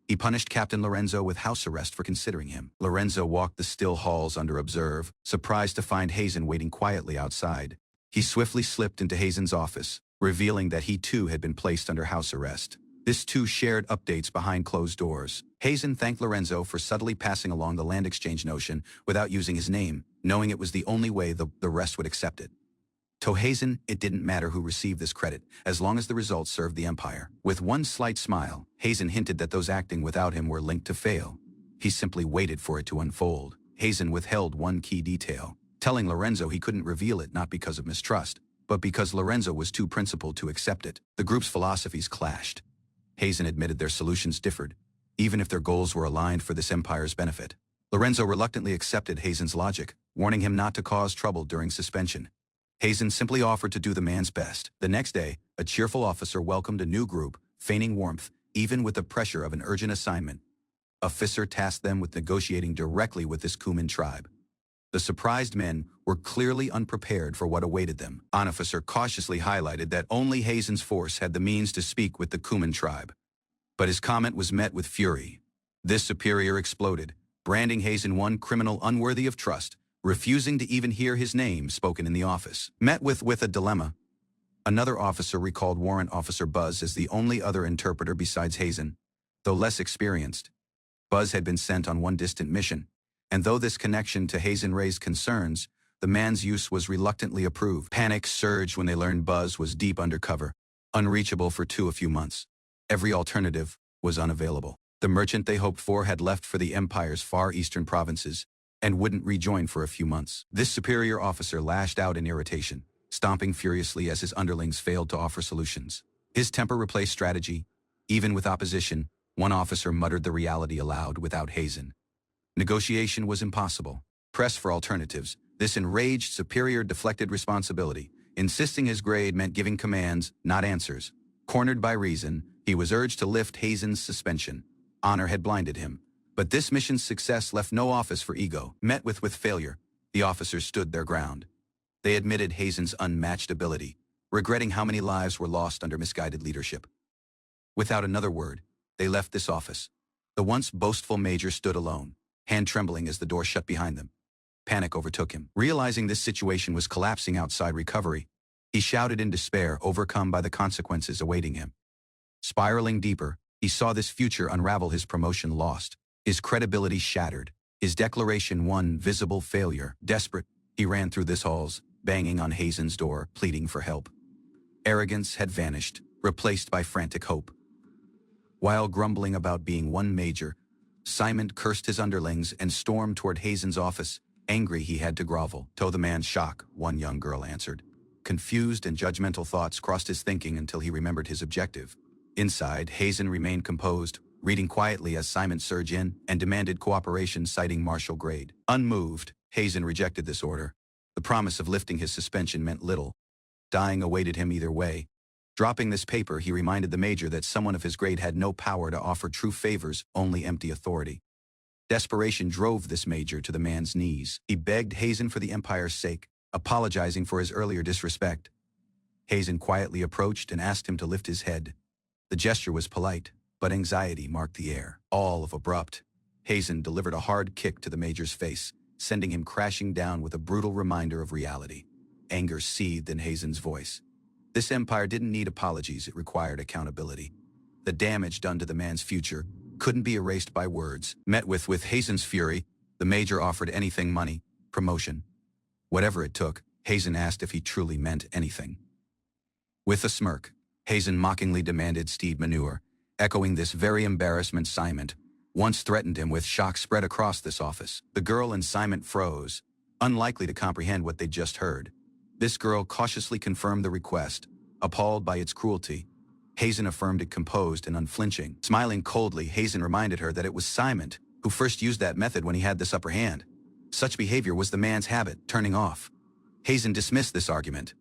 Speaker 1: He punished Captain Lorenzo with house arrest for considering him. Lorenzo walked the still halls under observe, surprised to find Hazen waiting quietly outside. He swiftly slipped into Hazen's office, revealing that he too had been placed under house arrest. This too shared updates behind closed doors. Hazen thanked Lorenzo for subtly passing along the land exchange notion without using his name, knowing it was the only way the rest would accept it. To Hazen, it didn't matter who received this credit, as long as the results served the empire. With one slight smile, Hazen hinted that those acting without him were linked to fail. He simply waited for it to unfold. Hazen withheld one key detail, telling Lorenzo he couldn't reveal it not because of mistrust, but because Lorenzo was too principled to accept it. The group's philosophies clashed. Hazen admitted their solutions differed, even if their goals were aligned for this empire's benefit. Lorenzo reluctantly accepted Hazen's logic, warning him not to cause trouble during suspension. Hazen simply offered to do the man's best. The next day, a cheerful officer welcomed a new group, feigning warmth, even with the pressure of an urgent assignment. Officer tasked them with negotiating directly with this Kuman tribe. The surprised men were clearly unprepared for what awaited them. An officer cautiously highlighted that only Hazen's force had the means to speak with the Kuman tribe. But his comment was met with fury. This superior exploded, branding Hazen one criminal unworthy of trust, refusing to even hear his name spoken in the office. Met with a dilemma,
Speaker 2: Another officer recalled Warrant Officer Buzz as the only other interpreter besides Hazen. Though less experienced, Buzz had been sent on one distant mission, and though this connection to Hazen raised concerns, the man's use was reluctantly approved. Panic surged when they learned Buzz was deep undercover, unreachable for a few months. Every alternative was unavailable. The merchant they hoped for had left for the Empire's far eastern provinces and wouldn't rejoin for a few months. This superior officer lashed out in irritation, stomping furiously as his underlings failed to offer solutions. His temper replaced strategy. Even with opposition, one officer muttered the reality aloud without Hazen. Negotiation was impossible. Press for alternatives. This enraged superior deflected responsibility, insisting his grade meant giving commands, not answers. Cornered by reason, he was urged to lift Hazen's suspension. Honor had blinded him. But this mission's success left no office for ego. Met with failure, the officers stood their ground. They admitted Hazen's unmatched ability, regretting how many lives were lost under misguided leadership. Without another word, they left this office. The once boastful major stood alone, hand trembling as the door shut behind them. Panic overtook him. Realizing this situation was collapsing outside recovery, he shouted in despair, overcome by the consequences awaiting him. Spiraling deeper, he saw this future unravel, his promotion lost, his credibility shattered, his declaration one visible failure. Desperate, he ran through this halls, banging on Hazen's door, pleading for help. Arrogance had vanished, replaced by frantic hope. While grumbling about being one major, Simon cursed his underlings and stormed toward Hazen's office. Angry, he had to grovel. To the man's shock, one young girl answered. Confused and judgmental thoughts crossed his thinking until he remembered his objective. Inside, Hazen remained composed, reading quietly as Simon surged in and demanded cooperation, citing martial grade. Unmoved, Hazen rejected this order. The promise of lifting his suspension meant little. Dying awaited him either way. Dropping this paper, he reminded the major that someone of his grade had no power to offer true favors, only empty authority. Desperation drove this major to the man's knees. He begged Hazen for the Empire's sake, apologizing for his earlier disrespect. Hazen quietly approached and asked him to lift his head. The gesture was polite, but anxiety marked the air. All of abrupt, Hazen delivered a hard kick to the major's face, sending him crashing down with a brutal reminder of reality. Anger seethed in Hazen's voice. This empire didn't need apologies, it required accountability. The damage done to the man's future couldn't be erased by words. Met with Hazen's fury, the major offered anything: money, promotion. Whatever it took, Hazen asked if he truly meant anything. With a smirk, Hazen mockingly demanded steed manure, echoing this very embarrassment Simon once threatened him with. Shock spread across this office. The girl and Simon froze, unlikely to comprehend what they'd just heard. This girl cautiously confirmed the request, appalled by its cruelty. Hazen affirmed it composed and unflinching. Smiling coldly, Hazen reminded her that it was Simon who first used that method when he had this upper hand. Such behavior was the man's habit, turning off. Hazen dismissed this argument.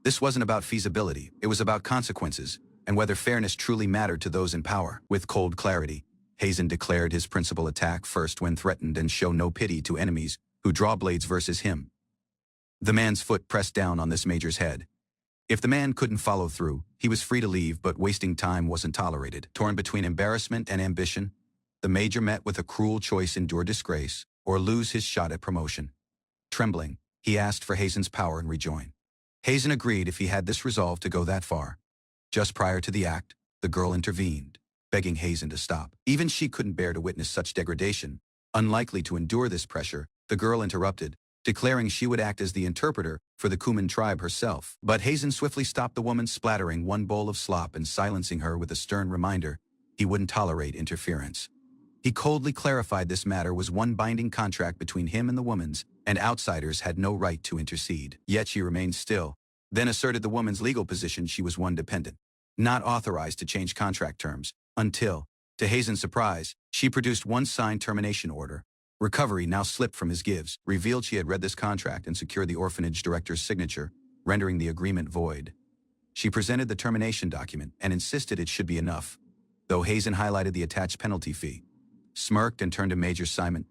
Speaker 2: This wasn't about feasibility, it was about consequences, and whether fairness truly mattered to those in power. With cold clarity, Hazen declared his principal attack first when threatened and show no pity to enemies who draw blades versus him. The man's foot pressed down on this major's head. If the man couldn't follow through, he was free to leave, but wasting time wasn't tolerated. Torn between embarrassment and ambition, the major met with a cruel choice: endure disgrace or lose his shot at promotion. Trembling, he asked for Hazen's power and rejoin. Hazen agreed if he had this resolve to go that far. Just prior to the act, the girl intervened, begging Hazen to stop. Even she couldn't bear to witness such degradation. Unlikely to endure this pressure, the girl interrupted, declaring she would act as the interpreter for the Kuman tribe herself. But Hazen swiftly stopped the woman, splattering one bowl of slop and silencing her with a stern reminder he wouldn't tolerate interference. He coldly clarified this matter was one binding contract between him and the woman's, and outsiders had no right to intercede. Yet she remained still, then asserted the woman's legal position: she was one dependent, not authorized to change contract terms, until, to Hazen's surprise, she produced one signed termination order. Recovery now slipped from his gives, revealed she had read this contract and secured the orphanage director's signature, rendering the agreement void. She presented the termination document and insisted it should be enough, though Hazen highlighted the attached penalty fee. Smirked and turned to Major Simon,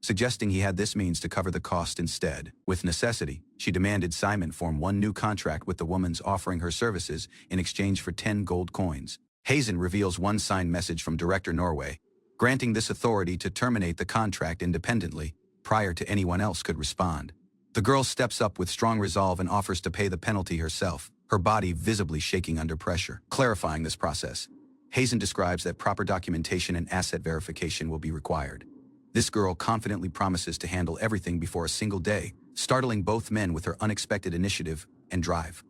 Speaker 2: suggesting he had this means to cover the cost instead. With necessity, she demanded Simon form one new contract with the woman's, offering her services in exchange for 10 gold coins. Hazen reveals one signed message from Director Norway, granting this authority to terminate the contract independently, prior to anyone else could respond. The girl steps up with strong resolve and offers to pay the penalty herself, her body visibly shaking under pressure. Clarifying this process, Hazen describes that proper documentation and asset verification will be required. This girl confidently promises to handle everything before a single day, startling both men with her unexpected initiative and drive.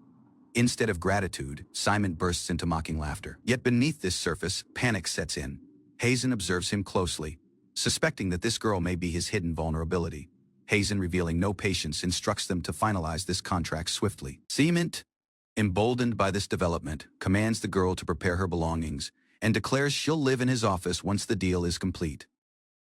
Speaker 2: Instead of gratitude, Simon bursts into mocking laughter. Yet beneath this surface, panic sets in. Hazen observes him closely, suspecting that this girl may be his hidden vulnerability. Hazen, revealing no patience, instructs them to finalize this contract swiftly. Simon, emboldened by this development, commands the girl to prepare her belongings and declares she'll live in his office once the deal is complete.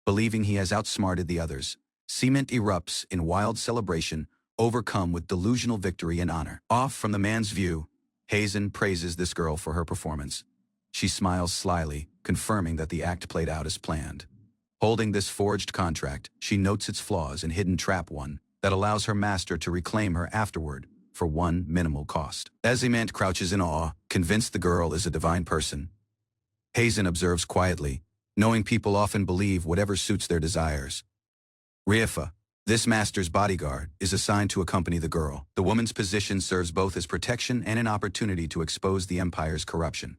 Speaker 2: Believing he has outsmarted the others, Simon erupts in wild celebration, overcome with delusional victory and honor. Off from the man's view, Hazen praises this girl for her performance. She smiles slyly, confirming that the act played out as planned. Holding this forged contract, she notes its flaws and hidden trap, one that allows her master to reclaim her afterward for one minimal cost. Simon crouches in awe, convinced the girl is a divine person. Hazen observes quietly, knowing people often believe whatever suits their desires. Reifa, this master's bodyguard, is assigned to accompany the girl. The woman's position serves both as protection and an opportunity to expose the Empire's corruption.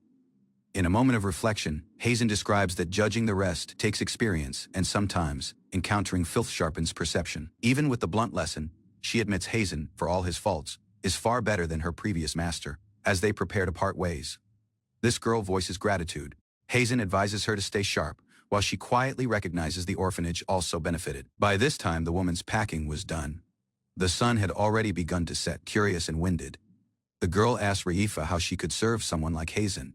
Speaker 2: In a moment of reflection, Hazen describes that judging the rest takes experience, and sometimes, encountering filth sharpens perception. Even with the blunt lesson, she admits Hazen, for all his faults, is far better than her previous master, as they prepare to part ways. This girl voices gratitude. Hazen advises her to stay sharp, while she quietly recognizes the orphanage also benefited. By this time, the woman's packing was done. The sun had already begun to set, curious and winded. The girl asked Reifa how she could serve someone like Hazen.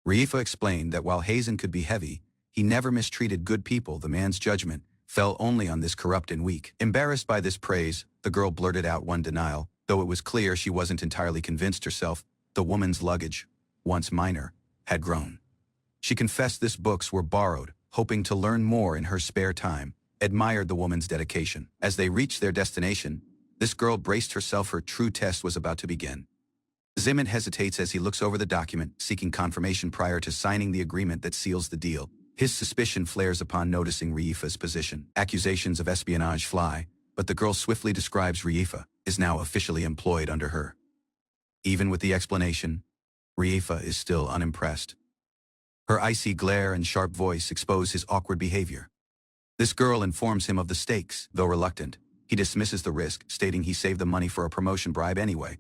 Speaker 2: Reifa explained that while Hazen could be heavy, he never mistreated good people. The man's judgment fell only on this corrupt and weak. Embarrassed by this praise, the girl blurted out one denial, though it was clear she wasn't entirely convinced herself. The woman's luggage, once minor, had grown. She confessed this books were borrowed, hoping to learn more in her spare time, admired the woman's dedication. As they reached their destination, this girl braced herself. Her true test was about to begin. Simon hesitates as he looks over the document, seeking confirmation prior to signing the agreement that seals the deal. His suspicion flares upon noticing Reifa's position. Accusations of espionage fly, but the girl swiftly describes Reifa is now officially employed under her. Even with the explanation, Reifa is still unimpressed. Her icy glare and sharp voice expose his awkward behavior. This girl informs him of the stakes. Though reluctant, he dismisses the risk, stating he saved the money for a promotion bribe anyway.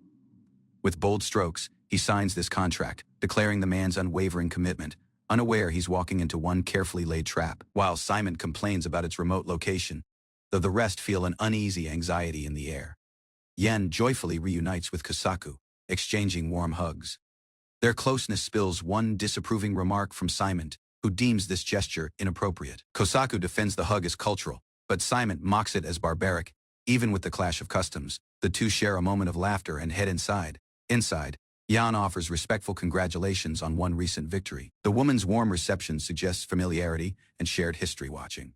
Speaker 2: With bold strokes, he signs this contract, declaring the man's unwavering commitment, unaware he's walking into one carefully laid trap. While Simon complains about its remote location, though the rest feel an uneasy anxiety in the air. Yen joyfully reunites with Kosaku, exchanging warm hugs. Their closeness spills one disapproving remark from Simon, who deems this gesture inappropriate. Kosaku defends the hug as cultural, but Simon mocks it as barbaric. Even with the clash of customs, the two share a moment of laughter and head inside. Inside, Jan offers respectful congratulations on one recent victory. The woman's warm reception suggests familiarity and shared history watching.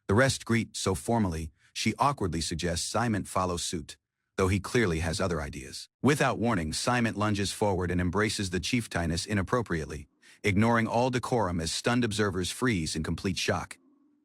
Speaker 2: The rest greet so formally, she awkwardly suggests Simon follow suit, though he clearly has other ideas. Without warning, Simon lunges forward and embraces the chieftainess inappropriately, ignoring all decorum as stunned observers freeze in complete shock.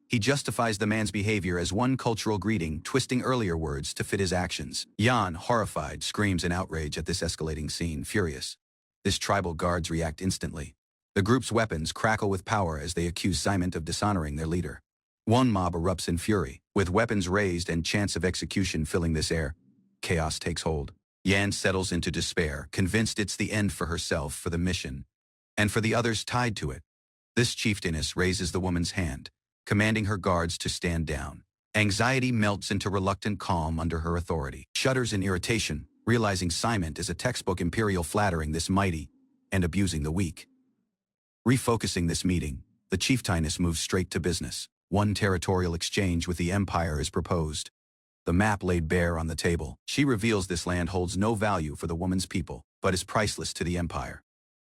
Speaker 2: He justifies the man's behavior as one cultural greeting, twisting earlier words to fit his actions. Jan, horrified, screams in outrage at this escalating scene, furious. His tribal guards react instantly. The group's weapons crackle with power as they accuse Simon of dishonoring their leader. One mob erupts in fury, with weapons raised and chants of execution filling this air. Chaos takes hold. Yan settles into despair, convinced it's the end for herself, for the mission, and for the others tied to it. This chieftainess raises the woman's hand, commanding her guards to stand down. Anxiety melts into reluctant calm under her authority. Shudders in irritation, realizing Simon is a textbook imperial, flattering this mighty and abusing the weak. Refocusing this meeting, the chieftainess moves straight to business. One territorial exchange with the Empire is proposed. The map laid bare on the table. She reveals this land holds no value for the woman's people, but is priceless to the Empire.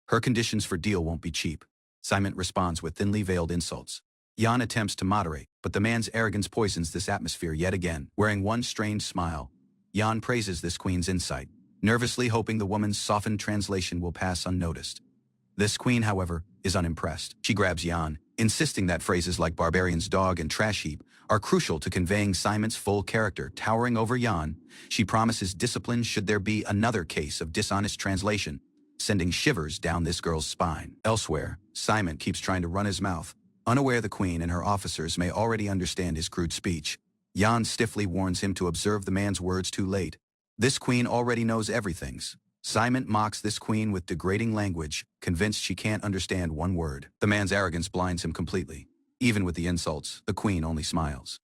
Speaker 2: Her conditions for deal won't be cheap. Simon responds with thinly veiled insults. Jan attempts to moderate, but the man's arrogance poisons this atmosphere yet again. Wearing one strange smile, Jan praises this queen's insight, nervously hoping the woman's softened translation will pass unnoticed. This queen, however, is unimpressed. She grabs Jan, insisting that phrases like barbarian's dog and trash heap are crucial to conveying Simon's full character. Towering over Jan, she promises discipline should there be another case of dishonest translation, sending shivers down this girl's spine. Elsewhere, Simon keeps trying to run his mouth, unaware the queen and her officers may already understand his crude speech. Jan stiffly warns him to observe the man's words too late. This queen already knows everything. Simon mocks this queen with degrading language, convinced she can't understand one word. The man's arrogance blinds him completely. Even with the insults, the queen only smiles.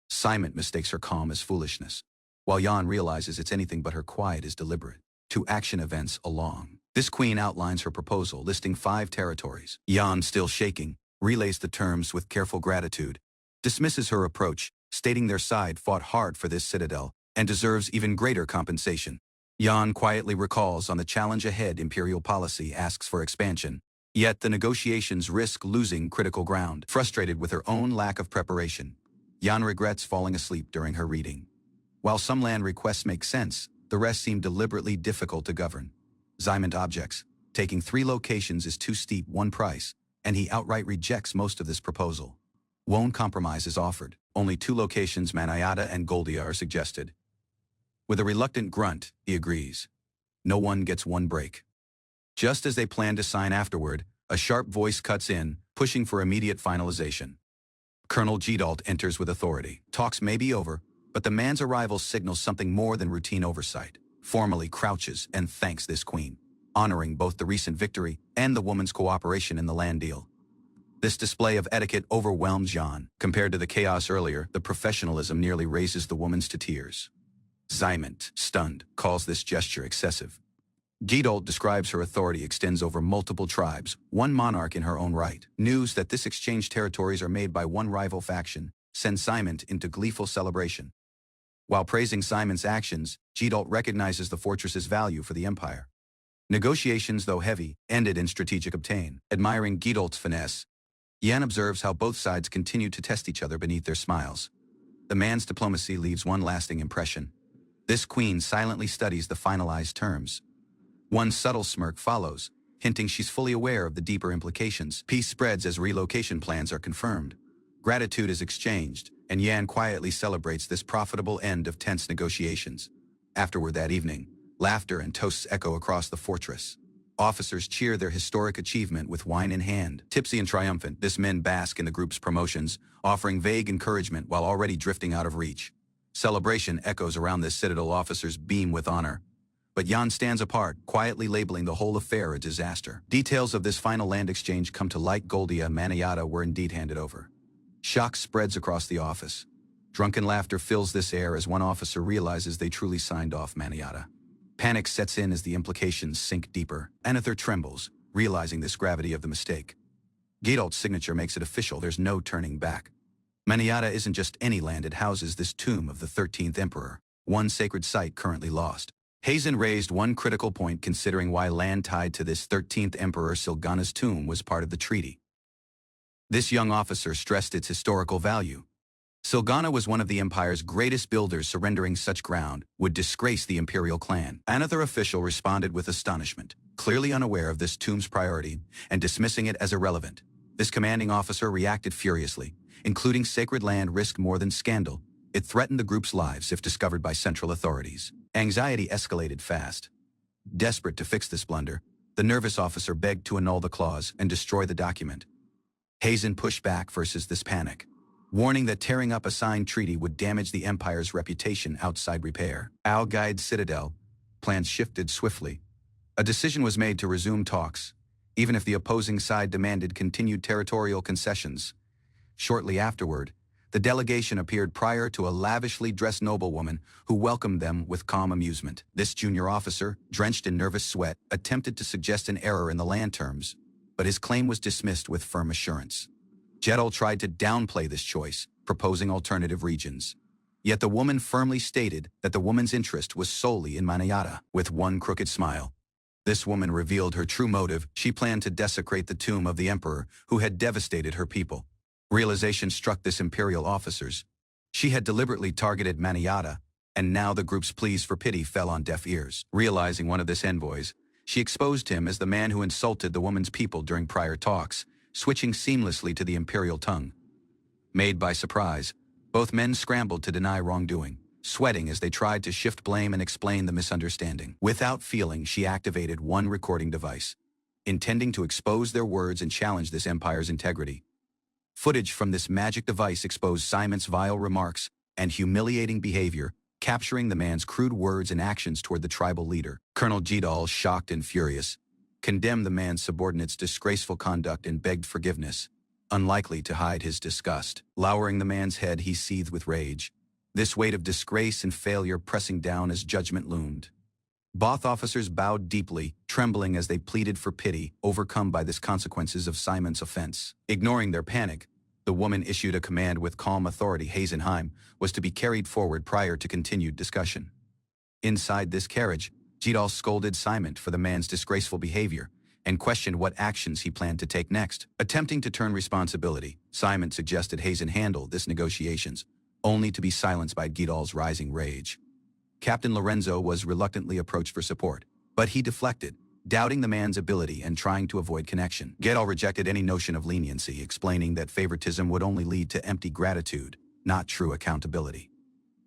Speaker 2: Simon mistakes her calm as foolishness, while Jan realizes it's anything but her quiet is deliberate. 2 action events along. This queen outlines her proposal, listing 5 territories. Jan, still shaking, relays the terms with careful gratitude, dismisses her approach, stating their side fought hard for this citadel and deserves even greater compensation. Jan quietly recalls on the challenge ahead imperial policy asks for expansion, yet the negotiations risk losing critical ground. Frustrated with her own lack of preparation, Jan regrets falling asleep during her reading. While some land requests make sense, the rest seem deliberately difficult to govern. Simon objects, taking 3 locations is too steep one price, and he outright rejects most of this proposal. One compromise is offered. Only 2 locations, Manhwa and Goldia, are suggested. With a reluctant grunt, he agrees. No one gets one break. Just as they plan to sign afterward, a sharp voice cuts in, pushing for immediate finalization. Colonel Gedalt enters with authority. Talks may be over, but the man's arrival signals something more than routine oversight. Formally crouches and thanks this queen, honoring both the recent victory and the woman's cooperation in the land deal. This display of etiquette overwhelms Jan. Compared to the chaos earlier, the professionalism nearly raises the woman's to tears. Simon, stunned, calls this gesture excessive. Gedalt describes her authority extends over multiple tribes, one monarch in her own right. News that this exchange territories are made by one rival faction sends Simon into gleeful celebration. While praising Simon's actions, Gedalt recognizes the fortress's value for the empire. Negotiations, though heavy, ended in strategic obtain. Admiring Gedalt's finesse, Jan observes how both sides continue to test each other beneath their smiles. The man's diplomacy leaves one lasting impression. This queen silently studies the finalized terms. One subtle smirk follows, hinting she's fully aware of the deeper implications. Peace spreads as relocation plans are confirmed. Gratitude is exchanged, and Jan quietly celebrates this profitable end of tense negotiations. Afterward that evening, laughter and toasts echo across the fortress. Officers cheer their historic achievement with wine in hand. Tipsy and triumphant, this men bask in the group's promotions, offering vague encouragement while already drifting out of reach. Celebration echoes around this citadel. Officers beam with honor. But Jan stands apart, quietly labeling the whole affair a disaster. Details of this final land exchange come to light. Goldia and Manhwa were indeed handed over. Shock spreads across the office. Drunken laughter fills this air as one officer realizes they truly signed off Manhwa. Panic sets in as the implications sink deeper. Anither trembles, realizing this gravity of the mistake. Gedalt's signature makes it official. There's no turning back. Manhwa isn't just any land, it houses this tomb of the 13th Emperor, one sacred site currently lost. Hazen raised one critical point considering why land tied to this 13th Emperor Silgana's tomb was part of the treaty. This young officer stressed its historical value. Silgana was one of the Empire's greatest builders. Surrendering such ground would disgrace the imperial clan. Another official responded with astonishment, clearly unaware of this tomb's priority and dismissing it as irrelevant. This commanding officer reacted furiously. Including sacred land risked more than scandal. It threatened the group's lives if discovered by central authorities. Anxiety escalated fast. Desperate to fix this blunder, the nervous officer begged to annul the clause and destroy the document. Hazen pushed back versus this panic, warning that tearing up a signed treaty would damage the Empire's reputation outside repair. Al-Ghaid Citadel, plans shifted swiftly. A decision was made to resume talks, even if the opposing side demanded continued territorial concessions. Shortly afterward, the delegation appeared prior to a lavishly dressed noblewoman who welcomed them with calm amusement. This junior officer, drenched in nervous sweat, attempted to suggest an error in the land terms, but his claim was dismissed with firm assurance. Jedal tried to downplay this choice, proposing alternative regions. Yet the woman firmly stated that the woman's interest was solely in Manhwa. With one crooked smile, this woman revealed her true motive. She planned to desecrate the tomb of the emperor who had devastated her people. Realization struck this imperial officers. She had deliberately targeted Manhwa, and now the group's pleas for pity fell on deaf ears. Realizing one of this envoys, she exposed him as the man who insulted the woman's people during prior talks, switching seamlessly to the imperial tongue. Made by surprise, Both men scrambled to deny wrongdoing, sweating as they tried to shift blame and explain the misunderstanding. Without feeling, she activated one recording device, intending to expose their words and challenge this empire's integrity. Footage from this magic device exposed Simon's vile remarks and humiliating behavior, capturing the man's crude words and actions toward the tribal leader. Colonel Jidal, shocked and furious, condemned the man's subordinate's disgraceful conduct and begged forgiveness, unlikely to hide his disgust. Lowering the man's head, he seethed with rage, this weight of disgrace and failure pressing down as judgment loomed. Both officers bowed deeply, trembling as they pleaded for pity, overcome by the consequences of Simon's offense. Ignoring their panic, the woman issued a command with calm authority. Heisenheim was to be carried forward prior to continued discussion. Inside this carriage, Jidal scolded Simon for the man's disgraceful behavior and questioned what actions he planned to take next. Attempting to turn responsibility, Simon suggested Hazen handle this negotiations, only to be silenced by Jidal's rising rage. Captain Lorenzo was reluctantly approached for support, but he deflected, doubting the man's ability and trying to avoid connection. Jidal rejected any notion of leniency, explaining that favoritism would only lead to empty gratitude, not true accountability.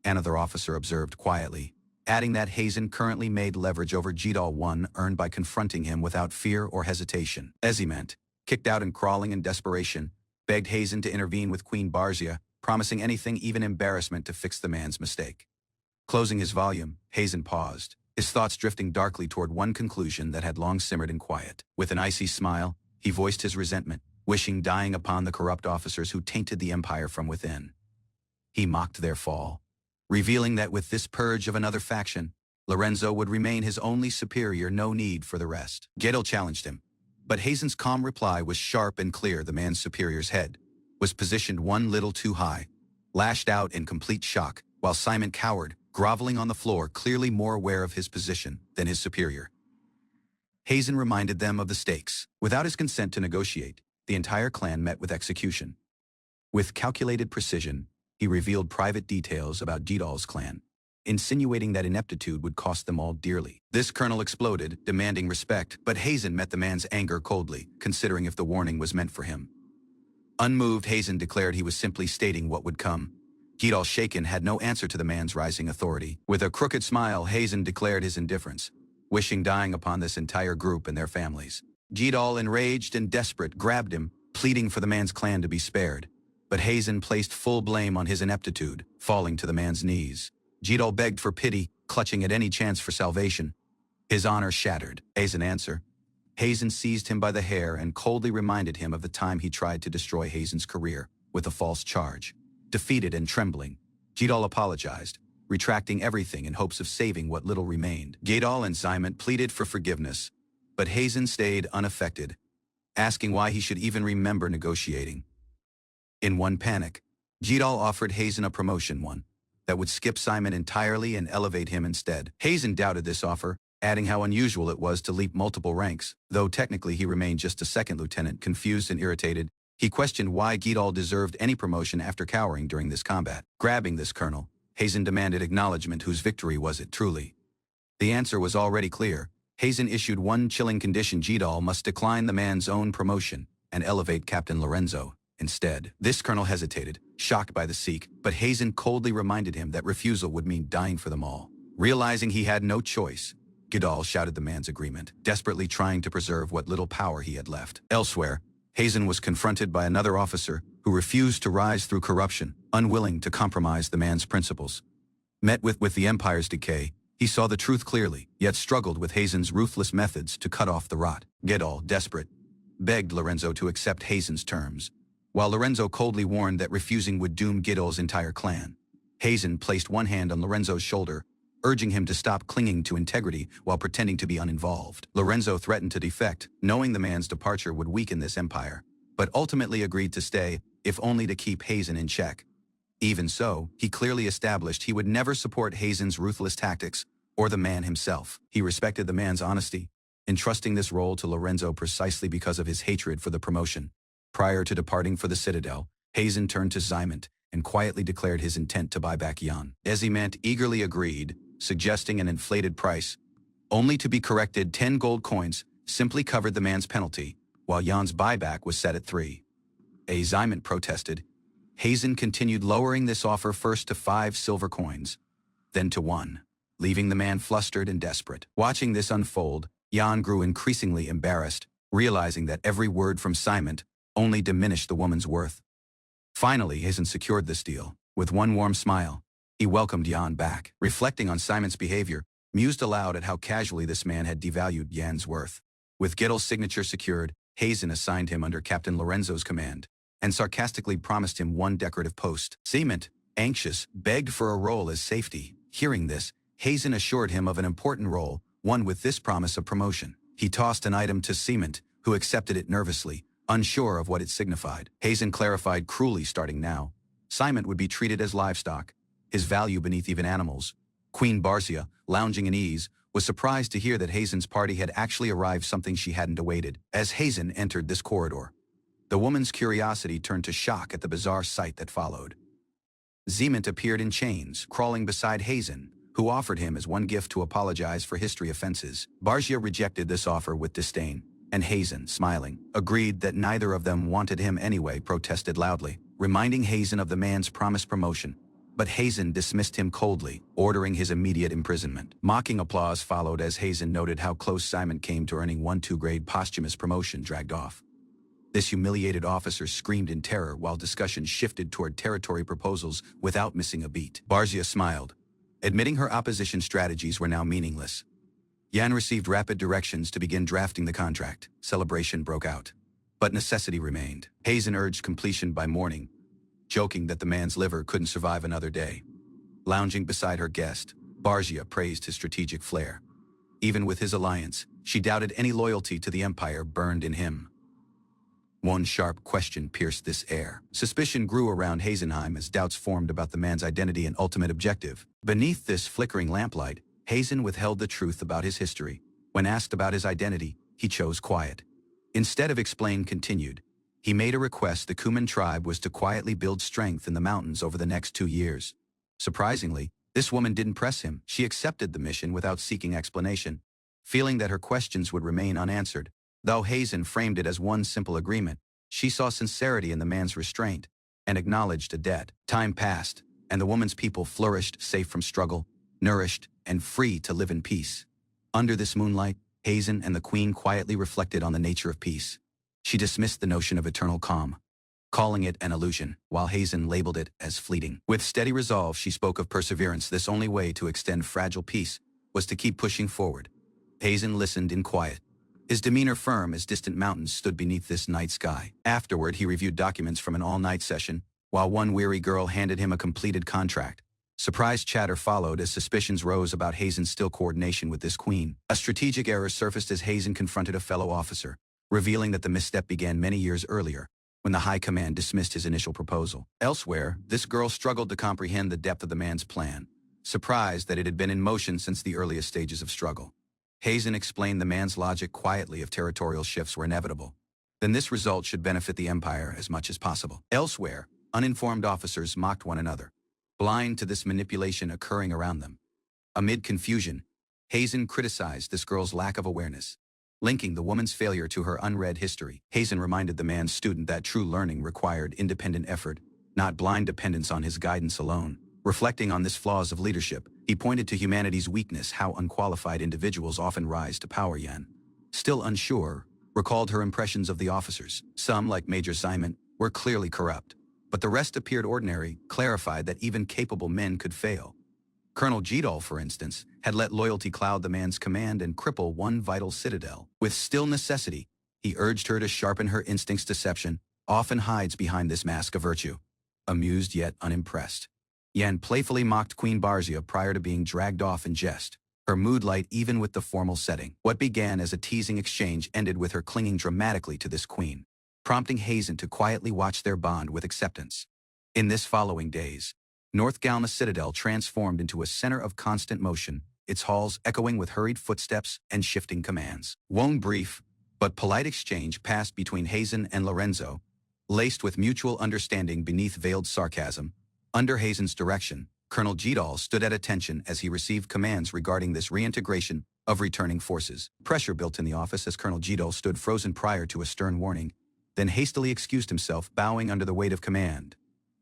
Speaker 2: Another officer observed quietly, adding that Hazen currently made leverage over Jidal one earned by confronting him without fear or hesitation. Eziment, kicked out and crawling in desperation, begged Hazen to intervene with Queen Barzia, promising anything, even embarrassment, to fix the man's mistake. Closing his volume, Hazen paused, his thoughts drifting darkly toward one conclusion that had long simmered in quiet. With an icy smile, he voiced his resentment, wishing dying upon the corrupt officers who tainted the empire from within. He mocked their fall, revealing that with this purge of another faction, Lorenzo would remain his only superior, no need for the rest. Jidal challenged him, but Hazen's calm reply was sharp and clear. The man's superior's head was positioned one little too high, lashed out in complete shock, while Simon cowered, groveling on the floor, clearly more aware of his position than his superior. Hazen reminded them of the stakes. Without his consent to negotiate, the entire clan met with execution. With calculated precision, he revealed private details about Jidal's clan, insinuating that ineptitude would cost them all dearly. This colonel exploded, demanding respect, but Hazen met the man's anger coldly, considering if the warning was meant for him. Unmoved, Hazen declared he was simply stating what would come. Jidal, shaken, had no answer to the man's rising authority. With a crooked smile, Hazen declared his indifference, wishing dying upon this entire group and their families. Jidal, enraged and desperate, grabbed him, pleading for the man's clan to be spared. But Hazen placed full blame on his ineptitude, falling to the man's knees. Jidal begged for pity, clutching at any chance for salvation. His honor shattered. As an answer, Hazen seized him by the hair and coldly reminded him of the time he tried to destroy Hazen's career with a false charge. Defeated and trembling, Jidal apologized, retracting everything in hopes of saving what little remained. Jidal and Simon pleaded for forgiveness, but Hazen stayed unaffected, asking why he should even remember negotiating. In one panic, Jidal offered Hazen a promotion, one that would skip Simon entirely and elevate him instead. Hazen doubted this offer, adding how unusual it was to leap multiple ranks. Though technically he remained just a second lieutenant. Confused and irritated, he questioned why Jidal deserved any promotion after cowering during this combat. Grabbing this colonel, Hazen demanded acknowledgement. Whose victory was it truly? The answer was already clear. Hazen issued one chilling condition: Jidal must decline the man's own promotion and elevate Captain Lorenzo instead. This colonel hesitated, shocked by the seek, but Hazen coldly reminded him that refusal would mean dying for them all. Realizing he had no choice, Jidal shouted the man's agreement, desperately trying to preserve what little power he had left. Elsewhere, Hazen was confronted by another officer who refused to rise through corruption, unwilling to compromise the man's principles. Met with the Empire's decay, he saw the truth clearly, yet struggled with Hazen's ruthless methods to cut off the rot. Jidal, desperate, begged Lorenzo to accept Hazen's terms, while Lorenzo coldly warned that refusing would doom Jidal's entire clan. Hazen placed one hand on Lorenzo's shoulder, urging him to stop clinging to integrity while pretending to be uninvolved. Lorenzo threatened to defect, knowing the man's departure would weaken this empire, but ultimately agreed to stay, if only to keep Hazen in check. Even so, he clearly established he would never support Hazen's ruthless tactics, or the man himself. He respected the man's honesty, entrusting this role to Lorenzo precisely because of his hatred for the promotion. Prior to departing for the Citadel, Hazen turned to Ziment and quietly declared his intent to buy back Jan. Eziment eagerly agreed, suggesting an inflated price, only to be corrected. 10 gold coins simply covered the man's penalty, while Jan's buyback was set at 3. Ziment protested, Hazen continued lowering this offer first to 5 silver coins, then to 1, leaving the man flustered and desperate. Watching this unfold, Jan grew increasingly embarrassed, realizing that every word from Simon only diminished the woman's worth. Finally, Hazen secured this deal. With one warm smile, he welcomed Jan back. Reflecting on Simon's behavior, mused aloud at how casually this man had devalued Jan's worth. With Gittel's signature secured, Hazen assigned him under Captain Lorenzo's command, and sarcastically promised him 1 decorative post. Simon, anxious, begged for a role as safety. Hearing this, Hazen assured him of an important role, one with this promise of promotion. He tossed an item to Simon, who accepted it nervously, unsure of what it signified. Hazen clarified cruelly starting now. Simon would be treated as livestock, his value beneath even animals. Queen Barzia, lounging in ease, was surprised to hear that Hazen's party had actually arrived, something she hadn't awaited. As Hazen entered this corridor, the woman's curiosity turned to shock at the bizarre sight that followed. Zement appeared in chains, crawling beside Hazen, who offered him as one gift to apologize for history offenses. Barzia rejected this offer with disdain, and Hazen, smiling, agreed that neither of them wanted him anyway, protested loudly, reminding Hazen of the man's promised promotion. But Hazen dismissed him coldly, ordering his immediate imprisonment. Mocking applause followed as Hazen noted how close Simon came to earning 1-2 grade posthumous promotion dragged off. This humiliated officer screamed in terror while discussion shifted toward territory proposals without missing a beat. Barzia smiled, admitting her opposition strategies were now meaningless. Jan received rapid directions to begin drafting the contract. Celebration broke out, but necessity remained. Hazen urged completion by morning, joking that the man's liver couldn't survive another day. Lounging beside her guest, Barzia praised his strategic flair. Even with his alliance, she doubted any loyalty to the Empire burned in him. One sharp question pierced this air. Suspicion grew around Hazenheim as doubts formed about the man's identity and ultimate objective. Beneath this flickering lamplight, Hazen withheld the truth about his history. When asked about his identity, he chose quiet. Instead of explain, continued. He made a request the Kuman tribe was to quietly build strength in the mountains over the next 2 years. Surprisingly, this woman didn't press him. She accepted the mission without seeking explanation, feeling that her questions would remain unanswered. Though Hazen framed it as one simple agreement, she saw sincerity in the man's restraint and acknowledged a debt. Time passed, and the woman's people flourished, safe from struggle, nourished, and free to live in peace. Under this moonlight, Hazen and the Queen quietly reflected on the nature of peace. She dismissed the notion of eternal calm, calling it an illusion, while Hazen labeled it as fleeting. With steady resolve, she spoke of perseverance. This only way to extend fragile peace was to keep pushing forward. Hazen listened in quiet, his demeanor firm as distant mountains stood beneath this night sky. Afterward, he reviewed documents from an all-night session, while one weary girl handed him a completed contract. Surprised chatter followed as suspicions rose about Hazen's still coordination with this queen. A strategic error surfaced as Hazen confronted a fellow officer, revealing that the misstep began many years earlier, when the High Command dismissed his initial proposal. Elsewhere, this girl struggled to comprehend the depth of the man's plan, surprised that it had been in motion since the earliest stages of struggle. Hazen explained the man's logic quietly if territorial shifts were inevitable. Then this result should benefit the Empire as much as possible. Elsewhere, uninformed officers mocked one another, blind to this manipulation occurring around them. Amid confusion, Hazen criticized this girl's lack of awareness, linking the woman's failure to her unread history. Hazen reminded the man's student that true learning required independent effort, not blind dependence on his guidance alone. Reflecting on this flaws of leadership, he pointed to humanity's weakness, how unqualified individuals often rise to power. Jan, still unsure, recalled her impressions of the officers. Some, like Major Simon, were clearly corrupt, but the rest appeared ordinary, clarified that even capable men could fail. Colonel Jedal, for instance, had let loyalty cloud the man's command and cripple one vital citadel. With still necessity, he urged her to sharpen her instincts. Deception often hides behind this mask of virtue. Amused yet unimpressed, Jan playfully mocked Queen Barzia prior to being dragged off in jest, her mood light even with the formal setting. What began as a teasing exchange ended with her clinging dramatically to this queen, prompting Hazen to quietly watch their bond with acceptance. In this following days, North Galna Citadel transformed into a center of constant motion, its halls echoing with hurried footsteps and shifting commands. One brief, but polite exchange passed between Hazen and Lorenzo, laced with mutual understanding beneath veiled sarcasm. Under Hazen's direction, Colonel Jedal stood at attention as he received commands regarding this reintegration of returning forces. Pressure built in the office as Colonel Jedal stood frozen prior to a stern warning, then hastily excused himself, bowing under the weight of command.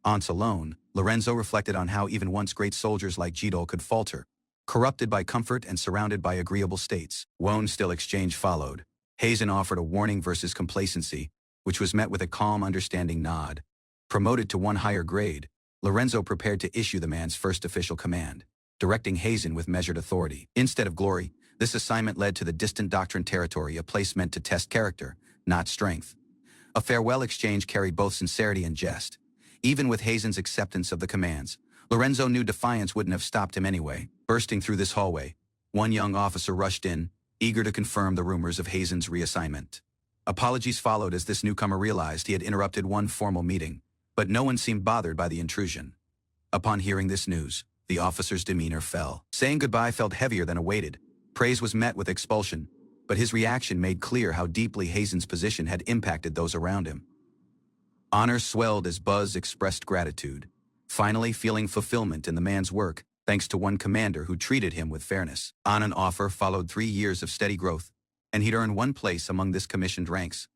Speaker 2: Once alone, Lorenzo reflected on how even once great soldiers like Jidol could falter, corrupted by comfort and surrounded by agreeable states. Won's still exchange followed. Hazen offered a warning versus complacency, which was met with a calm, understanding nod. Promoted to one higher grade, Lorenzo prepared to issue the man's first official command, directing Hazen with measured authority. Instead of glory, this assignment led to the distant doctrine territory, a place meant to test character, not strength. A farewell exchange carried both sincerity and jest. Even with Hazen's acceptance of the commands, Lorenzo knew defiance wouldn't have stopped him anyway. Bursting through this hallway, one young officer rushed in, eager to confirm the rumors of Hazen's reassignment. Apologies followed as this newcomer realized he had interrupted one formal meeting, but no one seemed bothered by the intrusion. Upon hearing this news, the officer's demeanor fell. Saying goodbye felt heavier than awaited. Praise was met with expulsion, but his reaction made clear how deeply Hazen's position had impacted those around him. Honor swelled as Buzz expressed gratitude, finally feeling fulfillment in the man's work thanks to one commander who treated him with fairness. On an offer followed 3 years of steady growth, and he'd earned one place among this commissioned ranks.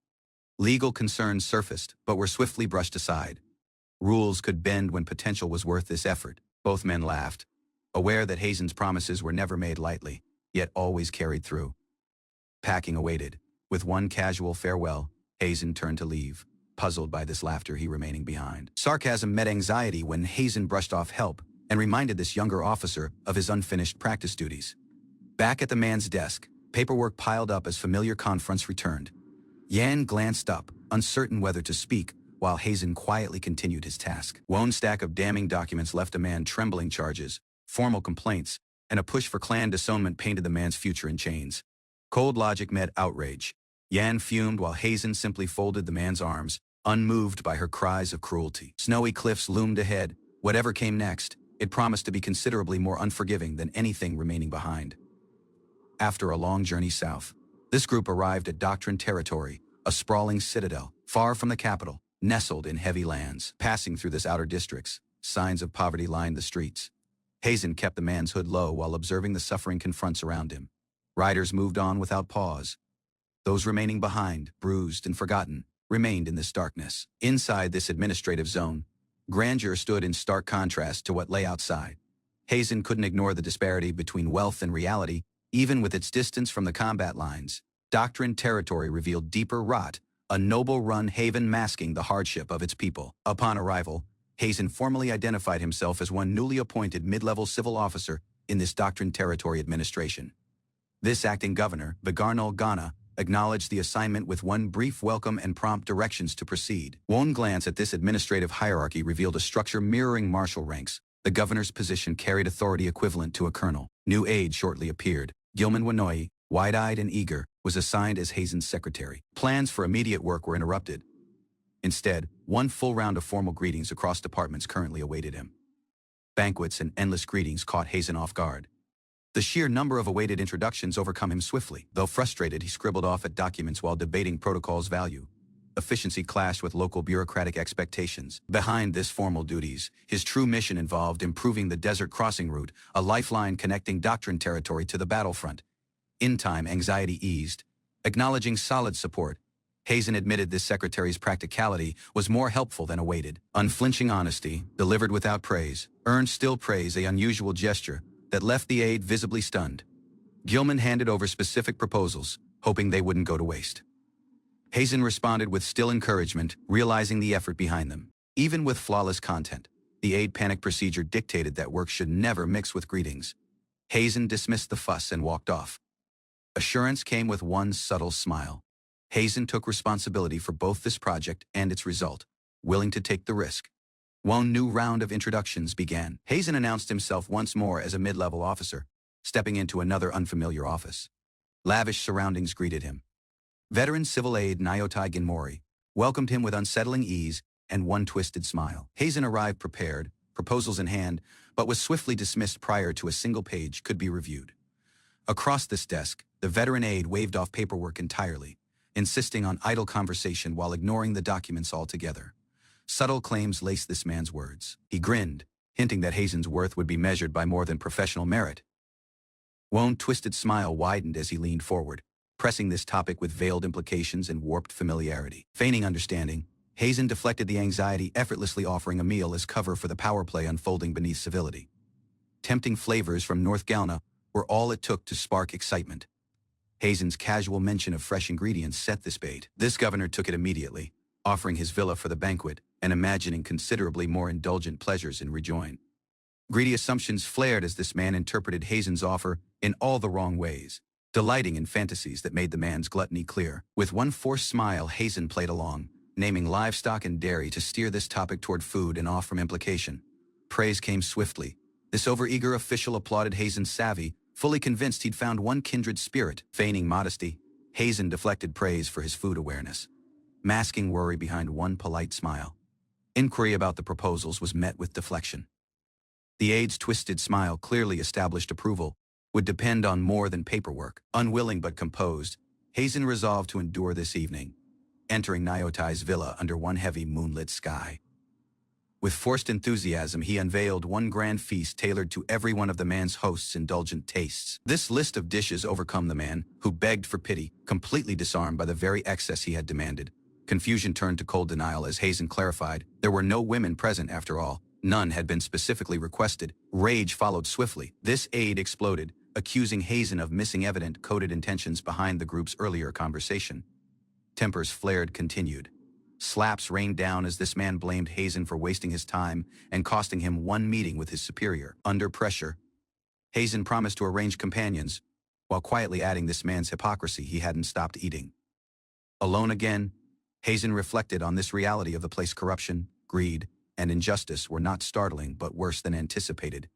Speaker 2: Legal concerns surfaced, but were swiftly brushed aside. Rules could bend when potential was worth this effort. Both men laughed, aware that Hazen's promises were never made lightly, yet always carried through. Packing awaited. With one casual farewell, Hazen turned to leave. Puzzled by this laughter, he remaining behind. Sarcasm met anxiety when Hazen brushed off help and reminded this younger officer of his unfinished practice duties. Back at the man's desk, paperwork piled up as familiar confronts returned. Yan glanced up, uncertain whether to speak, while Hazen quietly continued his task. One stack of damning documents left a man trembling. Charges, formal complaints, and a push for clan disownment painted the man's future in chains. Cold logic met outrage. Yan fumed while Hazen simply folded the man's arms, unmoved by her cries of cruelty. Snowy cliffs loomed ahead. Whatever came next, it promised to be considerably more unforgiving than anything remaining behind. After a long journey south, this group arrived at Doctrine Territory, a sprawling citadel, far from the capital, nestled in heavy lands. Passing through this outer districts, signs of poverty lined the streets. Hazen kept the man's hood low while observing the suffering confronts around him. Riders moved on without pause. Those remaining behind, bruised and forgotten, remained in this darkness. Inside this administrative zone, grandeur stood in stark contrast to what lay outside. Hazen couldn't ignore the disparity between wealth and reality, even with its distance from the combat lines. Doctrine Territory revealed deeper rot, a noble-run haven masking the hardship of its people. Upon arrival, Hazen formally identified himself as one newly appointed mid-level civil officer in this Doctrine Territory administration. This acting governor, Vigarnal Ghana, acknowledged the assignment with one brief welcome and prompt directions to proceed. One glance at this administrative hierarchy revealed a structure mirroring martial ranks. The governor's position carried authority equivalent to a colonel. New aide shortly appeared. Gilman Wanoi, wide-eyed and eager, was assigned as Hazen's secretary. Plans for immediate work were interrupted. Instead, one full round of formal greetings across departments currently awaited him. Banquets and endless greetings caught Hazen off guard. The sheer number of awaited introductions overcome him swiftly. Though frustrated, he scribbled off at documents while debating protocol's value. Efficiency clashed with local bureaucratic expectations. Behind this formal duties, his true mission involved improving the desert crossing route, a lifeline connecting Doctrine Territory to the battlefront. In time, anxiety eased. Acknowledging solid support, Hazen admitted this secretary's practicality was more helpful than awaited. Unflinching honesty, delivered without praise, earned still praise, an unusual gesture that left the aide visibly stunned. Gilman handed over specific proposals, hoping they wouldn't go to waste. Hazen responded with still encouragement, realizing the effort behind them. Even with flawless content, the aide panic procedure dictated that work should never mix with greetings. Hazen dismissed the fuss and walked off. Assurance came with one subtle smile. Hazen took responsibility for both this project and its result, willing to take the risk. One new round of introductions began. Hazen announced himself once more as a mid-level officer, stepping into another unfamiliar office. Lavish surroundings greeted him. Veteran civil aide Nyotai Ginmori welcomed him with unsettling ease and one twisted smile. Hazen arrived prepared, proposals in hand, but was swiftly dismissed prior to a single page could be reviewed. Across this desk, the veteran aide waved off paperwork entirely, insisting on idle conversation while ignoring the documents altogether. Subtle claims laced this man's words. He grinned, hinting that Hazen's worth would be measured by more than professional merit. Wone's twisted smile widened as he leaned forward, pressing this topic with veiled implications and warped familiarity. Feigning understanding, Hazen deflected the anxiety, effortlessly offering a meal as cover for the power play unfolding beneath civility. Tempting flavors from North Galna were all it took to spark excitement. Hazen's casual mention of fresh ingredients set this bait. This governor took it immediately, offering his villa for the banquet and imagining considerably more indulgent pleasures in rejoin. Greedy assumptions flared as this man interpreted Hazen's offer in all the wrong ways, delighting in fantasies that made the man's gluttony clear. With one forced smile, Hazen played along, naming livestock and dairy to steer this topic toward food and off from implication. Praise came swiftly. This overeager official applauded Hazen's savvy, fully convinced he'd found one kindred spirit. Feigning modesty, Hazen deflected praise for his food awareness, masking worry behind one polite smile. Inquiry about the proposals was met with deflection. The aide's twisted smile clearly established approval would depend on more than paperwork. Unwilling but composed, Hazen resolved to endure this evening, entering Nyotai's villa under one heavy moonlit sky. With forced enthusiasm, he unveiled one grand feast tailored to every one of the man's host's indulgent tastes. This list of dishes overcome the man, who begged for pity, completely disarmed by the very excess he had demanded. Confusion turned to cold denial as Hazen clarified there were no women present after all. None had been specifically requested. Rage followed swiftly. This aide exploded, accusing Hazen of missing evident coded intentions behind the group's earlier conversation. Tempers flared continued. Slaps rained down as this man blamed Hazen for wasting his time and costing him one meeting with his superior. Under pressure, Hazen promised to arrange companions, while quietly adding this man's hypocrisy he hadn't stopped eating. Alone again, Hazen reflected on this reality of the place. Corruption, greed, and injustice were not startling but worse than anticipated.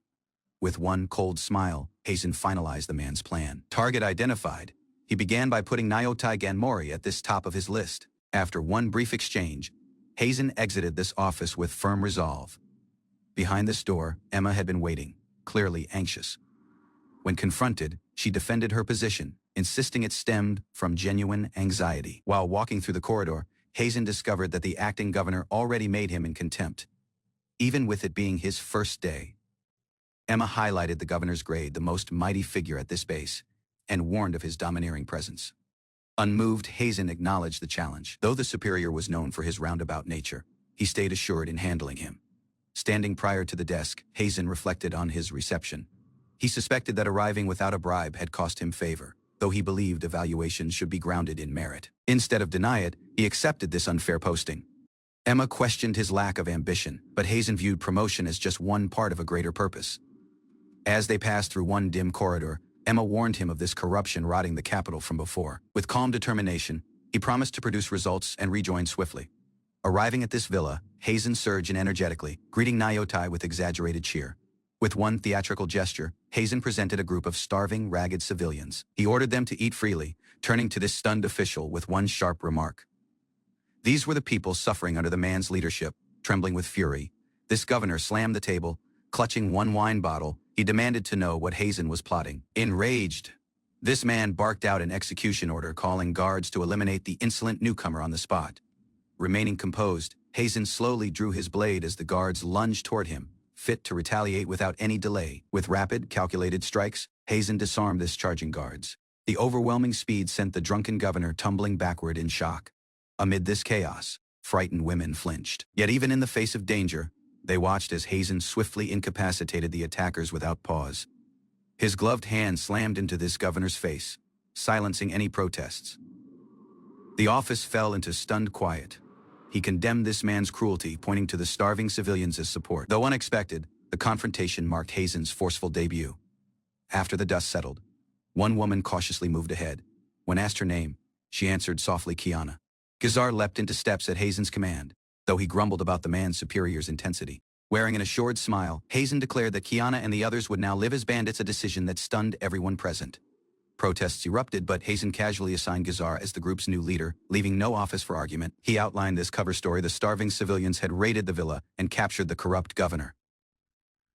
Speaker 2: With one cold smile, Hazen finalized the man's plan. Target identified. He began by putting Nyotai Ganmori at this top of his list. After one brief exchange, Hazen exited this office with firm resolve. Behind this door, Emma had been waiting, clearly anxious. When confronted, she defended her position, insisting it stemmed from genuine anxiety. While walking through the corridor, Hazen discovered that the acting governor already made him in contempt, even with it being his first day. Emma highlighted the governor's grade, the most mighty figure at this base, and warned of his domineering presence. Unmoved, Hazen acknowledged the challenge. Though the superior was known for his roundabout nature, he stayed assured in handling him. Standing prior to the desk, Hazen reflected on his reception. He suspected that arriving without a bribe had cost him favor, though he believed evaluations should be grounded in merit. Instead of deny it, he accepted this unfair posting. Emma questioned his lack of ambition, but Hazen viewed promotion as just one part of a greater purpose. As they passed through one dim corridor, Emma warned him of this corruption rotting the capital from before. With calm determination, he promised to produce results and rejoin swiftly. Arriving at this villa, Hazen surged in energetically, greeting Nyotai with exaggerated cheer. With one theatrical gesture, Hazen presented a group of starving, ragged civilians. He ordered them to eat freely, turning to this stunned official with one sharp remark. These were the people suffering under the man's leadership. Trembling with fury, this governor slammed the table. Clutching one wine bottle, he demanded to know what Hazen was plotting. Enraged, this man barked out an execution order, calling guards to eliminate the insolent newcomer on the spot. Remaining composed, Hazen slowly drew his blade as the guards lunged toward him, fit to retaliate without any delay. With rapid, calculated strikes, Hazen disarmed this charging guards. The overwhelming speed sent the drunken governor tumbling backward in shock. Amid this chaos, frightened women flinched. Yet even in the face of danger, they watched as Hazen swiftly incapacitated the attackers without pause. His gloved hand slammed into this governor's face, silencing any protests. The office fell into stunned quiet. He condemned this man's cruelty, pointing to the starving civilians as support. Though unexpected, the confrontation marked Hazen's forceful debut. After the dust settled, one woman cautiously moved ahead. When asked her name, she answered softly, Kiana. Gazar leapt into steps at Hazen's command, though he grumbled about the man's superior's intensity. Wearing an assured smile, Hazen declared that Kiana and the others would now live as bandits, a decision that stunned everyone present. Protests erupted, but Hazen casually assigned Gazar as the group's new leader, leaving no office for argument. He outlined this cover story: the starving civilians had raided the villa and captured the corrupt governor.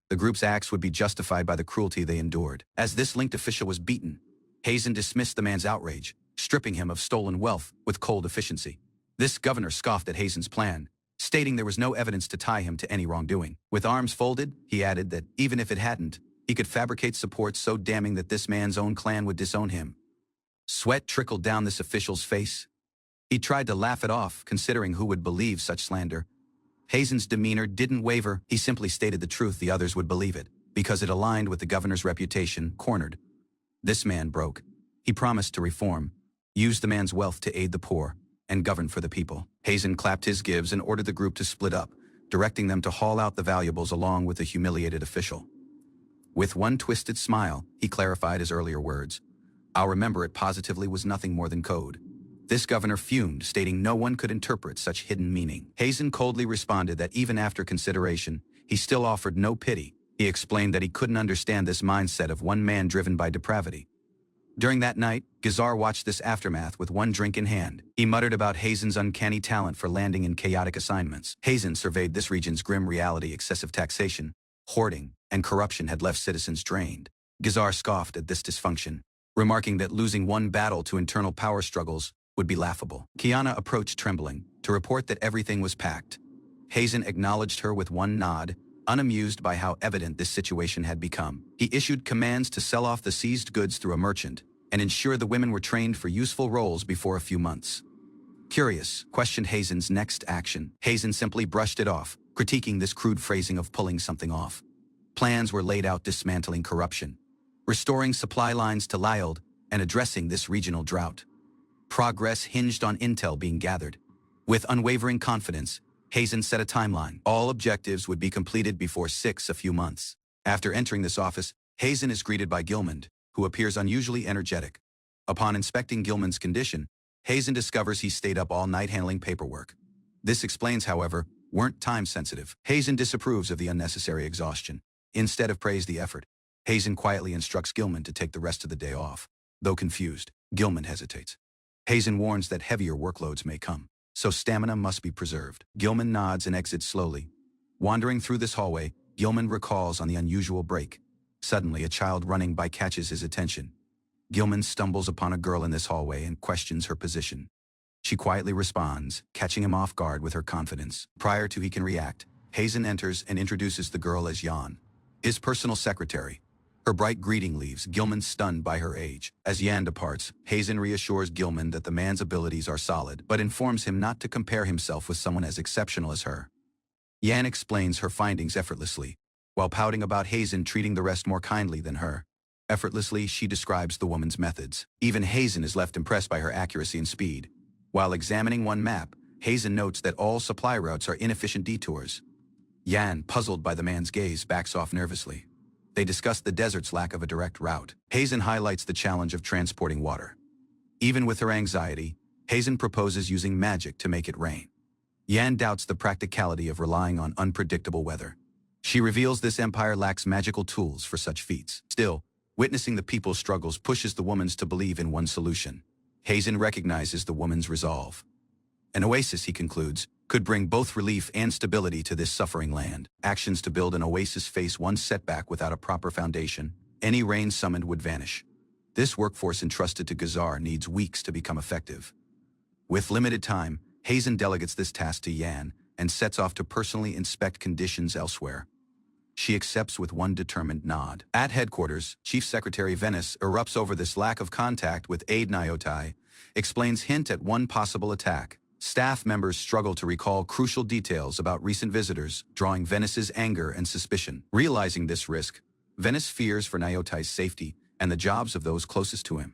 Speaker 2: The group's acts would be justified by the cruelty they endured. As this linked official was beaten, Hazen dismissed the man's outrage, stripping him of stolen wealth with cold efficiency. This governor scoffed at Hazen's plan, stating there was no evidence to tie him to any wrongdoing. With arms folded, he added that even if it hadn't, he could fabricate support so damning that this man's own clan would disown him. Sweat trickled down this official's face. He tried to laugh it off, considering who would believe such slander. Hazen's demeanor didn't waver. He simply stated the truth. The others would believe it, because it aligned with the governor's reputation. Cornered. This man broke. He promised to reform, use the man's wealth to aid the poor, and govern for the people. Hazen clapped his gives and ordered the group to split up, directing them to haul out the valuables along with the humiliated official. With one twisted smile, he clarified his earlier words. "I'll remember it positively was nothing more than code." This governor fumed, stating no one could interpret such hidden meaning. Hazen coldly responded that even after consideration, he still offered no pity. He explained that he couldn't understand this mindset of one man driven by depravity. During that night, Gazar watched this aftermath with one drink in hand. He muttered about Hazen's uncanny talent for landing in chaotic assignments. Hazen surveyed this region's grim reality. Excessive taxation, hoarding, and corruption had left citizens drained. Gazar scoffed at this dysfunction, remarking that losing one battle to internal power struggles would be laughable. Kiana approached trembling, to report that everything was packed. Hazen acknowledged her with one nod, unamused by how evident this situation had become. He issued commands to sell off the seized goods through a merchant, and ensure the women were trained for useful roles before a few months. Curious, questioned Hazen's next action. Hazen simply brushed it off, critiquing this crude phrasing of pulling something off. Plans were laid out dismantling corruption, restoring supply lines to Lyld, and addressing this regional drought. Progress hinged on intel being gathered. With unwavering confidence, Hazen set a timeline. All objectives would be completed before a few months. After entering this office, Hazen is greeted by Gilman, who appears unusually energetic. Upon inspecting Gilman's condition, Hazen discovers he stayed up all night handling paperwork. This explains, however, weren't time-sensitive. Hazen disapproves of the unnecessary exhaustion. Instead of praise the effort, Hazen quietly instructs Gilman to take the rest of the day off. Though confused, Gilman hesitates. Hazen warns that heavier workloads may come, so stamina must be preserved. Gilman nods and exits slowly. Wandering through this hallway, Gilman recalls on the unusual break. Suddenly, a child running by catches his attention. Gilman stumbles upon a girl in this hallway and questions her position. She quietly responds, catching him off guard with her confidence. Prior to he can react, Hazen enters and introduces the girl as Yan, his personal secretary. Her bright greeting leaves Gilman stunned by her age. As Yan departs, Hazen reassures Gilman that the man's abilities are solid, but informs him not to compare himself with someone as exceptional as her. Yan explains her findings effortlessly, while pouting about Hazen treating the rest more kindly than her. Effortlessly, she describes the woman's methods. Even Hazen is left impressed by her accuracy and speed. While examining one map, Hazen notes that all supply routes are inefficient detours. Yan, puzzled by the man's gaze, backs off nervously. They discuss the desert's lack of a direct route. Hazen highlights the challenge of transporting water. Even with her anxiety, Hazen proposes using magic to make it rain. Yan doubts the practicality of relying on unpredictable weather. She reveals this empire lacks magical tools for such feats. Still, witnessing the people's struggles pushes the women to believe in one solution. Hazen recognizes the woman's resolve. An oasis, he concludes, could bring both relief and stability to this suffering land. Actions to build an oasis face one setback without a proper foundation. Any rain summoned would vanish. This workforce entrusted to Gazar needs weeks to become effective. With limited time, Hazen delegates this task to Yan and sets off to personally inspect conditions elsewhere. She accepts with one determined nod. At headquarters, Chief Secretary Venice erupts over this lack of contact with Aide Nyotai, explains hint at one possible attack. Staff members struggle to recall crucial details about recent visitors, drawing Venice's anger and suspicion. Realizing this risk, Venice fears for Nyotai's safety and the jobs of those closest to him.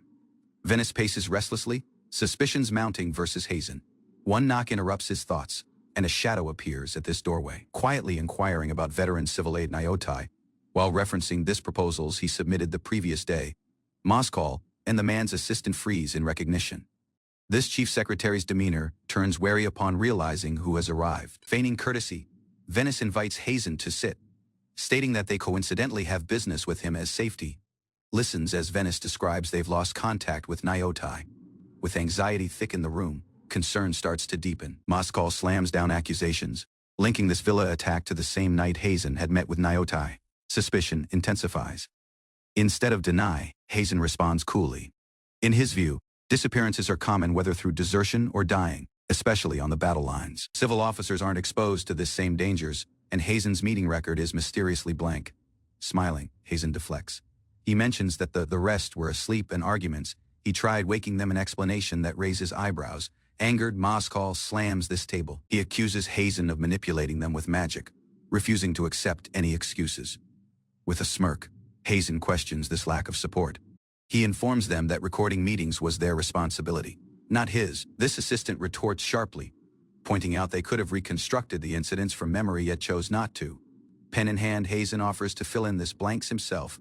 Speaker 2: Venice paces restlessly, suspicions mounting versus Hazen. One knock interrupts his thoughts, and a shadow appears at this doorway, quietly inquiring about veteran civil aide Nyotai, while referencing this proposals he submitted the previous day. Moskal and the man's assistant freeze in recognition. This chief secretary's demeanor turns wary upon realizing who has arrived. Feigning courtesy, Venice invites Hazen to sit, stating that they coincidentally have business with him as safety. Listens as Venice describes they've lost contact with Nyotai. With anxiety thick in the room, concern starts to deepen. Moskal slams down accusations, linking this villa attack to the same night Hazen had met with Nyotai. Suspicion intensifies. Instead of deny, Hazen responds coolly. In his view, disappearances are common whether through desertion or dying, especially on the battle lines. Civil officers aren't exposed to this same dangers, and Hazen's meeting record is mysteriously blank. Smiling, Hazen deflects. He mentions that the rest were asleep and arguments. He tried waking them an explanation that raises eyebrows, Angered, Moskal slams this table. He accuses Hazen of manipulating them with magic, refusing to accept any excuses. With a smirk, Hazen questions this lack of support. He informs them that recording meetings was their responsibility, not his. This assistant retorts sharply, pointing out they could have reconstructed the incidents from memory yet chose not to. Pen in hand, Hazen offers to fill in this blanks himself,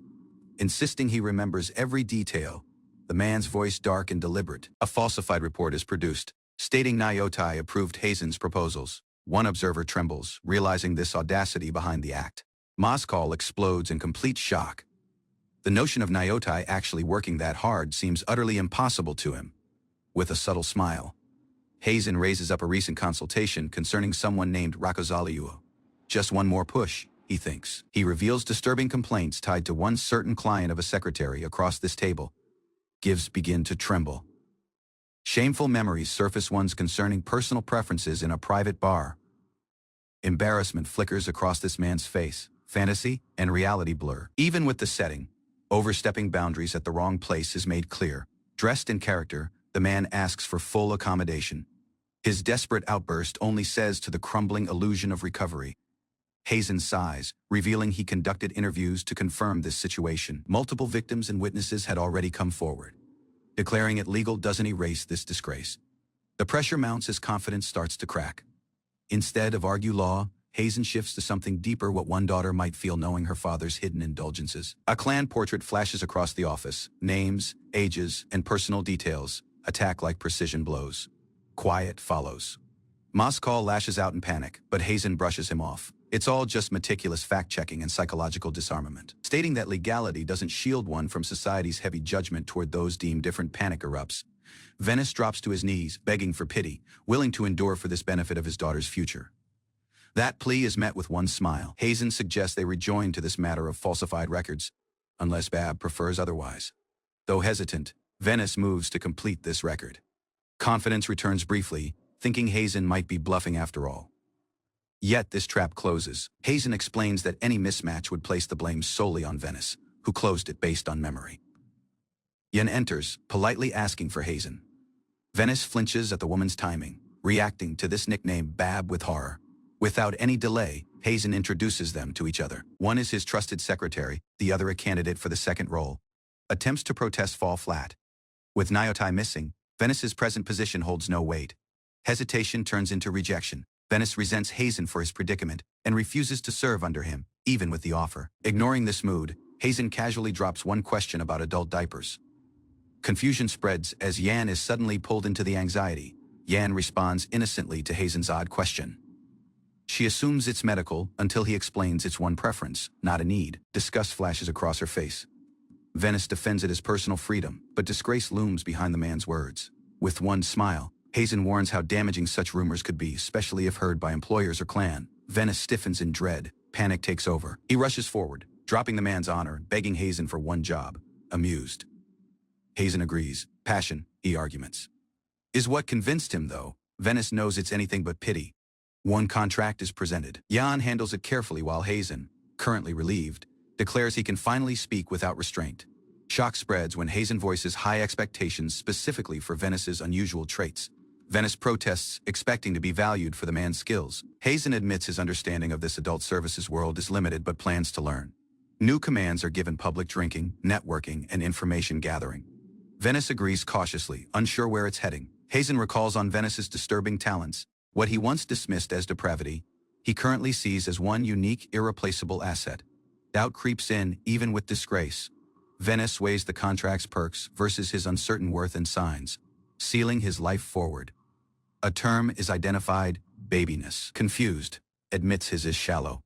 Speaker 2: insisting he remembers every detail, the man's voice dark and deliberate. A falsified report is produced, stating Naotai approved Hazen's proposals. One observer trembles, realizing this audacity behind the act. Moskal explodes in complete shock. The notion of Naotai actually working that hard seems utterly impossible to him. With a subtle smile, Hazen raises up a recent consultation concerning someone named Rakozaliuo. Just one more push, he thinks. He reveals disturbing complaints tied to one certain client of a secretary across this table. Gives begin to tremble. Shameful memories surface ones concerning personal preferences in a private bar. Embarrassment flickers across this man's face. Fantasy and reality blur. Even with the setting, overstepping boundaries at the wrong place is made clear. Dressed in character, the man asks for full accommodation. His desperate outburst only says to the crumbling illusion of recovery. Hazen sighs, revealing he conducted interviews to confirm this situation. Multiple victims and witnesses had already come forward. Declaring it legal doesn't erase this disgrace. The pressure mounts as confidence starts to crack. Instead of argue law, Hazen shifts to something deeper, what one daughter might feel knowing her father's hidden indulgences. A clan portrait flashes across the office. Names, ages, and personal details attack like precision blows. Quiet follows. Moskal lashes out in panic, but Hazen brushes him off. It's all just meticulous fact-checking and psychological disarmament. Stating that legality doesn't shield one from society's heavy judgment toward those deemed different, panic erupts. Venice drops to his knees, begging for pity, willing to endure for this benefit of his daughter's future. That plea is met with one smile. Hazen suggests they rejoin to this matter of falsified records, unless Bab prefers otherwise. Though hesitant, Venice moves to complete this record. Confidence returns briefly, thinking Hazen might be bluffing after all. Yet this trap closes. Hazen explains that any mismatch would place the blame solely on Venice, who closed it based on memory. Yen enters, politely asking for Hazen. Venice flinches at the woman's timing, reacting to this nickname Bab with horror. Without any delay, Hazen introduces them to each other. One is his trusted secretary, the other a candidate for the second role. Attempts to protest fall flat. With Naotai missing, Venice's present position holds no weight. Hesitation turns into rejection. Venice resents Hazen for his predicament and refuses to serve under him, even with the offer. Ignoring this mood, Hazen casually drops one question about adult diapers. Confusion spreads as Yan is suddenly pulled into the anxiety. Yan responds innocently to Hazen's odd question. She assumes it's medical until he explains it's one preference, not a need. Disgust flashes across her face. Venice defends it as personal freedom, but disgrace looms behind the man's words. With one smile, Hazen warns how damaging such rumors could be, especially if heard by employers or clan. Venice stiffens in dread. Panic takes over. He rushes forward, dropping the man's honor, begging Hazen for one job. Amused. Hazen agrees. Passion, he arguments. Is what convinced him, though. Venice knows it's anything but pity. One contract is presented. Jan handles it carefully while Hazen, currently relieved, declares he can finally speak without restraint. Shock spreads when Hazen voices high expectations specifically for Venice's unusual traits. Venice protests, expecting to be valued for the man's skills. Hazen admits his understanding of this adult services world is limited but plans to learn. New commands are given: public drinking, networking, and information gathering. Venice agrees cautiously, unsure where it's heading. Hazen recalls on Venice's disturbing talents. What he once dismissed as depravity, he currently sees as one unique, irreplaceable asset. Doubt creeps in, even with disgrace. Venice weighs the contract's perks versus his uncertain worth and signs, sealing his life forward. A term is identified: babiness. Confused, admits his is shallow.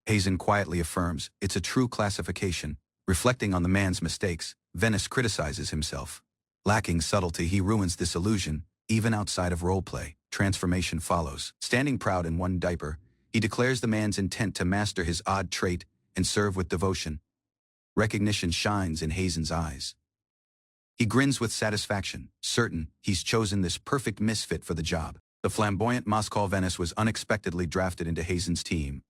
Speaker 2: Hazen quietly affirms it's a true classification. Reflecting on the man's mistakes, Venice criticizes himself. Lacking subtlety, he ruins this illusion, even outside of roleplay. Transformation follows. Standing proud in one diaper, he declares the man's intent to master his odd trait and serve with devotion. Recognition shines in Hazen's eyes. He grins with satisfaction, certain he's chosen this perfect misfit for the job. The flamboyant Moskal Venice was unexpectedly drafted into Hazen's team.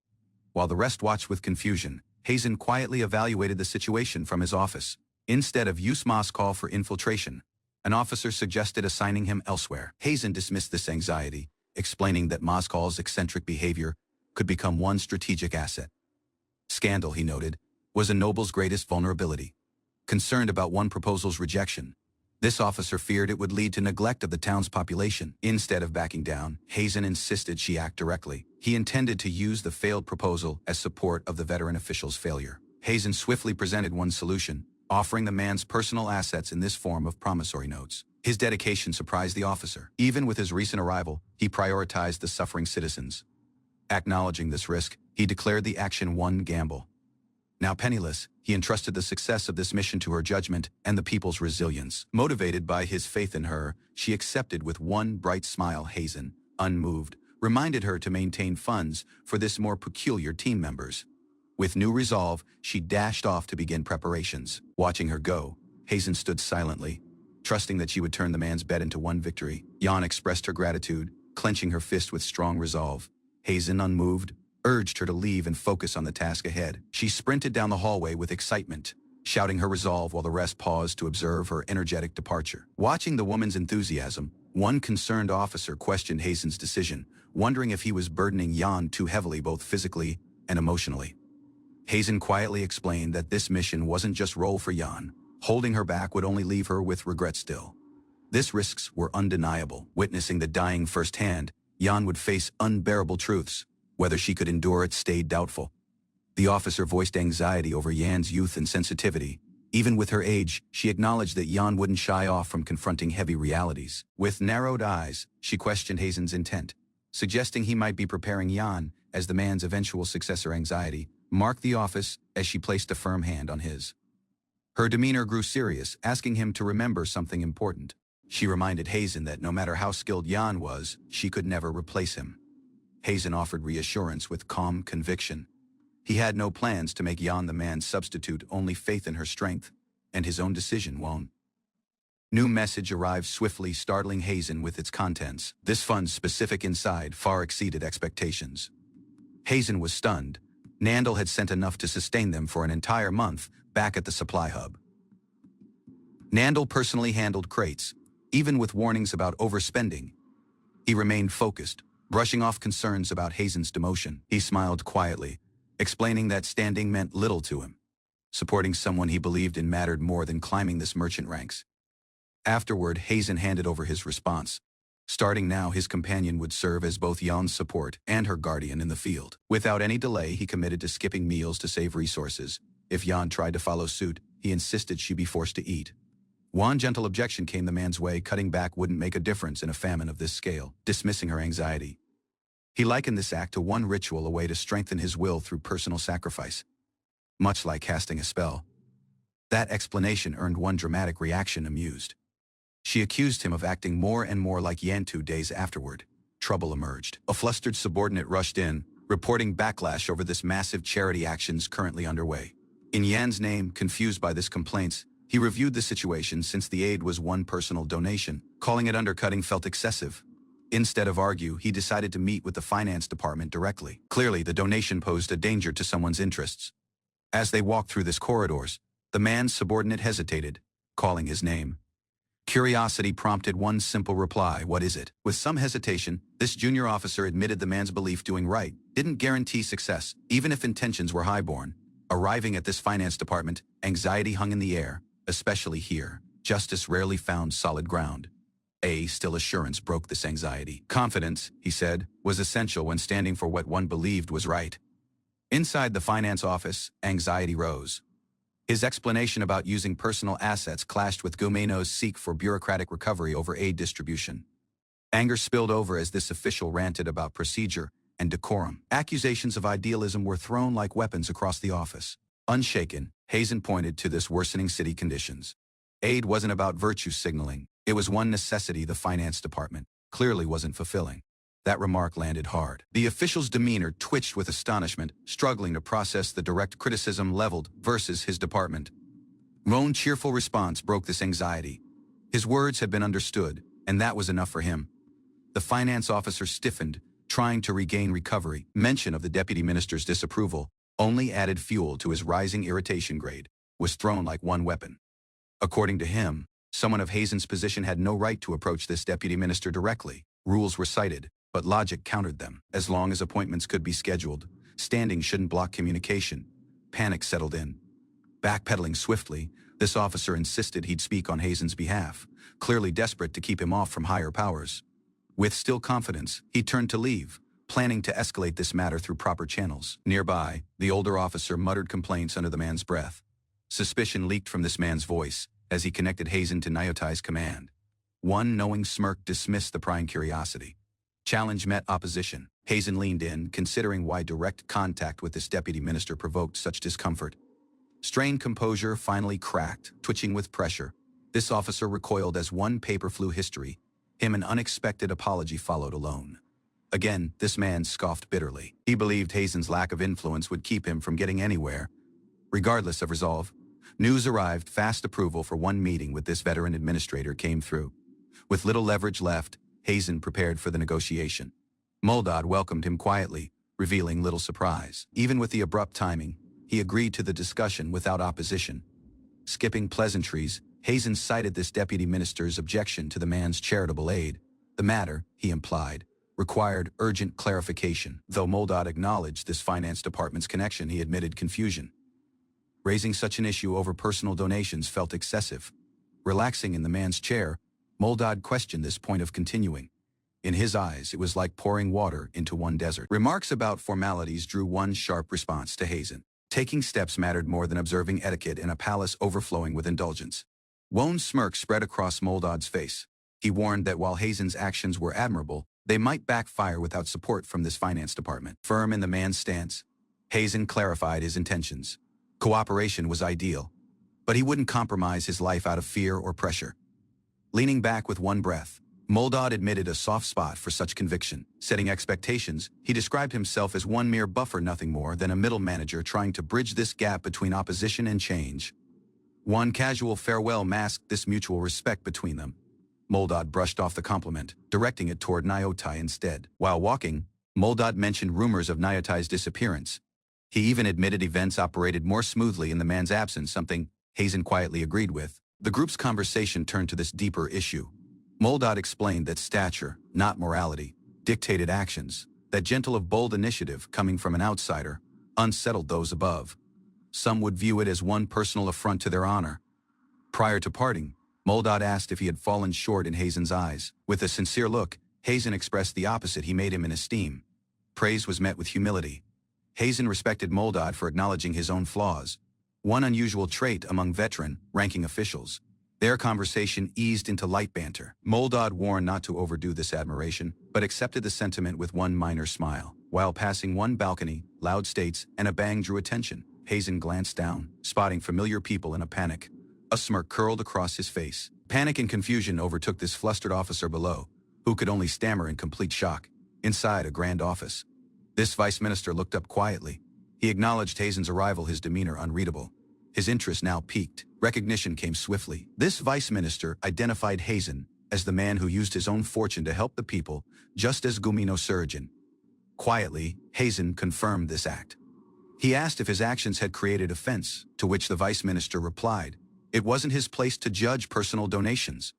Speaker 2: While the rest watched with confusion, Hazen quietly evaluated the situation from his office. Instead of use Moskal for infiltration, An officer suggested assigning him elsewhere. Hazen dismissed this anxiety, explaining that Moscow's eccentric behavior could become one strategic asset. Scandal, he noted, was a noble's greatest vulnerability. Concerned about one proposal's rejection, this officer feared it would lead to neglect of the town's population. Instead of backing down, Hazen insisted she act directly. He intended to use the failed proposal as support of the veteran official's failure. Hazen swiftly presented one solution, offering the man's personal assets in this form of promissory notes. His dedication surprised the officer. Even with his recent arrival, he prioritized the suffering citizens. Acknowledging this risk, he declared the action one gamble. Now penniless, he entrusted the success of this mission to her judgment and the people's resilience. Motivated by his faith in her, she accepted with one bright smile. Hazen, unmoved, reminded her to maintain funds for this more peculiar team members. With new resolve, she dashed off to begin preparations. Watching her go, Hazen stood silently, trusting that she would turn the man's bet into one victory. Jan expressed her gratitude, clenching her fist with strong resolve. Hazen, unmoved, urged her to leave and focus on the task ahead. She sprinted down the hallway with excitement, shouting her resolve while the rest paused to observe her energetic departure. Watching the woman's enthusiasm, one concerned officer questioned Hazen's decision, wondering if he was burdening Jan too heavily both physically and emotionally. Hazen quietly explained that this mission wasn't just role for Jan. Holding her back would only leave her with regret still. These risks were undeniable. Witnessing the dying firsthand, Jan would face unbearable truths. Whether she could endure it stayed doubtful. The officer voiced anxiety over Jan's youth and sensitivity. Even with her age, she acknowledged that Jan wouldn't shy off from confronting heavy realities. With narrowed eyes, she questioned Hazen's intent, suggesting he might be preparing Jan as the man's eventual successor. Anxiety marked the office as she placed a firm hand on his. Her demeanor grew serious, asking him to remember something important. She reminded Hazen that no matter how skilled Jan was, she could never replace him. Hazen offered reassurance with calm conviction. He had no plans to make Jan the man's substitute, only faith in her strength, and his own decision won't. New message arrived swiftly, startling Hazen with its contents. This fund's specific inside far exceeded expectations. Hazen was stunned. Nandal had sent enough to sustain them for an entire month back at the supply hub. Nandal personally handled crates, even with warnings about overspending. He remained focused, brushing off concerns about Hazen's demotion. He smiled quietly, explaining that standing meant little to him. Supporting someone he believed in mattered more than climbing this merchant ranks. Afterward, Hazen handed over his response. Starting now, his companion would serve as both Jan's support and her guardian in the field. Without any delay, he committed to skipping meals to save resources. If Jan tried to follow suit, he insisted she be forced to eat. One gentle objection came the man's way. Cutting back wouldn't make a difference in a famine of this scale. Dismissing her anxiety, he likened this act to one ritual, a way to strengthen his will through personal sacrifice. Much like casting a spell. That explanation earned one dramatic reaction, amused. She accused him of acting more and more like Yan. 2 days afterward, trouble emerged. A flustered subordinate rushed in, reporting backlash over this massive charity actions currently underway. In Yan's name, confused by this complaints, he reviewed the situation since the aid was one personal donation. Calling it undercutting felt excessive. Instead of argue, he decided to meet with the finance department directly. Clearly, the donation posed a danger to someone's interests. As they walked through this corridors, the man's subordinate hesitated, calling his name. Curiosity prompted one simple reply: "What is it?" With some hesitation, this junior officer admitted the man's belief doing right didn't guarantee success, even if intentions were highborn. Arriving at this finance department, anxiety hung in the air, especially here. Justice rarely found solid ground. A still assurance broke this anxiety. Confidence, he said, was essential when standing for what one believed was right. Inside the finance office, anxiety rose. His explanation about using personal assets clashed with Gumeno's seek for bureaucratic recovery over aid distribution. Anger spilled over as this official ranted about procedure and decorum. Accusations of idealism were thrown like weapons across the office. Unshaken, Hazen pointed to this worsening city conditions. Aid wasn't about virtue signaling. It was one necessity the finance department clearly wasn't fulfilling. That remark landed hard. The official's demeanor twitched with astonishment, struggling to process the direct criticism leveled versus his department. Roan's cheerful response broke this anxiety. His words had been understood, and that was enough for him. The finance officer stiffened, trying to regain recovery. Mention of the deputy minister's disapproval only added fuel to his rising irritation. Grade was thrown like one weapon. According to him, Someone of Hazen's position had no right to approach this deputy minister directly. Rules were cited, but logic countered them. As long as appointments could be scheduled, standing shouldn't block communication. Panic settled in. Backpedaling swiftly, this officer insisted he'd speak on Hazen's behalf, clearly desperate to keep him off from higher powers. With still confidence, he turned to leave, planning to escalate this matter through proper channels. Nearby, the older officer muttered complaints under the man's breath. Suspicion leaked from this man's voice as he connected Hazen to Nyotai's command. One knowing smirk dismissed the prying curiosity. Challenge met opposition. Hazen leaned in, considering why direct contact with this deputy minister provoked such discomfort. Strained composure finally cracked, twitching with pressure. This officer recoiled as one paper flew history. Him an unexpected apology followed alone. Again, this man scoffed bitterly. He believed Hazen's lack of influence would keep him from getting anywhere. Regardless of resolve, news arrived. Fast approval for one meeting with this veteran administrator came through. With little leverage left, Hazen prepared for the negotiation. Moldad welcomed him quietly, revealing little surprise. Even with the abrupt timing, he agreed to the discussion without opposition. Skipping pleasantries, Hazen cited this deputy minister's objection to the man's charitable aid. The matter, he implied, required urgent clarification. Though Moldad acknowledged this finance department's connection, he admitted confusion. Raising such an issue over personal donations felt excessive. Relaxing in the man's chair, Moldad questioned this point of continuing. In his eyes, it was like pouring water into one desert. Remarks about formalities drew one sharp response to Hazen. Taking steps mattered more than observing etiquette in a palace overflowing with indulgence. Wone's smirk spread across Moldad's face. He warned that while Hazen's actions were admirable, they might backfire without support from this finance department. Firm in the man's stance, Hazen clarified his intentions. Cooperation was ideal, but he wouldn't compromise his life out of fear or pressure. Leaning back with one breath, Moldad admitted a soft spot for such conviction. Setting expectations, he described himself as one mere buffer, nothing more than a middle manager trying to bridge this gap between opposition and change. One casual farewell masked this mutual respect between them. Moldad brushed off the compliment, directing it toward Nyotai instead. While walking, Moldad mentioned rumors of Nyotai's disappearance. He even admitted events operated more smoothly in the man's absence, something Hazen quietly agreed with. The group's conversation turned to this deeper issue. Moldad explained that stature, not morality, dictated actions, that gentle of bold initiative coming from an outsider, unsettled those above. Some would view it as one personal affront to their honor. Prior to parting, Moldad asked if he had fallen short in Hazen's eyes. With a sincere look, Hazen expressed the opposite. He made him in esteem. Praise was met with humility. Hazen respected Moldad for acknowledging his own flaws, one unusual trait among veteran, ranking officials. Their conversation eased into light banter. Moldad warned not to overdo this admiration, but accepted the sentiment with one minor smile. While passing one balcony, loud states and a bang drew attention. Hazen glanced down, spotting familiar people in a panic. A smirk curled across his face. Panic and confusion overtook this flustered officer below, who could only stammer in complete shock. Inside a grand office, this vice minister looked up quietly. He acknowledged Hazen's arrival, his demeanor unreadable. His interest now peaked. Recognition came swiftly. This vice minister identified Hazen as the man who used his own fortune to help the people, just as Gumino surgeon. Quietly, Hazen confirmed this act. He asked if his actions had created offense, to which the vice minister replied, it wasn't his place to judge personal donations.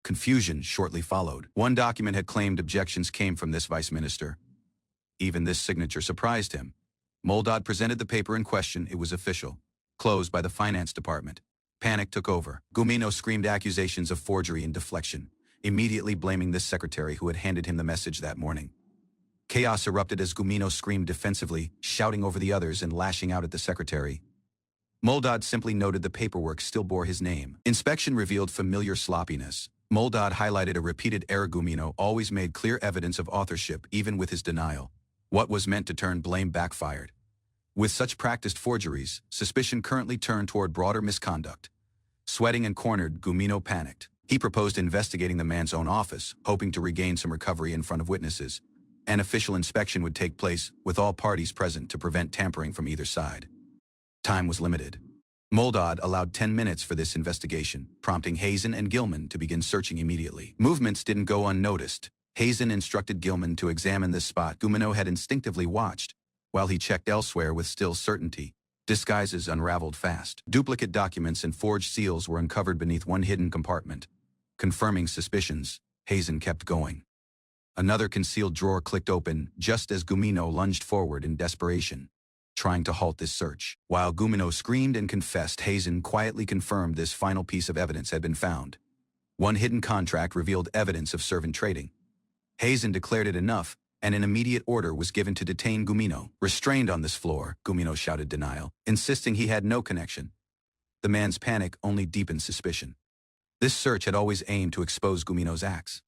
Speaker 2: Confusion shortly followed. One document had claimed objections came from this vice minister. Even this signature surprised him. Moldad presented the paper in question. It was official, closed by the finance department. Panic took over. Gumino screamed accusations of forgery and deflection, immediately blaming this secretary who had handed him the message that morning. Chaos erupted as Gumino screamed defensively, shouting over the others and lashing out at the secretary. Moldad simply noted the paperwork still bore his name. Inspection revealed familiar sloppiness. Moldad highlighted a repeated error. Gumino always made clear evidence of authorship even with his denial. What was meant to turn blame backfired. With such practiced forgeries, suspicion currently turned toward broader misconduct. Sweating and cornered, Gumino panicked. He proposed investigating the man's own office, hoping to regain some recovery in front of witnesses. An official inspection would take place, with all parties present to prevent tampering from either side. Time was limited. Moldad allowed 10 minutes for this investigation, prompting Hazen and Gilman to begin searching immediately. Movements didn't go unnoticed. Hazen instructed Gilman to examine this spot Gumino had instinctively watched, while he checked elsewhere with still certainty. Disguises unraveled fast. Duplicate documents and forged seals were uncovered beneath one hidden compartment. Confirming suspicions, Hazen kept going. Another concealed drawer clicked open just as Gumino lunged forward in desperation, trying to halt this search. While Gumino screamed and confessed, Hazen quietly confirmed this final piece of evidence had been found. One hidden contract revealed evidence of servant trading. Hazen declared it enough, and an immediate order was given to detain Gumino. Restrained on this floor, Gumino shouted denial, insisting he had no connection. The man's panic only deepened suspicion. This search had always aimed to expose Gumino's acts.